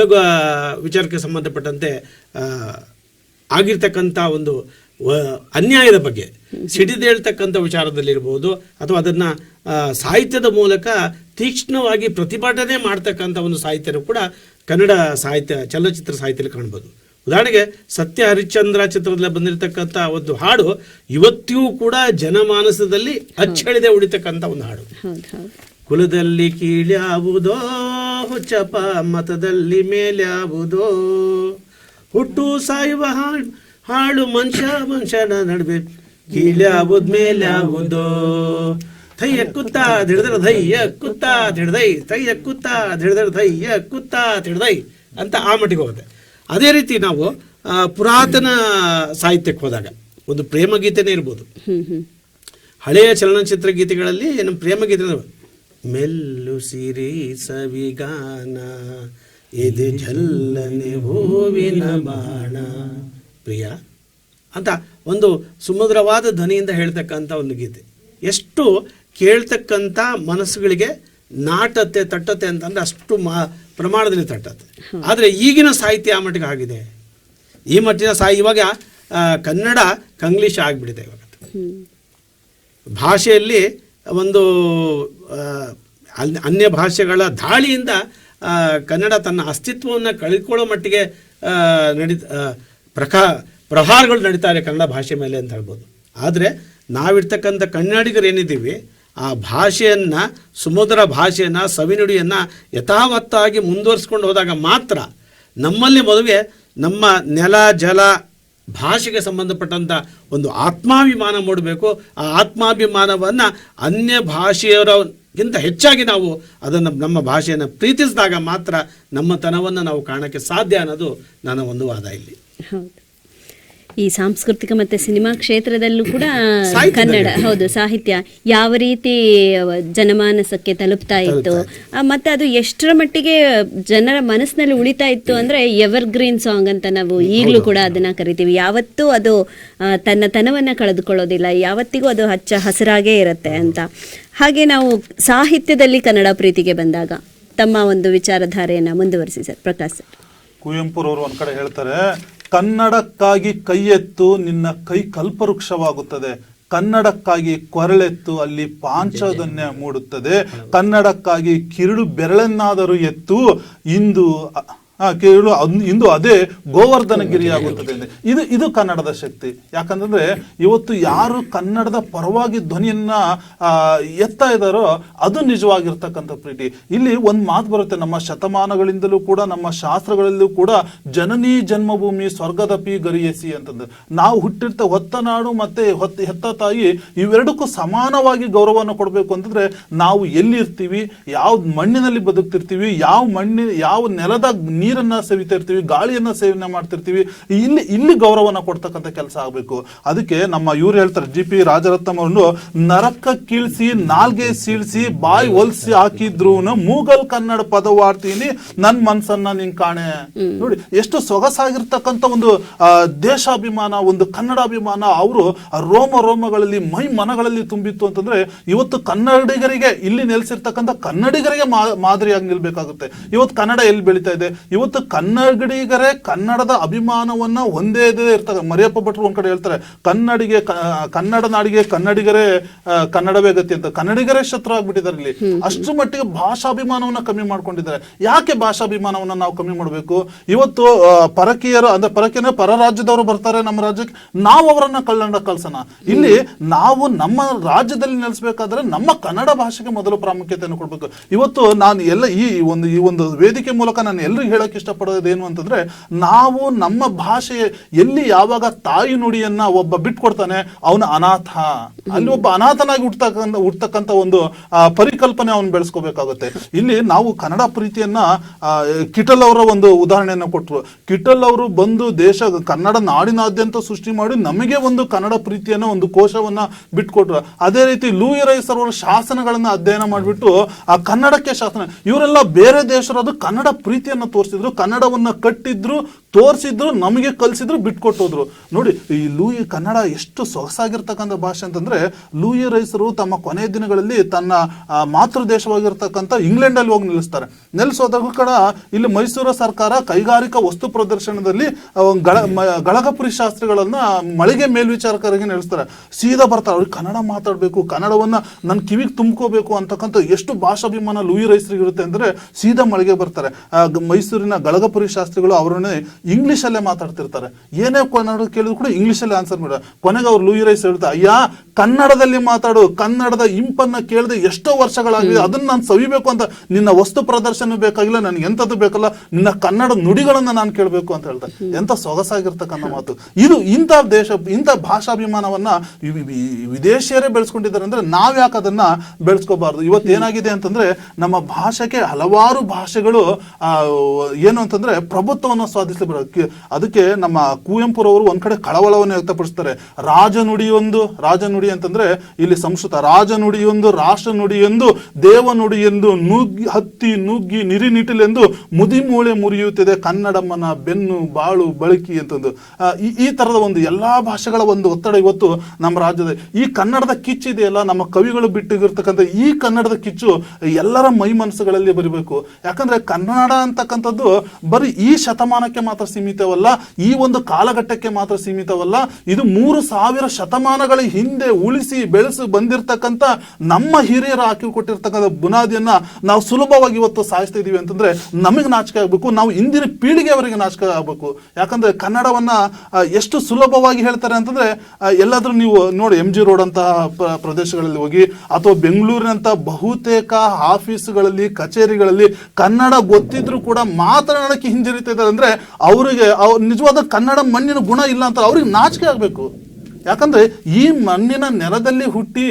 ವಿಚಾರಕ್ಕೆ ಸಂಬಂಧಪಟ್ಟಂತೆ ಆಗಿರ್ತಕ್ಕಂಥ ಒಂದು ಅನ್ಯಾಯದ ಬಗ್ಗೆ ಸಿಡಿದೇಳ್ತಕ್ಕಂಥ ವಿಚಾರದಲ್ಲಿರ್ಬೋದು, ಅಥವಾ ಅದನ್ನು ಸಾಹಿತ್ಯದ ಮೂಲಕ ತೀಕ್ಷ್ಣವಾಗಿ ಪ್ರತಿಭಟನೆ ಮಾಡ್ತಕ್ಕಂಥ ಒಂದು ಸಾಹಿತ್ಯನೂ ಕೂಡ ಕನ್ನಡ ಸಾಹಿತ್ಯ ಚಲನಚಿತ್ರ ಸಾಹಿತ್ಯದಲ್ಲಿ ಕಾಣ್ಬೋದು. ಉದಾಹರಣೆಗೆ ಸತ್ಯ ಹರಿಶ್ಚಂದ್ರ ಚಿತ್ರದಲ್ಲಿ ಬಂದಿರತಕ್ಕಂಥ ಒಂದು ಹಾಡು ಇವತ್ತಿಗೂ ಕೂಡ ಜನಮಾನಸದಲ್ಲಿ ಅಚ್ಚಳಿದೆ ಉಳಿತಕ್ಕಂಥ ಒಂದು ಹಾಡು. ಕುಲದಲ್ಲಿ ಕೀಳ್ಯಾವುದೋ ಹುಚ್ಚಪ್ಪ, ಮತದಲ್ಲಿ ಮೇಲ್ಯಾವುದೋ, ಹುಟ್ಟು ಸಾಯುವ ಹಾಳು ಮನುಷ್ಯನ ನಡುವೆ, ಕೀಳ್ಯಾವುದ್ ಮೇಲ್ಯಾವುದೋ, ಥಯ್ಯ ಕುತ್ತ ದಿಡ್ದರ ಧೈಯ ಕುತ್ತ ದಿಡ್ದೈ, ಥಯ್ಯ ಕುತ್ತ ದಿಡ್ದರ ಧೈಯ ಕುತ್ತ ದಿಡ್ದೈ ಅಂತ ಆ ಮಟ್ಟಿಗೆ ಹೋಗುತ್ತೆ. ಅದೇ ರೀತಿ ನಾವು ಪುರಾತನ ಸಾಹಿತ್ಯಕ್ಕೆ ಹೋದಾಗ ಒಂದು ಪ್ರೇಮಗೀತೆನೇ ಇರ್ಬೋದು. ಹಳೆಯ ಚಲನಚಿತ್ರ ಗೀತೆಗಳಲ್ಲಿ ನಮ್ಮ ಪ್ರೇಮಗೀತೆ ಮೆಲ್ಲು ಸಿರಿ ಸವಿಗಾನ, ಎದೆ ಝಲ್ಲನೆ ಹೂವಿನ ಬಾಣ, ಪ್ರಿಯ ಅಂತ ಒಂದು ಸುಮಧುರವಾದ ಧ್ವನಿಯಿಂದ ಹೇಳ್ತಕ್ಕಂಥ ಒಂದು ಗೀತೆ. ಎಷ್ಟು ಕೇಳ್ತಕ್ಕಂಥ ಮನಸ್ಸುಗಳಿಗೆ ನಾಟತ್ತೆ ತಟ್ಟತ್ತೆ ಅಂತಂದರೆ ಅಷ್ಟು ಪ್ರಮಾಣದಲ್ಲಿ ತಟ್ಟತ್ತೆ. ಆದರೆ ಈಗಿನ ಸಾಹಿತ್ಯ ಆ ಮಟ್ಟಿಗೆ ಆಗಿದೆ. ಈ ಮಟ್ಟಿನ ಇವಾಗ ಕನ್ನಡ ಕಂಗ್ಲೀಷ್ ಆಗಿಬಿಟ್ಟಿದೆ. ಇವಾಗ ಭಾಷೆಯಲ್ಲಿ ಒಂದು ಅನ್ಯ ಭಾಷೆಗಳ ದಾಳಿಯಿಂದ ಕನ್ನಡ ತನ್ನ ಅಸ್ತಿತ್ವವನ್ನು ಕಳ್ಕೊಳ್ಳೋ ಮಟ್ಟಿಗೆ ಪ್ರಹಾರಗಳು ನಡೀತಾರೆ ಕನ್ನಡ ಭಾಷೆ ಮೇಲೆ ಅಂತ ಹೇಳ್ಬೋದು. ಆದರೆ ನಾವಿರ್ತಕ್ಕಂಥ ಕನ್ನಡಿಗರು ಏನಿದ್ದೀವಿ ಆ ಭಾಷೆಯನ್ನು, ಸುಮಧುರ ಭಾಷೆಯನ್ನು, ಸವಿನುಡಿಯನ್ನು ಯಥಾವತ್ತಾಗಿ ಮುಂದುವರಿಸ್ಕೊಂಡು ಹೋದಾಗ ಮಾತ್ರ ನಮ್ಮಲ್ಲಿ ಮೊದಲಿಗೆ ನಮ್ಮ ನೆಲ ಜಲ ಭಾಷೆಗೆ ಸಂಬಂಧಪಟ್ಟಂಥ ಒಂದು ಆತ್ಮಾಭಿಮಾನ ಮೂಡಬೇಕು. ಆ ಆತ್ಮಾಭಿಮಾನವನ್ನು ಅನ್ಯ ಭಾಷೆಯವರಿಗಿಂತ ಹೆಚ್ಚಾಗಿ ನಾವು ಅದನ್ನು ನಮ್ಮ ಭಾಷೆಯನ್ನು ಪ್ರೀತಿಸಿದಾಗ ಮಾತ್ರ ನಮ್ಮ ತನವನ್ನು ನಾವು ಕಾಣೋಕ್ಕೆ ಸಾಧ್ಯ ಅನ್ನೋದು ನನ್ನ ಒಂದು ವಾದ ಇಲ್ಲಿ. ಹೌದು, ಈ ಸಾಂಸ್ಕೃತಿಕ ಮತ್ತೆ ಸಿನಿಮಾ ಕ್ಷೇತ್ರದಲ್ಲೂ ಕೂಡ ಕನ್ನಡ ಸಾಹಿತ್ಯ ಯಾವ ರೀತಿ ಜನಮಾನಸಕ್ಕೆ ತಲುಪ್ತಾ ಇತ್ತು, ಮತ್ತೆ ಅದು ಎಷ್ಟರ ಮಟ್ಟಿಗೆ ಜನರ ಮನಸ್ಸಿನಲ್ಲಿ ಉಳಿತಾ ಇತ್ತು ಅಂದ್ರೆ ಎವರ್ಗ್ರೀನ್ ಸಾಂಗ್ ಅಂತ ನಾವು ಈಗಲೂ ಕೂಡ ಅದನ್ನ ಕರಿತೀವಿ. ಯಾವತ್ತೂ ಅದು ತನ್ನ ತನವನ್ನ ಕಳೆದುಕೊಳ್ಳೋದಿಲ್ಲ, ಯಾವತ್ತಿಗೂ ಅದು ಹಚ್ಚ ಹಸಿರಾಗೇ ಇರುತ್ತೆ ಅಂತ. ಹಾಗೆ ನಾವು ಸಾಹಿತ್ಯದಲ್ಲಿ ಕನ್ನಡ ಪ್ರೀತಿಗೆ ಬಂದಾಗ ತಮ್ಮ ಒಂದು ವಿಚಾರಧಾರೆಯನ್ನ ಮುಂದುವರಿಸಿ ಸರ್. ಪ್ರಕಾಶ್ ಸರ್. ಕುವೆಂಪುರವರು ಒಂದ್ ಕಡೆ ಹೇಳ್ತಾರೆ, ಕನ್ನಡಕ್ಕಾಗಿ ಕೈ ಎತ್ತು ನಿನ್ನ ಕೈ ಕಲ್ಪವೃಕ್ಷವಾಗುತ್ತದೆ, ಕನ್ನಡಕ್ಕಾಗಿ ಕೊರಳೆತ್ತು ಅಲ್ಲಿ ಪಾಂಚಜನ್ಯ ಮೂಡುತ್ತದೆ, ಕನ್ನಡಕ್ಕಾಗಿ ಕಿರುಳು ಬೆರಳನ್ನಾದರೂ ಎತ್ತು ಇಂದು ಅದೇ ಗೋವರ್ಧನಗಿರಿಯಾಗುತ್ತದೆ. ಇದು ಕನ್ನಡದ ಶಕ್ತಿ. ಯಾಕಂತಂದ್ರೆ ಇವತ್ತು ಯಾರು ಕನ್ನಡದ ಪರವಾಗಿ ಧ್ವನಿಯನ್ನ ಎತ್ತಾ ಇದ್ದಾರೋ ಅದು ನಿಜವಾಗಿರ್ತಕ್ಕಂಥ ಪ್ರೀತಿ. ಇಲ್ಲಿ ಒಂದು ಮಾತು ಬರುತ್ತೆ, ನಮ್ಮ ಶತಮಾನಗಳಿಂದಲೂ ಕೂಡ ನಮ್ಮ ಶಾಸ್ತ್ರಗಳಲ್ಲೂ ಕೂಡ ಜನನಿ ಜನ್ಮಭೂಮಿ ಸ್ವರ್ಗದಪಿ ಗರಿಯಸಿ ಅಂತಂದ್ರೆ ನಾವು ಹೊತ್ತ ನಾಡು ಮತ್ತೆ ಹೆತ್ತ ತಾಯಿ ಇವೆರಡಕ್ಕೂ ಸಮಾನವಾಗಿ ಗೌರವವನ್ನು ಕೊಡಬೇಕು ಅಂತಂದ್ರೆ ನಾವು ಎಲ್ಲಿರ್ತೀವಿ, ಯಾವ ಮಣ್ಣಿನಲ್ಲಿ ಬದುಕ್ತಿರ್ತೀವಿ, ಯಾವ ನೆಲದ ನೀರನ್ನ ಸೇವಿತಾ ಇರ್ತೀವಿ, ಗಾಳಿಯನ್ನ ಸೇವನೆ ಮಾಡ್ತಿರ್ತೀವಿ, ಇಲ್ಲಿ ಗೌರವನ ಕೊಡ್ತಕ್ಕಂಥ ಕೆಲಸ ಆಗಬೇಕು. ಅದಕ್ಕೆ ನಮ್ಮ ಇವ್ರು ಹೇಳ್ತಾರೆ, GP ರಾಜರತ್ನಂ ಅವರು, ನರಕ ಕೀಳ್ಸಿ ನಾಲ್ಗೆ ಸೀಳ್ಸಿ ಬಾಯಿ ಹೊಲ್ಸಿ ಹಾಕಿದ್ರು ಮೂಗಲ್ ಕನ್ನಡ ಪದವಾಡ್ತೀನಿ ನನ್ ಮನ್ಸನ್ನ ನಿನ್ ಕಾಣೆ. ನೋಡಿ ಎಷ್ಟು ಸೊಗಸಾಗಿರ್ತಕ್ಕಂಥ ಒಂದು ದೇಶಾಭಿಮಾನ, ಒಂದು ಕನ್ನಡಾಭಿಮಾನ ಅವರು ರೋಮಗಳಲ್ಲಿ ಮೈ ಮನಗಳಲ್ಲಿ ತುಂಬಿತ್ತು ಅಂತಂದ್ರೆ ಇವತ್ತು ಕನ್ನಡಿಗರಿಗೆ, ಇಲ್ಲಿ ನೆಲೆಸಿರ್ತಕ್ಕಂಥ ಕನ್ನಡಿಗರಿಗೆ ಮಾದರಿಯಾಗಿ ನಿಲ್ಬೇಕಾಗುತ್ತೆ. ಇವತ್ತು ಕನ್ನಡ ಎಲ್ಲಿ ಬೆಳೀತಾ ಇದೆ, ಇವತ್ತು ಕನ್ನಡಿಗರೇ ಕನ್ನಡದ ಅಭಿಮಾನವನ್ನ ಒಂದೇ ಇರ್ತಾರೆ. ಮರಿಯಪ್ಪ ಭಟ್ರು ಒಂದ್ ಕಡೆ ಹೇಳ್ತಾರೆ, ಕನ್ನಡ ನಾಡಿಗೆ ಕನ್ನಡಿಗರೇ ಕನ್ನಡವೇ ಗತಿ ಅಂತ. ಕನ್ನಡಿಗರೇ ಶತ್ರು ಆಗ್ಬಿಟ್ಟಿದ್ದಾರೆ ಇಲ್ಲಿ. ಅಷ್ಟು ಮಟ್ಟಿಗೆ ಭಾಷಾಭಿಮಾನವನ್ನ ಕಮ್ಮಿ ಮಾಡ್ಕೊಂಡಿದ್ದಾರೆ. ಯಾಕೆ ಭಾಷಾಭಿಮಾನವನ್ನ ನಾವು ಕಮ್ಮಿ ಮಾಡಬೇಕು? ಇವತ್ತು ಪರಕೀಯರು ಅಂದ್ರೆ ಪರ ರಾಜ್ಯದವರು ಬರ್ತಾರೆ ನಮ್ಮ ರಾಜ್ಯಕ್ಕೆ, ನಾವು ಅವರನ್ನ ಕಳ್ಸೋಣ. ಇಲ್ಲಿ ನಾವು ನಮ್ಮ ರಾಜ್ಯದಲ್ಲಿ ನೆಲೆಸಬೇಕಾದ್ರೆ ನಮ್ಮ ಕನ್ನಡ ಭಾಷೆಗೆ ಮೊದಲು ಪ್ರಾಮುಖ್ಯತೆಯನ್ನು ಕೊಡ್ಬೇಕು. ಇವತ್ತು ನಾನು ಈ ಒಂದು ವೇದಿಕೆ ಮೂಲಕ ನಾನು ಎಲ್ರಿಗೂ ಹೇಳಕ್ ಇಷ್ಟಪಡೋದೇನು ಅಂತಂದ್ರೆ, ನಾವು ನಮ್ಮ ಭಾಷೆ ಎಲ್ಲಿ ಯಾವಾಗ ತಾಯಿ ನುಡಿಯನ್ನ ಒಬ್ಬ ಬಿಟ್ಕೊಡ್ತಾನೆ ಅವನ ಅನಾಥ, ಅಲ್ಲಿ ಒಬ್ಬ ಅನಾಥನಾಗಿ ಹುಟ್ಟತಕ್ಕಂಥ ಒಂದು ಪರಿಕಲ್ಪನೆ ಅವನು ಬೆಳೆಸ್ಕೋಬೇಕಾಗುತ್ತೆ. ಇಲ್ಲಿ ನಾವು ಕನ್ನಡ ಪ್ರೀತಿಯನ್ನ ಕಿಟಲ್ ಅವರ ಒಂದು ಉದಾಹರಣೆಯನ್ನು ಕೊಟ್ಟರು. ಕಿಟಲ್ ಅವರು ಬಂದು ಕನ್ನಡ ನಾಡಿನಾದ್ಯಂತ ಸೃಷ್ಟಿ ಮಾಡಿ ನಮಗೆ ಒಂದು ಕನ್ನಡ ಪ್ರೀತಿಯನ್ನ ಒಂದು ಕೋಶವನ್ನ ಬಿಟ್ಕೊಟ್ರು. ಅದೇ ರೀತಿ ಲೂಯಿ ರೈಸ್ ಅವರ ಶಾಸನಗಳನ್ನ ಅಧ್ಯಯನ ಮಾಡಿಬಿಟ್ಟು ಆ ಕನ್ನಡಕ್ಕೆ ಶಾಸನ, ಇವರೆಲ್ಲ ಬೇರೆ ದೇಶರದು ಕನ್ನಡ ಪ್ರೀತಿಯನ್ನ ತೋರಿಸಿದ್ರು, ಕನ್ನಡವನ್ನ ಕಟ್ಟಿದ್ರು, ತೋರಿಸಿದ್ರು, ನಮಗೆ ಕಲಿಸಿದ್ರು, ಬಿಟ್ಕೊಟ್ಟೋದ್ರು. ನೋಡಿ ಈ ಕನ್ನಡ ಎಷ್ಟು ಸೊಗಸಾಗಿರ್ತಕ್ಕಂಥ ಭಾಷೆ ಅಂತಂದ್ರೆ, ಲೂಯಿ ರೈಸರು ತಮ್ಮ ಕೊನೆಯ ದಿನಗಳಲ್ಲಿ ತನ್ನ ಮಾತೃ ದೇಶವಾಗಿರ್ತಕ್ಕಂಥ ಇಂಗ್ಲೆಂಡ್ ಅಲ್ಲಿ ಹೋಗಿ ನೆಲೆಸೋದಾಗ ಕೂಡ ಇಲ್ಲಿ ಮೈಸೂರು ಸರ್ಕಾರ ಕೈಗಾರಿಕಾ ವಸ್ತು ಪ್ರದರ್ಶನದಲ್ಲಿ ಗಳಗಪುರಿ ಶಾಸ್ತ್ರಿಗಳನ್ನ ಮಳಿಗೆ ಮೇಲ್ವಿಚಾರಕರಿಗೆ ನೆಲೆಸ್ತಾರೆ. ಸೀದಾ ಬರ್ತಾರೆ, ಅವ್ರಿಗೆ ಕನ್ನಡ ಮಾತಾಡ್ಬೇಕು, ಕನ್ನಡವನ್ನ ನನ್ನ ಕಿವಿಗೆ ತುಂಬ್ಕೋಬೇಕು ಅಂತಕ್ಕಂಥ ಎಷ್ಟು ಭಾಷಾಭಿಮಾನ ಲೂಯಿ ರೈಸರಿಗೆ ಇರುತ್ತೆ ಅಂದ್ರೆ ಸೀದಾ ಮಳಿಗೆ ಬರ್ತಾರೆ. ಮೈಸೂರಿನ ಗಳಗಪುರಿ ಶಾಸ್ತ್ರಿಗಳು ಅವರನ್ನೇ ಇಂಗ್ಲಿಷ್ ಅಲ್ಲೇ ಮಾತಾಡ್ತಿರ್ತಾರೆ. ಏನೇ ಕನ್ನಡ ಕೇಳಿದ್ರು ಕೂಡ ಇಂಗ್ಲಿಷ್ ಅಲ್ಲೇ ಆನ್ಸರ್ ಮಾಡ. ಕೊನೆಗೆ ಅವ್ರು ಲೂಯಿ ರೈಸ್ ಹೇಳ್ತಾರೆ, ಅಯ್ಯ ಕನ್ನಡದಲ್ಲಿ ಮಾತಾಡು, ಕನ್ನಡದ ಇಂಪನ್ನ ಕೇಳದೆ ಎಷ್ಟೋ ವರ್ಷಗಳಾಗಿದೆ, ಅದನ್ನ ನಾನು ಸವಿಬೇಕು ಅಂತ. ನಿನ್ನ ವಸ್ತು ಪ್ರದರ್ಶನ ಬೇಕಾಗಿಲ್ಲ, ನನಗೆ ಎಂಥದ್ದು ಬೇಕಲ್ಲ, ನಿನ್ನ ಕನ್ನಡ ನುಡಿಗಳನ್ನ ನಾನು ಕೇಳಬೇಕು ಅಂತ ಹೇಳ್ತಾರೆ. ಎಂತ ಸೊಗಸಾಗಿರ್ತಕ್ಕಂಥ ಮಾತು ಇದು. ಇಂಥ ಭಾಷಾಭಿಮಾನವನ್ನ ವಿದೇಶಿಯರೇ ಬೆಳೆಸ್ಕೊಂಡಿದ್ದಾರೆ ಅಂದ್ರೆ ನಾವ್ಯಾಕೆ ಅದನ್ನ ಬೆಳೆಸ್ಕೋಬಾರ್ದು? ಇವತ್ತೇನಾಗಿದೆ ಅಂತಂದ್ರೆ, ನಮ್ಮ ಭಾಷೆಗೆ ಹಲವಾರು ಭಾಷೆಗಳು ಏನು ಅಂತಂದ್ರೆ ಪ್ರಭುತ್ವವನ್ನು ಸ್ವಾಧಿಸಲಿ ಅದಕ್ಕೆ ನಮ್ಮ ಕುವೆಂಪುರವರು ಒಂದ್ ಕಡೆ ಕಳವಳವನ್ನು ವ್ಯಕ್ತಪಡಿಸ್ತಾರೆ. ರಾಜನುಡಿ ಅಂತಂದ್ರೆ ಇಲ್ಲಿ ಸಂಸ್ಕೃತ, ರಾಜನುಡಿಯೊಂದು ರಾಷ್ಟ್ರ ನುಡಿಯೊಂದು ದೇವ ನುಡಿಯೆಂದು ಹತ್ತಿ ನುಗ್ಗಿ ನಿರಿನಿಟಿಲೆಂದು ಮುದಿಮೂಳೆ ಮುರಿಯುತ್ತಿದೆ ಕನ್ನಡಮ್ಮನ ಬೆನ್ನು ಬಾಳು ಬಳಕಿ ಅಂತಂದು ಈ ತರದ ಒಂದು ಎಲ್ಲಾ ಭಾಷೆಗಳ ಒಂದು ಒತ್ತಡ ಇವತ್ತು ನಮ್ಮ ರಾಜ್ಯದ ಈ ಕನ್ನಡದ ಕಿಚ್ಚು ಇದೆಯಲ್ಲ, ನಮ್ಮ ಕವಿಗಳು ಬಿಟ್ಟಿರ್ತಕ್ಕಂಥ ಈ ಕನ್ನಡದ ಕಿಚ್ಚು ಎಲ್ಲರ ಮೈ ಮನಸ್ಸುಗಳಲ್ಲಿ ಬರಬೇಕು. ಯಾಕಂದ್ರೆ ಕನ್ನಡ ಅಂತಕ್ಕಂಥದ್ದು ಬರೀ ಈ ಶತಮಾನಕ್ಕೆ ಮಾತ್ರ ಸೀಮಿತವಲ್ಲ, ಈ ಒಂದು ಕಾಲಘಟ್ಟಕ್ಕೆ ಮಾತ್ರ ಸೀಮಿತವಲ್ಲ, ಇದು 3000 ಶತಮಾನಗಳ ಹಿಂದೆ ಉಳಿಸಿ ಬೆಳೆಸಿ ಬಂದಿರತಕ್ಕಂಥ ನಮ್ಮ ಹಿರಿಯರು ಹಾಕಿ ಕೊಟ್ಟಿರ್ತಕ್ಕಂಥ ಬುನಾದಿಯನ್ನ ನಾವು ಸುಲಭವಾಗಿ ಇವತ್ತು ಸಾಯಿಸ್ತಾ ಇದೀವಿ ಅಂತಂದ್ರೆ ನಮಗೆ ನಾಚಿಕೆ ಆಗ್ಬೇಕು, ನಾವು ಇಂದಿನ ಪೀಳಿಗೆಯವರಿಗೆ ನಾಚಿಕೆ ಆಗ್ಬೇಕು. ಯಾಕಂದ್ರೆ ಕನ್ನಡವನ್ನ ಎಷ್ಟು ಸುಲಭವಾಗಿ ಹೇಳ್ತಾರೆ ಅಂತಂದ್ರೆ ಎಲ್ಲಾದ್ರೂ ನೀವು ನೋಡಿ MG ರೋಡ್ ಅಂತ ಪ್ರದೇಶಗಳಲ್ಲಿ ಹೋಗಿ ಅಥವಾ ಬೆಂಗಳೂರಿನಂತ ಬಹುತೇಕ ಆಫೀಸ್ಗಳಲ್ಲಿ ಕಚೇರಿಗಳಲ್ಲಿ ಕನ್ನಡ ಗೊತ್ತಿದ್ರು ಕೂಡ ಮಾತನಾಡಕ್ಕೆ ಹಿಂಜರಿತಾ ಇದ್ದಾರೆ ಅಂದ್ರೆ ಅವರಿಗೆ ನಿಜವಾದ ಕನ್ನಡ ಮಣ್ಣಿನ ಗುಣ ಇಲ್ಲ ಅಂತ ಅವ್ರಿಗೆ ನಾಚಿಕೆ ಆಗ್ಬೇಕು. ಯಾಕಂದ್ರೆ ಈ ಮಣ್ಣಿನ ನೆಲದಲ್ಲಿ ಹುಟ್ಟಿ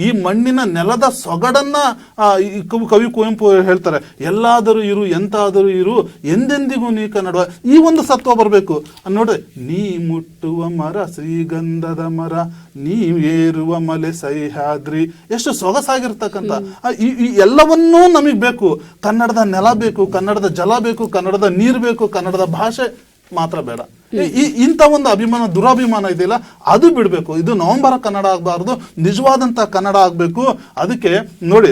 ಈ ಮಣ್ಣಿನ ನೆಲದ ಸೊಗಡನ್ನ ಕವಿ ಕುವೆಂಪು ಹೇಳ್ತಾರೆ, ಎಲ್ಲಾದರೂ ಇರು ಎಂತಾದರೂ ಇರು ಎಂದೆಂದಿಗೂ ನೀ ಕನ್ನಡ. ಈ ಒಂದು ಸತ್ವ ಬರಬೇಕು. ನೋಡ್ರಿ, ನೀ ಮುಟ್ಟುವ ಮರ ಶ್ರೀಗಂಧದ ಮರ, ನೀ ಏರುವ ಮಲೆ ಸಹ್ಯಾದ್ರಿ, ಎಷ್ಟು ಸೊಗಸಾಗಿರ್ತಕ್ಕಂಥ ಈ ಎಲ್ಲವನ್ನೂ ನಮಗ್ ಬೇಕು. ಕನ್ನಡದ ನೆಲ ಬೇಕು, ಕನ್ನಡದ ಜಲ ಬೇಕು, ಕನ್ನಡದ ನೀರು ಬೇಕು, ಕನ್ನಡದ ಭಾಷೆ ಮಾತ್ರ ಬೇಡ. ಇಂಥ ಒಂದು ಅಭಿಮಾನ, ದುರಾಭಿಮಾನ ಇದೆಯಲ್ಲ, ಅದು ಬಿಡಬೇಕು. ಇದು ನವಂಬರ ಕನ್ನಡ ಆಗಬಾರ್ದು, ನಿಜವಾದಂತ ಕನ್ನಡ ಆಗಬೇಕು. ಅದಕ್ಕೆ ನೋಡಿ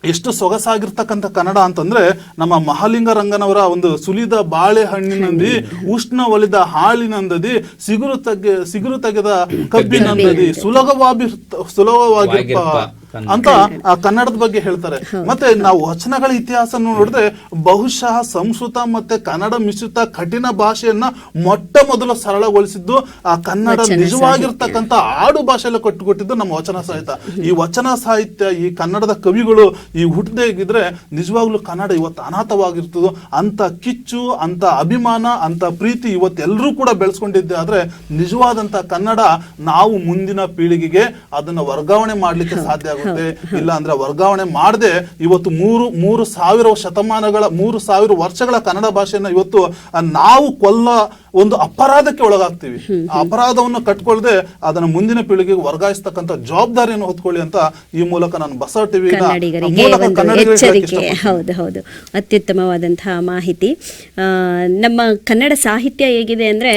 ಎಷ್ಟು ಸೊಗಸಾಗಿರ್ತಕ್ಕಂಥ ಕನ್ನಡ ಅಂತಂದ್ರೆ ನಮ್ಮ ಮಹಾಲಿಂಗ ರಂಗನವರ ಒಂದು ಸುಲಿದ ಬಾಳೆಹಣ್ಣಿನಂದಿ ಉಷ್ಣ ಒಲಿದ ಹಾಲಿನಂದದಿ ಸಿಗುರು ತೆಗೆದ ಕಬ್ಬಿನಂದದಿ ಸುಲಭವಾಗಿರ್ಪ ಅಂತ ಆ ಕನ್ನಡದ ಬಗ್ಗೆ ಹೇಳ್ತಾರೆ. ಮತ್ತೆ ನಾವು ವಚನಗಳ ಇತಿಹಾಸ ನೋಡಿದ್ರೆ ಬಹುಶಃ ಸಂಸ್ಕೃತ ಮತ್ತೆ ಕನ್ನಡ ಮಿಶ್ರಿತ ಕಠಿಣ ಭಾಷೆಯನ್ನ ಮೊಟ್ಟ ಮೊದಲು ಸರಳಗೊಳಿಸಿದ್ದು ಆ ಕನ್ನಡ ನಿಜವಾಗಿರ್ತಕ್ಕಂಥ ಆಡು ಭಾಷೆಯಲ್ಲಿ ಕಟ್ಟಿಕೊಟ್ಟಿದ್ದು ನಮ್ಮ ವಚನ ಸಾಹಿತ್ಯ. ಈ ವಚನ ಸಾಹಿತ್ಯ, ಈ ಕನ್ನಡದ ಕವಿಗಳು ಈ ಹುಟ್ಟದೇ ಇದ್ರೆ ನಿಜವಾಗ್ಲೂ ಕನ್ನಡ ಇವತ್ತು ಅನಾಥವಾಗಿರ್ತದೋ. ಅಂತ ಕಿಚ್ಚು, ಅಂತ ಅಭಿಮಾನ, ಅಂತ ಪ್ರೀತಿ ಇವತ್ತೆಲ್ಲರೂ ಕೂಡ ಬೆಳೆಸ್ಕೊಂಡಿದ್ದೆ ಆದ್ರೆ ನಿಜವಾದಂತ ಕನ್ನಡ ನಾವು ಮುಂದಿನ ಪೀಳಿಗೆಗೆ ಅದನ್ನ ವರ್ಗಾವಣೆ ಮಾಡ್ಲಿಕ್ಕೆ ಸಾಧ್ಯ ಆಗುತ್ತೆ. ಇಲ್ಲ ಅಂದ್ರೆ ವರ್ಗಾವಣೆ ಮಾಡದೆ ಇವತ್ತು 3000 ಶತಮಾನಗಳ 3000 ವರ್ಷಗಳ ಕನ್ನಡ ಭಾಷೆಯನ್ನ ಇವತ್ತು ನಾವು ಒಂದು ಅಪರಾಧಕ್ಕೆ ಒಳಗಾಗ್ತೀವಿ. ಆ ಅಪರಾಧವನ್ನು ಕಟ್ಕೊಳ್ದೆ ಅದನ್ನ ಮುಂದಿನ ಪೀಳಿಗೆಗೆ ವರ್ಗಾಯಿಸ್ತಕ್ಕಂಥ ಜವಾಬ್ದಾರಿಯನ್ನು ಹೊತ್ಕೊಳ್ಳಿ ಅಂತ ಈ ಮೂಲಕ ನಾನು ಬಸವ ಟಿವಿ ಎಚ್ಚರಿಕೆ. ಹೌದು, ಅತ್ಯುತ್ತಮವಾದಂತಹ ಮಾಹಿತಿ. ನಮ್ಮ ಕನ್ನಡ ಸಾಹಿತ್ಯ ಹೇಗಿದೆ ಅಂದ್ರೆ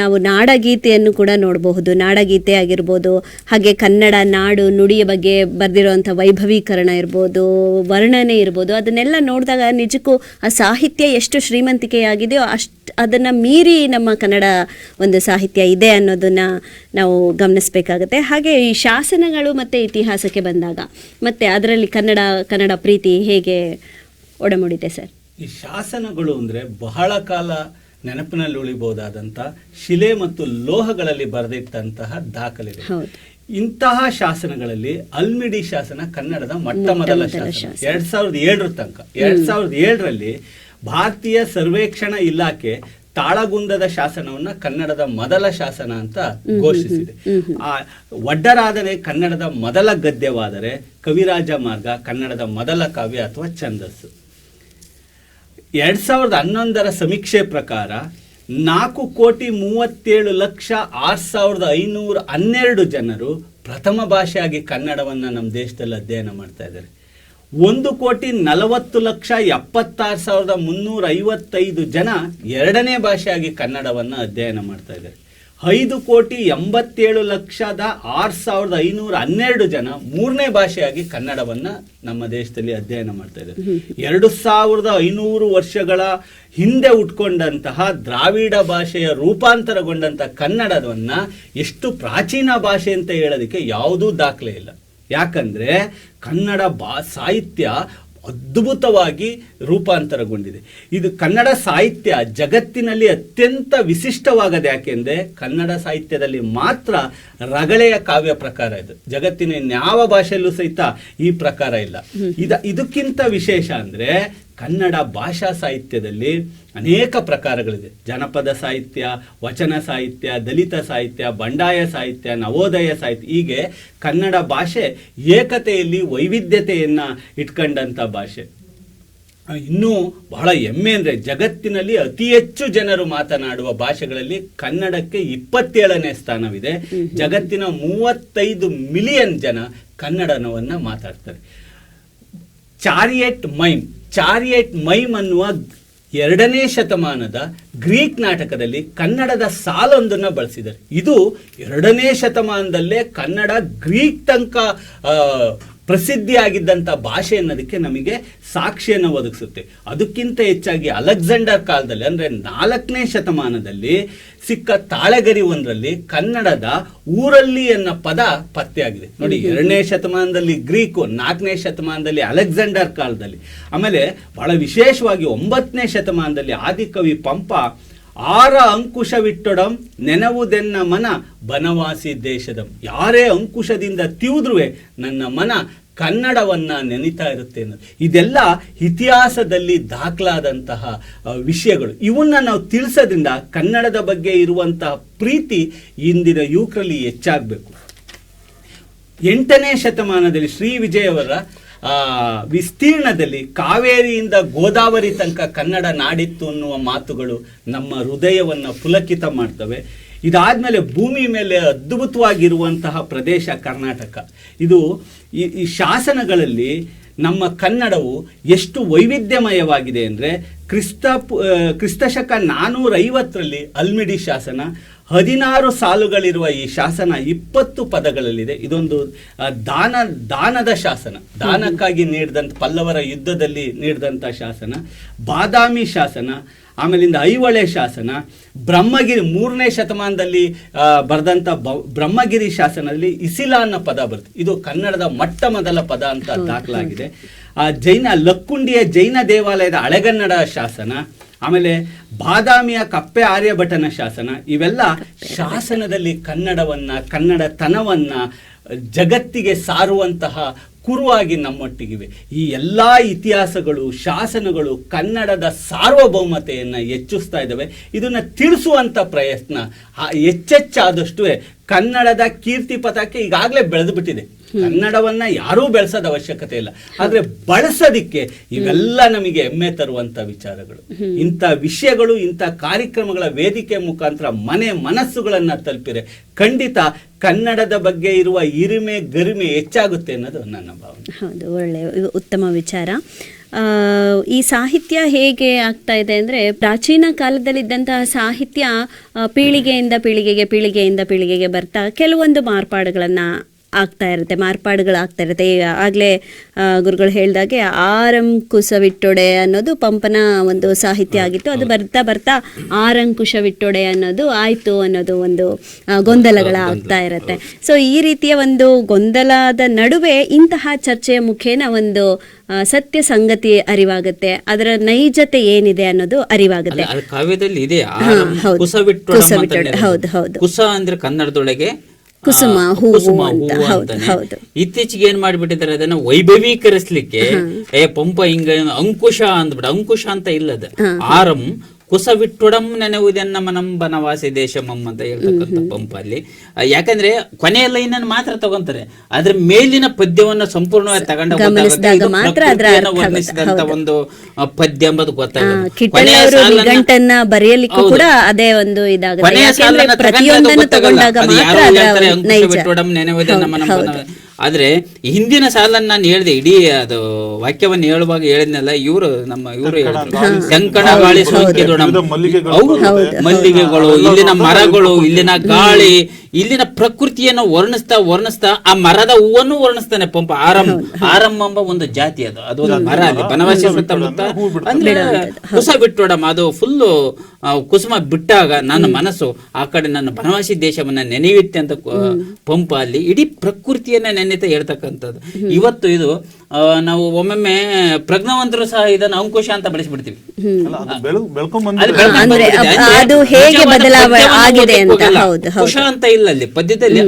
ನಾವು ನಾಡಗೀತೆಯನ್ನು ಕೂಡ ನೋಡಬಹುದು. ನಾಡಗೀತೆ ಆಗಿರ್ಬೋದು, ಹಾಗೆ ಕನ್ನಡ ನಾಡು ನುಡಿಯ ಬಗ್ಗೆ ಬರೆದಿರುವಂಥ ವೈಭವೀಕರಣ ಇರ್ಬೋದು, ವರ್ಣನೆ ಇರ್ಬೋದು, ಅದನ್ನೆಲ್ಲ ನೋಡಿದಾಗ ನಿಜಕ್ಕೂ ಆ ಸಾಹಿತ್ಯ ಎಷ್ಟು ಶ್ರೀಮಂತಿಕೆಯಾಗಿದೆಯೋ ಅದನ್ನು ಮೀರಿ ನಮ್ಮ ಕನ್ನಡ ಒಂದು ಸಾಹಿತ್ಯ ಇದೆ ಅನ್ನೋದನ್ನ ನಾವು ಗಮನಿಸಬೇಕಾಗುತ್ತೆ. ಹಾಗೆ ಈ ಶಾಸನಗಳು ಮತ್ತು ಇತಿಹಾಸಕ್ಕೆ ಬಂದಾಗ ಮತ್ತೆ ಅದರಲ್ಲಿ ಕನ್ನಡ ಪ್ರೀತಿ ಹೇಗೆ ಒಡಮೂಡಿದೆ ಸರ್? ಈ ಶಾಸನಗಳು ಅಂದ್ರೆ ಬಹಳ ಕಾಲ ನೆನಪಿನಲ್ಲಿ ಉಳಿಬಹುದಾದಂಥ ಶಿಲೆ ಮತ್ತು ಲೋಹಗಳಲ್ಲಿ ಬರೆದಿಟ್ಟಂತಹ ದಾಖಲೆ. ಇಂತಹ ಶಾಸನಗಳಲ್ಲಿ ಅಲ್ಮಿಡಿ ಶಾಸನ ಕನ್ನಡದ ಮೊಟ್ಟ ಮೊದಲ ಶಾಸನ. 2007 ತನಕ 2007ರಲ್ಲಿ ಭಾರತೀಯ ಸರ್ವೇಕ್ಷಣಾ ಇಲಾಖೆ ತಾಳಗುಂದದ ಶಾಸನವನ್ನ ಕನ್ನಡದ ಮೊದಲ ಶಾಸನ ಅಂತ ಘೋಷಿಸಿದೆ. ಆ ಒಡ್ಡರಾದರೆ ಕನ್ನಡದ ಮೊದಲ ಗದ್ಯವಾದರೆ ಕವಿರಾಜ ಮಾರ್ಗ ಕನ್ನಡದ ಮೊದಲ ಕಾವ್ಯ ಅಥವಾ ಛಂದಸ್ಸು. 2011ರ ಸಮೀಕ್ಷೆ ಪ್ರಕಾರ 4,37,06,512 ಜನರು ಪ್ರಥಮ ಭಾಷೆಯಾಗಿ ಕನ್ನಡವನ್ನ ನಮ್ಮ ದೇಶದಲ್ಲಿ ಅಧ್ಯಯನ ಮಾಡ್ತಾ ಇದ್ದಾರೆ. 1,70,76,355 ಜನ ಎರಡನೇ ಭಾಷೆಯಾಗಿ ಕನ್ನಡವನ್ನ ಅಧ್ಯಯನ ಮಾಡ್ತಾ ಇದ್ದಾರೆ. 5,87,06,512 ಜನ ಮೂರನೇ ಭಾಷೆಯಾಗಿ ಕನ್ನಡವನ್ನ ನಮ್ಮ ದೇಶದಲ್ಲಿ ಅಧ್ಯಯನ ಮಾಡ್ತಾ ಇದ್ದಾರೆ. 2,500 ವರ್ಷಗಳ ಹಿಂದೆ ಉಟ್ಕೊಂಡಂತಹ ದ್ರಾವಿಡ ಭಾಷೆಯ ರೂಪಾಂತರಗೊಂಡಂತಹ ಕನ್ನಡವನ್ನ ಎಷ್ಟು ಪ್ರಾಚೀನ ಭಾಷೆ ಅಂತ ಹೇಳೋದಕ್ಕೆ ಯಾವುದೂ ದಾಖಲೆ ಇಲ್ಲ. ಯಾಕಂದ್ರೆ ಕನ್ನಡ ಸಾಹಿತ್ಯ ಅದ್ಭುತವಾಗಿ ರೂಪಾಂತರಗೊಂಡಿದೆ. ಇದು ಕನ್ನಡ ಸಾಹಿತ್ಯ ಜಗತ್ತಿನಲ್ಲಿ ಅತ್ಯಂತ ವಿಶಿಷ್ಟವಾಗದೆ ಯಾಕೆಂದ್ರೆ ಕನ್ನಡ ಸಾಹಿತ್ಯದಲ್ಲಿ ಮಾತ್ರ ರಗಳೆಯ ಕಾವ್ಯ ಪ್ರಕಾರ ಇದು. ಜಗತ್ತಿನ ಯಾವ ಭಾಷೆಯಲ್ಲೂ ಸಹಿತ ಈ ಪ್ರಕಾರ ಇಲ್ಲ. ಇದಕ್ಕಿಂತ ವಿಶೇಷ ಅಂದ್ರೆ ಕನ್ನಡ ಭಾಷಾ ಸಾಹಿತ್ಯದಲ್ಲಿ ಅನೇಕ ಪ್ರಕಾರಗಳಿದೆ. ಜನಪದ ಸಾಹಿತ್ಯ, ವಚನ ಸಾಹಿತ್ಯ, ದಲಿತ ಸಾಹಿತ್ಯ, ಬಂಡಾಯ ಸಾಹಿತ್ಯ, ನವೋದಯ ಸಾಹಿತ್ಯ. ಹೀಗೆ ಕನ್ನಡ ಭಾಷೆ ಏಕತೆಯಲ್ಲಿ ವೈವಿಧ್ಯತೆಯನ್ನ ಇಟ್ಕೊಂಡಂಥ ಭಾಷೆ. ಇನ್ನೂ ಬಹಳ ಹೆಮ್ಮೆ ಅಂದರೆ ಜಗತ್ತಿನಲ್ಲಿ ಅತಿ ಹೆಚ್ಚು ಜನರು ಮಾತನಾಡುವ ಭಾಷೆಗಳಲ್ಲಿ ಕನ್ನಡಕ್ಕೆ 27ನೇ ಸ್ಥಾನವಿದೆ. ಜಗತ್ತಿನ 35 ಮಿಲಿಯನ್ ಜನ ಕನ್ನಡವನ್ನು ಮಾತಾಡ್ತಾರೆ. ಚಾರಿಯೆಟ್ ಮೈಮ್ ಅನ್ನುವ 2ನೇ ಶತಮಾನದ ಗ್ರೀಕ್ ನಾಟಕದಲ್ಲಿ ಕನ್ನಡದ ಸಾಲೊಂದನ್ನು ಬಳಸಿದ್ದಾರೆ. ಇದು 2ನೇ ಶತಮಾನದಲ್ಲೇ ಕನ್ನಡ ಗ್ರೀಕ್ ತನಕ ಪ್ರಸಿದ್ಧಿಯಾಗಿದ್ದಂಥ ಭಾಷೆ ಅನ್ನೋದಕ್ಕೆ ನಮಗೆ ಸಾಕ್ಷಿಯನ್ನು ಒದಗಿಸುತ್ತೆ. ಅದಕ್ಕಿಂತ ಹೆಚ್ಚಾಗಿ ಅಲೆಕ್ಸಾಂಡರ್ ಕಾಲದಲ್ಲಿ ಅಂದರೆ 4ನೇ ಶತಮಾನದಲ್ಲಿ ಸಿಕ್ಕ ತಾಳೆಗರಿ ಒಂದರಲ್ಲಿ ಕನ್ನಡದ ಊರಲ್ಲಿ ಅನ್ನೋ ಪದ ಪತ್ತೆಯಾಗಿದೆ ನೋಡಿ. 2ನೇ ಶತಮಾನದಲ್ಲಿ ಗ್ರೀಕು, 4ನೇ ಶತಮಾನದಲ್ಲಿ ಅಲೆಕ್ಸಾಂಡರ್ ಕಾಲದಲ್ಲಿ. ಆಮೇಲೆ ಬಹಳ ವಿಶೇಷವಾಗಿ 9ನೇ ಶತಮಾನದಲ್ಲಿ ಆದಿಕವಿ ಪಂಪ 6 ಅಂಕುಶವಿಟ್ಟೊಡಂ ನೆನವುದೆನ್ನ ಮನ ಬನವಾಸಿ ದೇಶದಂ. ಯಾರೇ ಅಂಕುಶದಿಂದ ತಿವಿದ್ರುವೆ ನನ್ನ ಮನ ಕನ್ನಡವನ್ನ ನೆನೀತಾ ಇರುತ್ತೆ ಅನ್ನೋದು. ಇದೆಲ್ಲ ಇತಿಹಾಸದಲ್ಲಿ ದಾಖಲಾದಂತಹ ವಿಷಯಗಳು. ಇವನ್ನ ನಾವು ತಿಳಿಸೋದ್ರಿಂದ ಕನ್ನಡದ ಬಗ್ಗೆ ಇರುವಂತಹ ಪ್ರೀತಿ ಇಂದಿನ ಯುವಕರಲ್ಲಿ ಹೆಚ್ಚಾಗಬೇಕು. 8ನೇ ಶತಮಾನದಲ್ಲಿ ಶ್ರೀ ವಿಜಯವರ ವಿಸ್ತೀರ್ಣದಲ್ಲಿ ಕಾವೇರಿಯಿಂದ ಗೋದಾವರಿ ತನಕ ಕನ್ನಡ ನಾಡಿತ್ತು ಅನ್ನುವ ಮಾತುಗಳು ನಮ್ಮ ಹೃದಯವನ್ನು ಪುಲಕಿತ ಮಾಡ್ತವೆ. ಇದಾದಮೇಲೆ ಭೂಮಿ ಮೇಲೆ ಅದ್ಭುತವಾಗಿರುವಂತಹ ಪ್ರದೇಶ ಕರ್ನಾಟಕ. ಇದು ಈ ಶಾಸನಗಳಲ್ಲಿ ನಮ್ಮ ಕನ್ನಡವು ಎಷ್ಟು ವೈವಿಧ್ಯಮಯವಾಗಿದೆ ಅಂದರೆ ಕ್ರಿಸ್ತಶಕ 450ರಲ್ಲಿ ಅಲ್ಮಿಡಿ ಶಾಸನ, 16 ಸಾಲುಗಳಿರುವ ಈ ಶಾಸನ 20 ಪದಗಳಲ್ಲಿದೆ. ಇದೊಂದು ದಾನದ ಶಾಸನ, ದಾನಕ್ಕಾಗಿ ನೀಡಿದಂಥ ಪಲ್ಲವರ ಯುದ್ಧದಲ್ಲಿ ನೀಡಿದಂಥ ಶಾಸನ. ಬಾದಾಮಿ ಶಾಸನ, ಆಮೇಲಿಂದ ಐಹೊಳೆ ಶಾಸನ, ಬ್ರಹ್ಮಗಿರಿ 3ನೇ ಶತಮಾನದಲ್ಲಿ ಬರೆದಂಥ ಬ್ರಹ್ಮಗಿರಿ ಶಾಸನದಲ್ಲಿ ಇಸಿಲ ಅನ್ನೋ ಪದ ಬರುತ್ತೆ. ಇದು ಕನ್ನಡದ ಮೊಟ್ಟ ಮೊದಲ ಪದ ಅಂತ ದಾಖಲಾಗಿದೆ. ಲಕ್ಕುಂಡಿಯ ಜೈನ ದೇವಾಲಯದ ಹಳೆಗನ್ನಡ ಶಾಸನ, ಆಮೇಲೆ ಬಾದಾಮಿಯ ಕಪ್ಪೆ ಆರ್ಯಭಟನ ಶಾಸನ. ಇವೆಲ್ಲ ಶಾಸನದಲ್ಲಿ ಕನ್ನಡತನವನ್ನ ಜಗತ್ತಿಗೆ ಸಾರುವಂತಹ ಕುರುವಾಗಿ ನಮ್ಮೊಟ್ಟಿಗಿವೆ. ಈ ಎಲ್ಲ ಇತಿಹಾಸಗಳು, ಶಾಸನಗಳು ಕನ್ನಡದ ಸಾರ್ವಭೌಮತೆಯನ್ನು ಹೆಚ್ಚಿಸ್ತಾ ಇದ್ದಾವೆ. ಇದನ್ನು ತಿಳಿಸುವಂಥ ಪ್ರಯತ್ನ ಹೆಚ್ಚೆಚ್ಚಾದಷ್ಟು ಕನ್ನಡದ ಕೀರ್ತಿ ಪತಾಕೆ ಈಗಾಗಲೇ ಬೆಳೆದು ಬಿಟ್ಟಿದೆ. ಕನ್ನಡವನ್ನ ಯಾರೂ ಬೆಳೆಸೋದ ಅವಶ್ಯಕತೆ ಇಲ್ಲ, ಆದರೆ ಬಳಸೋದಿಕ್ಕೆ ಇವೆಲ್ಲ ನಮಗೆ ಹೆಮ್ಮೆ ತರುವಂಥ ವಿಚಾರಗಳು. ಇಂಥ ವಿಷಯಗಳು, ಇಂಥ ಕಾರ್ಯಕ್ರಮಗಳ ವೇದಿಕೆ ಮುಖಾಂತರ ಮನಸ್ಸುಗಳನ್ನು ತಲುಪಿರೆ ಖಂಡಿತ ಕನ್ನಡದ ಬಗ್ಗೆ ಇರುವ ಹಿರಿಮೆ ಗರಿಮೆ ಹೆಚ್ಚಾಗುತ್ತೆ ಅನ್ನೋದು ನನ್ನ ಭಾವನೆ. ಹೌದು, ಒಳ್ಳೆಯ ಉತ್ತಮ ವಿಚಾರ. ಈ ಸಾಹಿತ್ಯ ಹೇಗೆ ಆಗ್ತಾ ಇದೆ ಅಂದರೆ, ಪ್ರಾಚೀನ ಕಾಲದಲ್ಲಿದ್ದಂತಹ ಸಾಹಿತ್ಯ ಪೀಳಿಗೆಯಿಂದ ಪೀಳಿಗೆಗೆ ಬರ್ತಾ ಕೆಲವೊಂದು ಮಾರ್ಪಾಡುಗಳಾಗ್ತಾ ಇರುತ್ತೆ. ಆಗಲೇ ಗುರುಗಳು ಹೇಳಿದಾಗೆ ಆರಂಕುಶವಿಟ್ಟೊಡೆ ಅನ್ನೋದು ಪಂಪನ ಒಂದು ಸಾಹಿತ್ಯ ಆಗಿತ್ತು. ಅದು ಬರ್ತಾ ಆರಂಕುಶವಿಟ್ಟೊಡೆ ಅನ್ನೋದು ಆಯಿತು ಅನ್ನೋದು ಒಂದು ಗೊಂದಲಗಳಾಗ್ತಾ ಇರುತ್ತೆ. ಸೊ ಈ ರೀತಿಯ ಒಂದು ಗೊಂದಲದ ನಡುವೆ ಇಂತಹ ಚರ್ಚೆಯ ಮುಖೇನ ಒಂದು ಸತ್ಯ ಸಂಗತಿ ಅರಿವಾಗುತ್ತೆ, ಅದರ ನೈಜತೆ ಏನಿದೆ ಅನ್ನೋದು ಅರಿವಾಗುತ್ತೆ. ಕಾವ್ಯದಲ್ಲಿ ಇದೆ. ಹೌದು. ಕುಸ ಅಂದ್ರೆ ಕನ್ನಡದೊಳಗೆ ಕುಸುಮ ಹೂವು ಅಂತ. ಇತ್ತೀಚೆಗೆ ಏನ್ ಮಾಡ್ಬಿಟ್ಟಿದ್ದಾರೆ, ಅದನ್ನ ವೈಭವೀಕರಿಸ್ಲಿಕ್ಕೆ ಪಂಪ ಹಿಂಗ ಅಂಕುಶ ಅಂದ್ಬಿಡ. ಅಂಕುಶ ಅಂತ ಇಲ್ಲದ ಆರಂ ಕುಸವಿಟ್ಟೊಡಂ ನೆನವುದೆನ್ನ ಮನಂ ಬನವಾಸಿ ದೇಶಮಂ ಅಂತ ಹೇಳ್ತಕ್ಕಂಥ ಪಂಪ ಅಲ್ಲಿ. ಯಾಕಂದ್ರೆ ಕೊನೆಯ ಲೈನ್ ಅನ್ನು ಮಾತ್ರ ತಗೊಂತಾರೆ, ಅದ್ರ ಮೇಲಿನ ಪದ್ಯವನ್ನು ಸಂಪೂರ್ಣವಾಗಿ ವರ್ಣಿಸಿದಂತ ಒಂದು ಪದ್ಯ ಎಂಬುದು ಗೊತ್ತಾಗುತ್ತೆ. ಬರೆಯಲಿಕ್ಕೂ ಕೂಡ ಅದೇ ಒಂದು ಇದಾಗುತ್ತೆ. ನೆನವುದೆನ್ನ ಮನಂ ಆದ್ರೆ ಹಿಂದಿನ ಸಾಲನ್ನು ನಾನು ಹೇಳಿದೆ, ಇಡೀ ಅದು ವಾಕ್ಯವನ್ನು ಹೇಳುವಾಗ ಹೇಳಿದ್ನಲ್ಲ, ಇವರು ಕಂಕಣ ಗಾಳಿ ಮಲ್ಲಿಗೆಗಳು, ಇಲ್ಲಿನ ಮರಗಳು, ಇಲ್ಲಿನ ಗಾಳಿ, ಇಲ್ಲಿನ ಪ್ರಕೃತಿಯನ್ನು ವರ್ಣಿಸ್ತಾ ಆ ಮರದ ಹೂವನ್ನು ವರ್ಣಿಸ್ತಾನೆ ಪಂಪ. ಆರಂ ಎಂಬ ಒಂದು ಜಾತಿ, ಅದೊಂದು ಮರ ಅಲ್ಲಿ ಬನವಾಸಿ ಸುತ್ತಮುತ್ತ. ಅಂದ್ರೆ ಕುಸ ಬಿಟ್ಟೋಡಮ್, ಅದು ಫುಲ್ಲು ಕುಸುಮ ಬಿಟ್ಟಾಗ ನನ್ನ ಮನಸ್ಸು ಆ ಕಡೆ ನನ್ನ ಬನವಾಸಿ ದೇಶವನ್ನ ನೆನೆಯುತ್ತೆ ಅಂತ ಪಂಪ ಅಲ್ಲಿ ಇಡೀ ಪ್ರಕೃತಿಯನ್ನ ನೆನೆತ ಹೇಳ್ತಕ್ಕಂಥದ್ದು. ಇವತ್ತು ಇದು ನಾವು ಒಮ್ಮೊಮ್ಮೆ ಪ್ರಜ್ಞಾವಂತರು ಸಹ ಇದನ್ನು ಅಂಕುಶ ಅಂತ ಬಳಸಿಬಿಡ್ತೀವಿ. ಕುಶ ಅಂತ ಇಲ್ಲ ಅಲ್ಲಿ ಪದ್ಯದಲ್ಲಿ.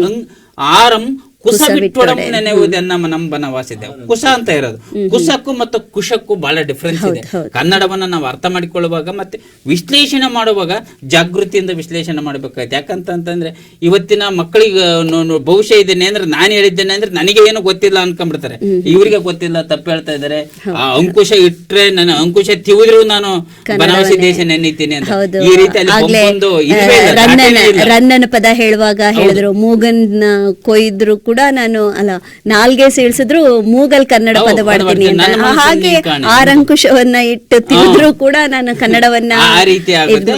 ಆರಂ ಕುಸ ಬಿಟ್ಟೊಡಂ ನೆನೆಯುವುದೆನ್ನ ಮನಂ ಬನವಾಸಿದೆ. ಕುಸ ಅಂತ ಇರೋದು, ಕುಸಕ್ಕೂ ಮತ್ತು ಕುಶಕ್ಕೂ ಬಹಳ ಡಿಫ್ರೆನ್ಸ್ ಇದೆ. ಕನ್ನಡವನ್ನ ನಾವು ಅರ್ಥ ಮಾಡಿಕೊಳ್ಳುವಾಗ ಮತ್ತೆ ವಿಶ್ಲೇಷಣೆ ಮಾಡುವಾಗ ಜಾಗೃತಿಯಿಂದ ವಿಶ್ಲೇಷಣೆ ಮಾಡಬೇಕಾಯ್ತು. ಯಾಕಂತಂದ್ರೆ ಇವತ್ತಿನ ಮಕ್ಕಳಿಗೆ ಭವಿಷ್ಯ ಇದ್ದೇನೆ ಅಂದ್ರೆ ನಾನು ಹೇಳಿದ್ದೇನೆ ಅಂದ್ರೆ ನನಗೆ ಏನು ಗೊತ್ತಿಲ್ಲ ಅನ್ಕೊಂಡ್ಬಿಡ್ತಾರೆ, ಇವರಿಗೆ ಗೊತ್ತಿಲ್ಲ, ತಪ್ಪು ಹೇಳ್ತಾ ಇದ್ದಾರೆ. ಆ ಅಂಕುಶ ಇಟ್ರೆ ನನ್ನ ಅಂಕುಶ ತಿವಿದ್ರು ನಾನು ಬನವಾಸಿ ದೇಶ ನೆನೀತೀನಿ ಅಂತ. ಈ ರೀತಿಯಲ್ಲಿ ರನ್ನನ ಪದ ಹೇಳುವಾಗ ಹೇಳಿದ್ರು, ಮೂಗನ್ನ ಕೊಯ್ದ್ರು ಕೂಡ ನಾನು ನಾಲ್ಗೆ ಸೀಳ್ಸಿದ್ರು ಮೂಗಲ್ ಕನ್ನಡ ಪದ ಮಾಡ್ತೀನಿ ಅಂತ. ಹಾಗೆ ಆರಂಕುಶವನ್ನ ಇಟ್ಟು ತಿವಿದ್ರು ಕೂಡ ನಾನು ಕನ್ನಡವನ್ನ ಆ ರೀತಿ ಆಗುತ್ತೆ.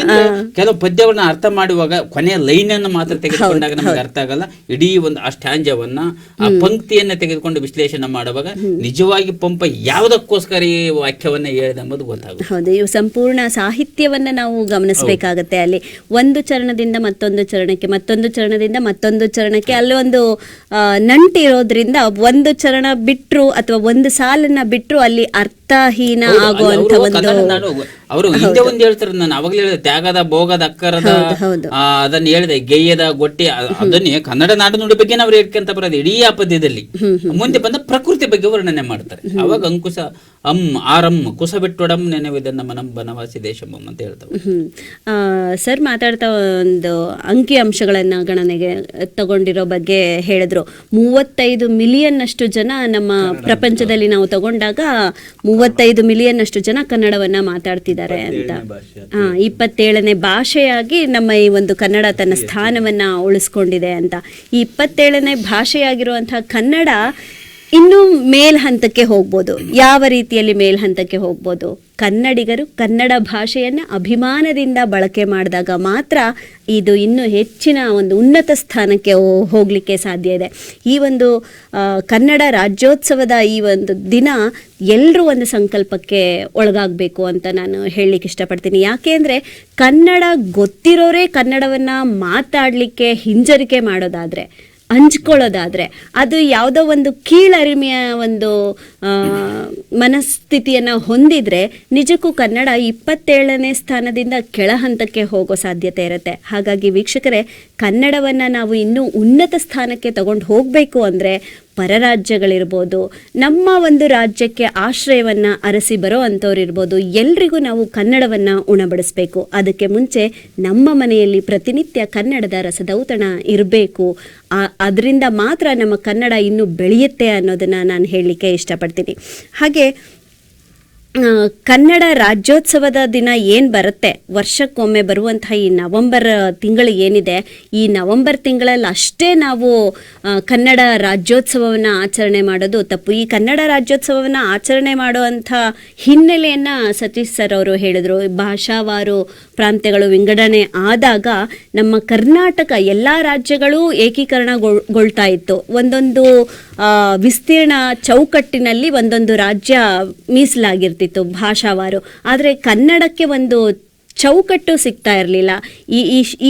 ಕೆಲವು ಪದ್ಯವನ್ನ ಅರ್ಥ ಮಾಡುವಾಗ ಕೊನೆಯ ಲೈನ್ ಅನ್ನು ಮಾತ್ರ ತೆಗೆದುಕೊಂಡಾಗ ನಮಗೆ ಅರ್ಥ ಆಗಲ್ಲ. ಇಡೀ ಒಂದು ಆ ಸ್ಟ್ಯಾಂಜವನ್ನ ಆ ಪಂಕ್ತಿಯನ್ನ ತೆಗೆದುಕೊಂಡು ವಿಶ್ಲೇಷಣೆ ಮಾಡುವಾಗ ನಿಜವಾಗಿ ಪಂಪ ಯಾವುದಕ್ಕೋಸ್ಕರ ಈ ವಾಕ್ಯವನ್ನ ಹೇಳಿದೆ ಎಂಬುದು ಗೊತ್ತಾಗುತ್ತೆ. ಹೌದು, ಇವು ಸಂಪೂರ್ಣ ಸಾಹಿತ್ಯವನ್ನ ನಾವು ಗಮನಿಸಬೇಕಾಗತ್ತೆ. ಅಲ್ಲಿ ಒಂದು ಚರಣದಿಂದ ಮತ್ತೊಂದು ಚರಣಕ್ಕೆ, ಮತ್ತೊಂದು ಚರಣದಿಂದ ಮತ್ತೊಂದು ಚರಣಕ್ಕೆ ಅಲ್ಲಿ ಒಂದು ನಂಟಿರೋದ್ರಿಂದ ಒಂದು ಚರಣ ಬಿಟ್ರು ಅಥವಾ ಒಂದು ಸಾಲನ್ನ ಬಿಟ್ರು ಅಲ್ಲಿ ಅರ್ಥಹೀನ ಆಗುವಂತ ಒಂದು ಅವರು ಹಿಂದೆ ಒಂದು ಹೇಳ್ತಾರೆ, ನಾನು ಅವಾಗಲೇ ಹೇಳಿದೆ, ತ್ಯಾಗದ ಭೋಗದ ಅಕ್ಕರದ ಅದನ್ನ ಹೇಳಿದೆ, ಗೆಯ್ಯದ ಗೊಟ್ಟಿ, ಅದನ್ನೇ ಕನ್ನಡ ನಾಡು ನುಡಿ ಬಗ್ಗೆ ನಾವು ಹೇಳ್ಕೊಂತ ಬರೋದು ಇಡೀ ಆ ಪದ್ಯದಲ್ಲಿ. ಮುಂದೆ ಬಂದ ಪ್ರಕೃತಿ ಬಗ್ಗೆ ವರ್ಣನೆ ಮಾಡ್ತಾರೆ. ಅವಾಗ ಅಂಕುಶ ಆರಂ ಕುಸ ಬಿಟ್ಟೊಡಂ ನೆನೆವಿದನ್ನ ಮನಂ ಬನವಾಸಿ ದೇಶಂ ಅಂತ ಹೇಳ್ತಾರೆ. ಸರ್ ಮಾತಾಡ್ತಾ ಒಂದು ಅಂಕಿ ಅಂಶಗಳನ್ನ ಗಣನೆಗೆ ತಗೊಂಡಿರೋ ಬಗ್ಗೆ ಹೇಳಿದ್ರು. 35 ಮಿಲಿಯನ್ ಅಷ್ಟು ಜನ ನಮ್ಮ ಪ್ರಪಂಚದಲ್ಲಿ ನಾವು ತಗೊಂಡಾಗ 35 ಮಿಲಿಯನ್ ಅಷ್ಟು ಜನ ಕನ್ನಡವನ್ನ ಮಾತಾಡ್ತಿದ್ದಾರೆ ಅಂತ. 27ನೇ ಭಾಷೆಯಾಗಿ ನಮ್ಮ ಈ ಒಂದು ಕನ್ನಡ ತನ್ನ ಸ್ಥಾನವನ್ನ ಉಳಿಸ್ಕೊಂಡಿದೆ ಅಂತ. ಈ 27ನೇ ಭಾಷೆಯಾಗಿರುವಂತಹ ಕನ್ನಡ ಇನ್ನೂ ಮೇಲ್ಹಂತಕ್ಕೆ ಹೋಗ್ಬೋದು. ಯಾವ ರೀತಿಯಲ್ಲಿ ಮೇಲ್ಹಂತಕ್ಕೆ ಹೋಗ್ಬೋದು? ಕನ್ನಡಿಗರು ಕನ್ನಡ ಭಾಷೆಯನ್ನು ಅಭಿಮಾನದಿಂದ ಬಳಕೆ ಮಾಡಿದಾಗ ಮಾತ್ರ ಇದು ಇನ್ನೂ ಹೆಚ್ಚಿನ ಒಂದು ಉನ್ನತ ಸ್ಥಾನಕ್ಕೆ ಹೋಗಲಿಕ್ಕೆ ಸಾಧ್ಯ ಇದೆ. ಈ ಒಂದು ಕನ್ನಡ ರಾಜ್ಯೋತ್ಸವದ ಈ ಒಂದು ದಿನ ಎಲ್ಲರೂ ಒಂದು ಸಂಕಲ್ಪಕ್ಕೆ ಒಳಗಾಗಬೇಕು ಅಂತ ನಾನು ಹೇಳಲಿಕ್ಕೆ ಇಷ್ಟಪಡ್ತೀನಿ. ಯಾಕೆ ಅಂದರೆ ಕನ್ನಡ ಗೊತ್ತಿರೋರೇ ಕನ್ನಡವನ್ನು ಮಾತಾಡಲಿಕ್ಕೆ ಹಿಂಜರಿಕೆ ಮಾಡೋದಾದರೆ, ಹಂಚ್ಕೊಳ್ಳೋದಾದರೆ, ಅದು ಯಾವುದೋ ಒಂದು ಕೀಳರಿಮೆಯ ಒಂದು ಮನಸ್ಥಿತಿಯನ್ನು ಹೊಂದಿದರೆ ನಿಜಕ್ಕೂ ಕನ್ನಡ 27ನೇ ಸ್ಥಾನದಿಂದ ಕೆಳ ಹಂತಕ್ಕೆ ಹೋಗೋ ಸಾಧ್ಯತೆ ಇರುತ್ತೆ. ಹಾಗಾಗಿ ವೀಕ್ಷಕರೇ, ಕನ್ನಡವನ್ನು ನಾವು ಇನ್ನೂ ಉನ್ನತ ಸ್ಥಾನಕ್ಕೆ ತಗೊಂಡು ಹೋಗಬೇಕು ಅಂದರೆ ಪರರಾಜ್ಯಗಳಿರ್ಬೋದು, ನಮ್ಮ ಒಂದು ರಾಜ್ಯಕ್ಕೆ ಆಶ್ರಯವನ್ನು ಅರಸಿ ಬರೋ ಅಂಥವ್ರು ಇರ್ಬೋದು, ಎಲ್ರಿಗೂ ನಾವು ಕನ್ನಡವನ್ನು ಉಣಬಡಿಸ್ಬೇಕು. ಅದಕ್ಕೆ ಮುಂಚೆ ನಮ್ಮ ಮನೆಯಲ್ಲಿ ಪ್ರತಿನಿತ್ಯ ಕನ್ನಡದ ರಸದೌತಣ ಇರಬೇಕು. ಅದರಿಂದ ಮಾತ್ರ ನಮ್ಮ ಕನ್ನಡ ಇನ್ನೂ ಬೆಳೆಯುತ್ತೆ ಅನ್ನೋದನ್ನು ನಾನು ಹೇಳಲಿಕ್ಕೆ ಇಷ್ಟಪಡ್ತೀನಿ. ಹಾಗೆ ಕನ್ನಡ ರಾಜ್ಯೋತ್ಸವದ ದಿನ ಏನು ಬರುತ್ತೆ, ವರ್ಷಕ್ಕೊಮ್ಮೆ ಬರುವಂತಹ ಈ ನವಂಬರ್ ತಿಂಗಳು ಏನಿದೆ, ಈ ನವಂಬರ್ ತಿಂಗಳಲ್ಲಿ ಅಷ್ಟೇ ನಾವು ಕನ್ನಡ ರಾಜ್ಯೋತ್ಸವವನ್ನು ಆಚರಣೆ ಮಾಡೋದು ತಪ್ಪು. ಈ ಕನ್ನಡ ರಾಜ್ಯೋತ್ಸವವನ್ನು ಆಚರಣೆ ಮಾಡುವಂಥ ಹಿನ್ನೆಲೆಯನ್ನು ಸತೀಶ್ ಸರ್ ಅವರು ಹೇಳಿದರು. ಭಾಷಾವಾರು ಪ್ರಾಂತ್ಯಗಳು ವಿಂಗಡಣೆ ಆದಾಗ ನಮ್ಮ ಕರ್ನಾಟಕ ಎಲ್ಲ ರಾಜ್ಯಗಳು ಏಕೀಕರಣಗೊಳ್ತಾ ಇತ್ತು. ಒಂದೊಂದು ವಿಸ್ತೀರ್ಣ ಚೌಕಟ್ಟಿನಲ್ಲಿ ಒಂದೊಂದು ರಾಜ್ಯ ಮೀಸಲಾಗಿರ್ತಿತ್ತು ಭಾಷಾವಾರು. ಆದರೆ ಕನ್ನಡಕ್ಕೆ ಒಂದು ಚೌಕಟ್ಟು ಸಿಗ್ತಾ ಇರಲಿಲ್ಲ.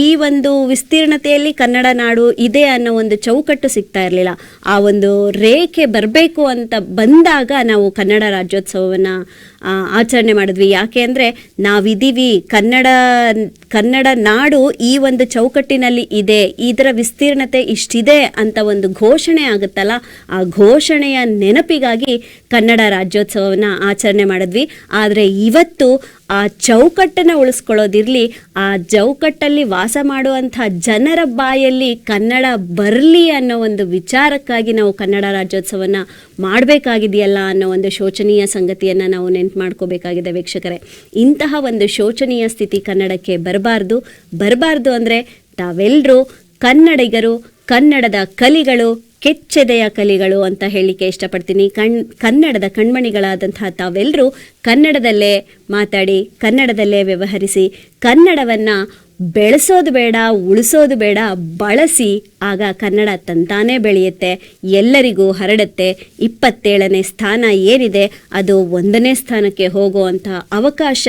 ಈ ಒಂದು ವಿಸ್ತೀರ್ಣತೆಯಲ್ಲಿ ಕನ್ನಡ ನಾಡು ಇದೆ ಅನ್ನೋ ಒಂದು ಚೌಕಟ್ಟು ಸಿಗ್ತಾ ಇರಲಿಲ್ಲ. ಆ ಒಂದು ರೇಖೆ ಬರಬೇಕು ಅಂತ ಬಂದಾಗ ನಾವು ಕನ್ನಡ ರಾಜ್ಯೋತ್ಸವವನ್ನು ಆಚರಣೆ ಮಾಡಿದ್ವಿ. ಯಾಕೆ ಅಂದರೆ ನಾವಿದ್ದೀವಿ, ಕನ್ನಡ ನಾಡು ಈ ಒಂದು ಚೌಕಟ್ಟಿನಲ್ಲಿ ಇದೆ, ಇದರ ವಿಸ್ತೀರ್ಣತೆ ಇಷ್ಟಿದೆ ಅಂತ ಒಂದು ಘೋಷಣೆ ಆಗುತ್ತಲ್ಲ, ಆ ಘೋಷಣೆಯ ನೆನಪಿಗಾಗಿ ಕನ್ನಡ ರಾಜ್ಯೋತ್ಸವವನ್ನು ಆಚರಣೆ ಮಾಡಿದ್ವಿ. ಆದರೆ ಇವತ್ತು ಆ ಚೌಕಟ್ಟನ್ನು ಉಳಿಸ್ಕೊಳ್ಳೋದಿರಲಿ, ಆ ಚೌಕಟ್ಟಲ್ಲಿ ವಾಸ ಮಾಡುವಂಥ ಜನರ ಬಾಯಲ್ಲಿ ಕನ್ನಡ ಬರಲಿ ಅನ್ನೋ ಒಂದು ವಿಚಾರಕ್ಕಾಗಿ ನಾವು ಕನ್ನಡ ರಾಜ್ಯೋತ್ಸವವನ್ನು ಮಾಡಬೇಕಾಗಿದೆಯಲ್ಲ ಅನ್ನೋ ಒಂದು ಶೋಚನೀಯ ಸಂಗತಿಯನ್ನು ನಾವು ನೆನಪು ಮಾಡ್ಕೋಬೇಕಾಗಿದೆ ವೀಕ್ಷಕರೇ. ಇಂತಹ ಒಂದು ಶೋಚನೀಯ ಸ್ಥಿತಿ ಕನ್ನಡಕ್ಕೆ ಬರಬಾರ್ದು ಅಂದರೆ ತಾವೆಲ್ಲರೂ ಕನ್ನಡಿಗರು, ಕನ್ನಡದ ಕಲಿಗಳು, ಕೆಚ್ಚೆದೆಯ ಕಲಿಗಳು ಅಂತ ಹೇಳಲಿಕ್ಕೆ ಇಷ್ಟಪಡ್ತೀನಿ. ಕನ್ನಡದ ಕಣ್ಮಣಿಗಳಾದಂತಹ ತಾವೆಲ್ಲರೂ ಕನ್ನಡದಲ್ಲೇ ಮಾತಾಡಿ, ಕನ್ನಡದಲ್ಲೇ ವ್ಯವಹರಿಸಿ, ಕನ್ನಡವನ್ನು ಬೆಳೆಸೋದು ಬೇಡ, ಉಳಿಸೋದು ಬೇಡ, ಬಳಸಿ. ಆಗ ಕನ್ನಡ ತಂತಾನೇ ಬೆಳೆಯುತ್ತೆ, ಎಲ್ಲರಿಗೂ ಹರಡುತ್ತೆ. 27ನೇ ಸ್ಥಾನ ಏನಿದೆ ಅದು 1ನೇ ಸ್ಥಾನಕ್ಕೆ ಹೋಗುವಂಥ ಅವಕಾಶ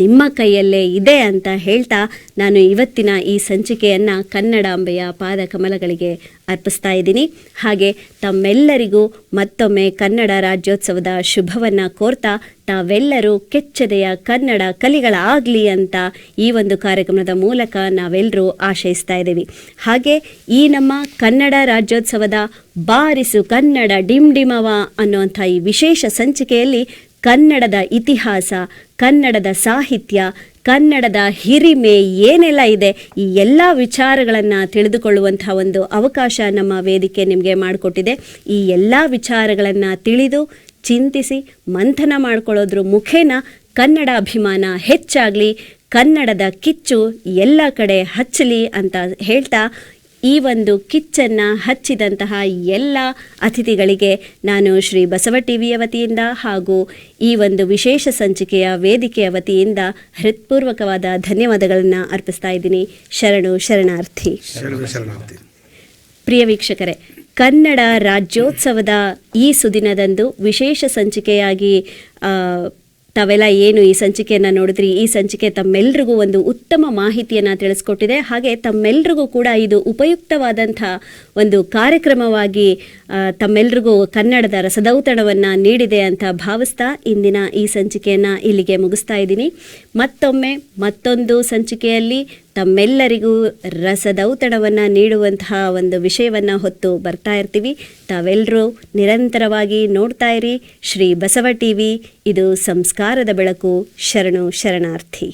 ನಿಮ್ಮ ಕೈಯಲ್ಲೇ ಇದೆ ಅಂತ ಹೇಳ್ತಾ ನಾನು ಇವತ್ತಿನ ಈ ಸಂಚಿಕೆಯನ್ನು ಕನ್ನಡಾಂಬೆಯ ಪಾದ ಕಮಲಗಳಿಗೆ ಅರ್ಪಿಸ್ತಾ ಇದ್ದೀನಿ. ಹಾಗೆ ತಮ್ಮೆಲ್ಲರಿಗೂ ಮತ್ತೊಮ್ಮೆ ಕನ್ನಡ ರಾಜ್ಯೋತ್ಸವದ ಶುಭವನ್ನು ಕೋರ್ತಾ ತಾವೆಲ್ಲರೂ ಕೆಚ್ಚೆದೆಯ ಕನ್ನಡ ಕಲಿಗಳಾಗಲಿ ಅಂತ ಈ ಒಂದು ಕಾರ್ಯಕ್ರಮದ ಮೂಲಕ ನಾವೆಲ್ಲರೂ ಆಶಯಿಸ್ತಾ ಇದ್ದೀವಿ. ಹಾಗೆ ಈ ನಮ್ಮ ಕನ್ನಡ ರಾಜ್ಯೋತ್ಸವದ ಬಾರಿಸು ಕನ್ನಡ ಡಿಂಡಿಮವ ಅನ್ನುವಂಥ ಈ ವಿಶೇಷ ಸಂಚಿಕೆಯಲ್ಲಿ ಕನ್ನಡದ ಇತಿಹಾಸ, ಕನ್ನಡದ ಸಾಹಿತ್ಯ, ಕನ್ನಡದ ಹಿರಿಮೆ ಏನೆಲ್ಲ ಇದೆ ಈ ಎಲ್ಲ ವಿಚಾರಗಳನ್ನು ತಿಳಿದುಕೊಳ್ಳುವಂಥ ಒಂದು ಅವಕಾಶ ನಮ್ಮ ವೇದಿಕೆ ನಿಮಗೆ ಮಾಡಿಕೊಟ್ಟಿದೆ. ಈ ಎಲ್ಲ ವಿಚಾರಗಳನ್ನು ತಿಳಿದು ಚಿಂತಿಸಿ ಮಂಥನ ಮಾಡಿಕೊಳ್ಳೋದ್ರ ಮುಖೇನ ಕನ್ನಡ ಅಭಿಮಾನ ಹೆಚ್ಚಾಗಲಿ, ಕನ್ನಡದ ಕಿಚ್ಚು ಎಲ್ಲ ಕಡೆ ಹಚ್ಚಲಿ ಅಂತ ಹೇಳ್ತಾ ಈ ಒಂದು ಕಿಚ್ಚನ್ನು ಹಚ್ಚಿದಂತಹ ಎಲ್ಲ ಅತಿಥಿಗಳಿಗೆ ನಾನು ಶ್ರೀ ಬಸವ ಟಿವಿಯ ವತಿಯಿಂದ ಹಾಗೂ ಈ ಒಂದು ವಿಶೇಷ ಸಂಚಿಕೆಯ ವೇದಿಕೆಯ ವತಿಯಿಂದ ಹೃತ್ಪೂರ್ವಕವಾದ ಧನ್ಯವಾದಗಳನ್ನು ಅರ್ಪಿಸ್ತಾ ಇದ್ದೀನಿ. ಶರಣು ಶರಣಾರ್ಥಿ. ಪ್ರಿಯ ವೀಕ್ಷಕರೇ, ಕನ್ನಡ ರಾಜ್ಯೋತ್ಸವದ ಈ ಸುದಿನದಂದು ವಿಶೇಷ ಸಂಚಿಕೆಯಾಗಿ ತಾವೆಲ್ಲ ಏನು ಈ ಸಂಚಿಕೆಯನ್ನು ನೋಡಿದ್ರಿ, ಈ ಸಂಚಿಕೆ ತಮ್ಮೆಲ್ಲರಿಗೂ ಒಂದು ಉತ್ತಮ ಮಾಹಿತಿಯನ್ನು ತಿಳಿಸ್ಕೊಟ್ಟಿದೆ. ಹಾಗೆ ತಮ್ಮೆಲ್ಲರಿಗೂ ಕೂಡ ಇದು ಉಪಯುಕ್ತವಾದಂಥ ಒಂದು ಕಾರ್ಯಕ್ರಮವಾಗಿ ತಮ್ಮೆಲ್ಲರಿಗೂ ಕನ್ನಡದ ರಸದೌತಣವನ್ನು ನೀಡಿದೆ ಅಂತ ಭಾವಿಸ್ತಾ ಇಂದಿನ ಈ ಸಂಚಿಕೆಯನ್ನು ಇಲ್ಲಿಗೆ ಮುಗಿಸ್ತಾ ಇದ್ದೀನಿ. ಮತ್ತೊಮ್ಮೆ ಮತ್ತೊಂದು ಸಂಚಿಕೆಯಲ್ಲಿ ತಮ್ಮೆಲ್ಲರಿಗೂ ರಸದೌತಣವನ್ನು ನೀಡುವಂತಹ ಒಂದು ವಿಷಯವನ್ನು ಹೊತ್ತು ಬರ್ತಾ ಇರ್ತೀವಿ. ತಾವೆಲ್ಲರೂ ನಿರಂತರವಾಗಿ ನೋಡ್ತಾ ಇರಿ ಶ್ರೀ ಬಸವ ಟಿವಿ. ಇದು ಸಂಸ್ಕಾರದ ಬೆಳಕು. ಶರಣು ಶರಣಾರ್ಥಿ.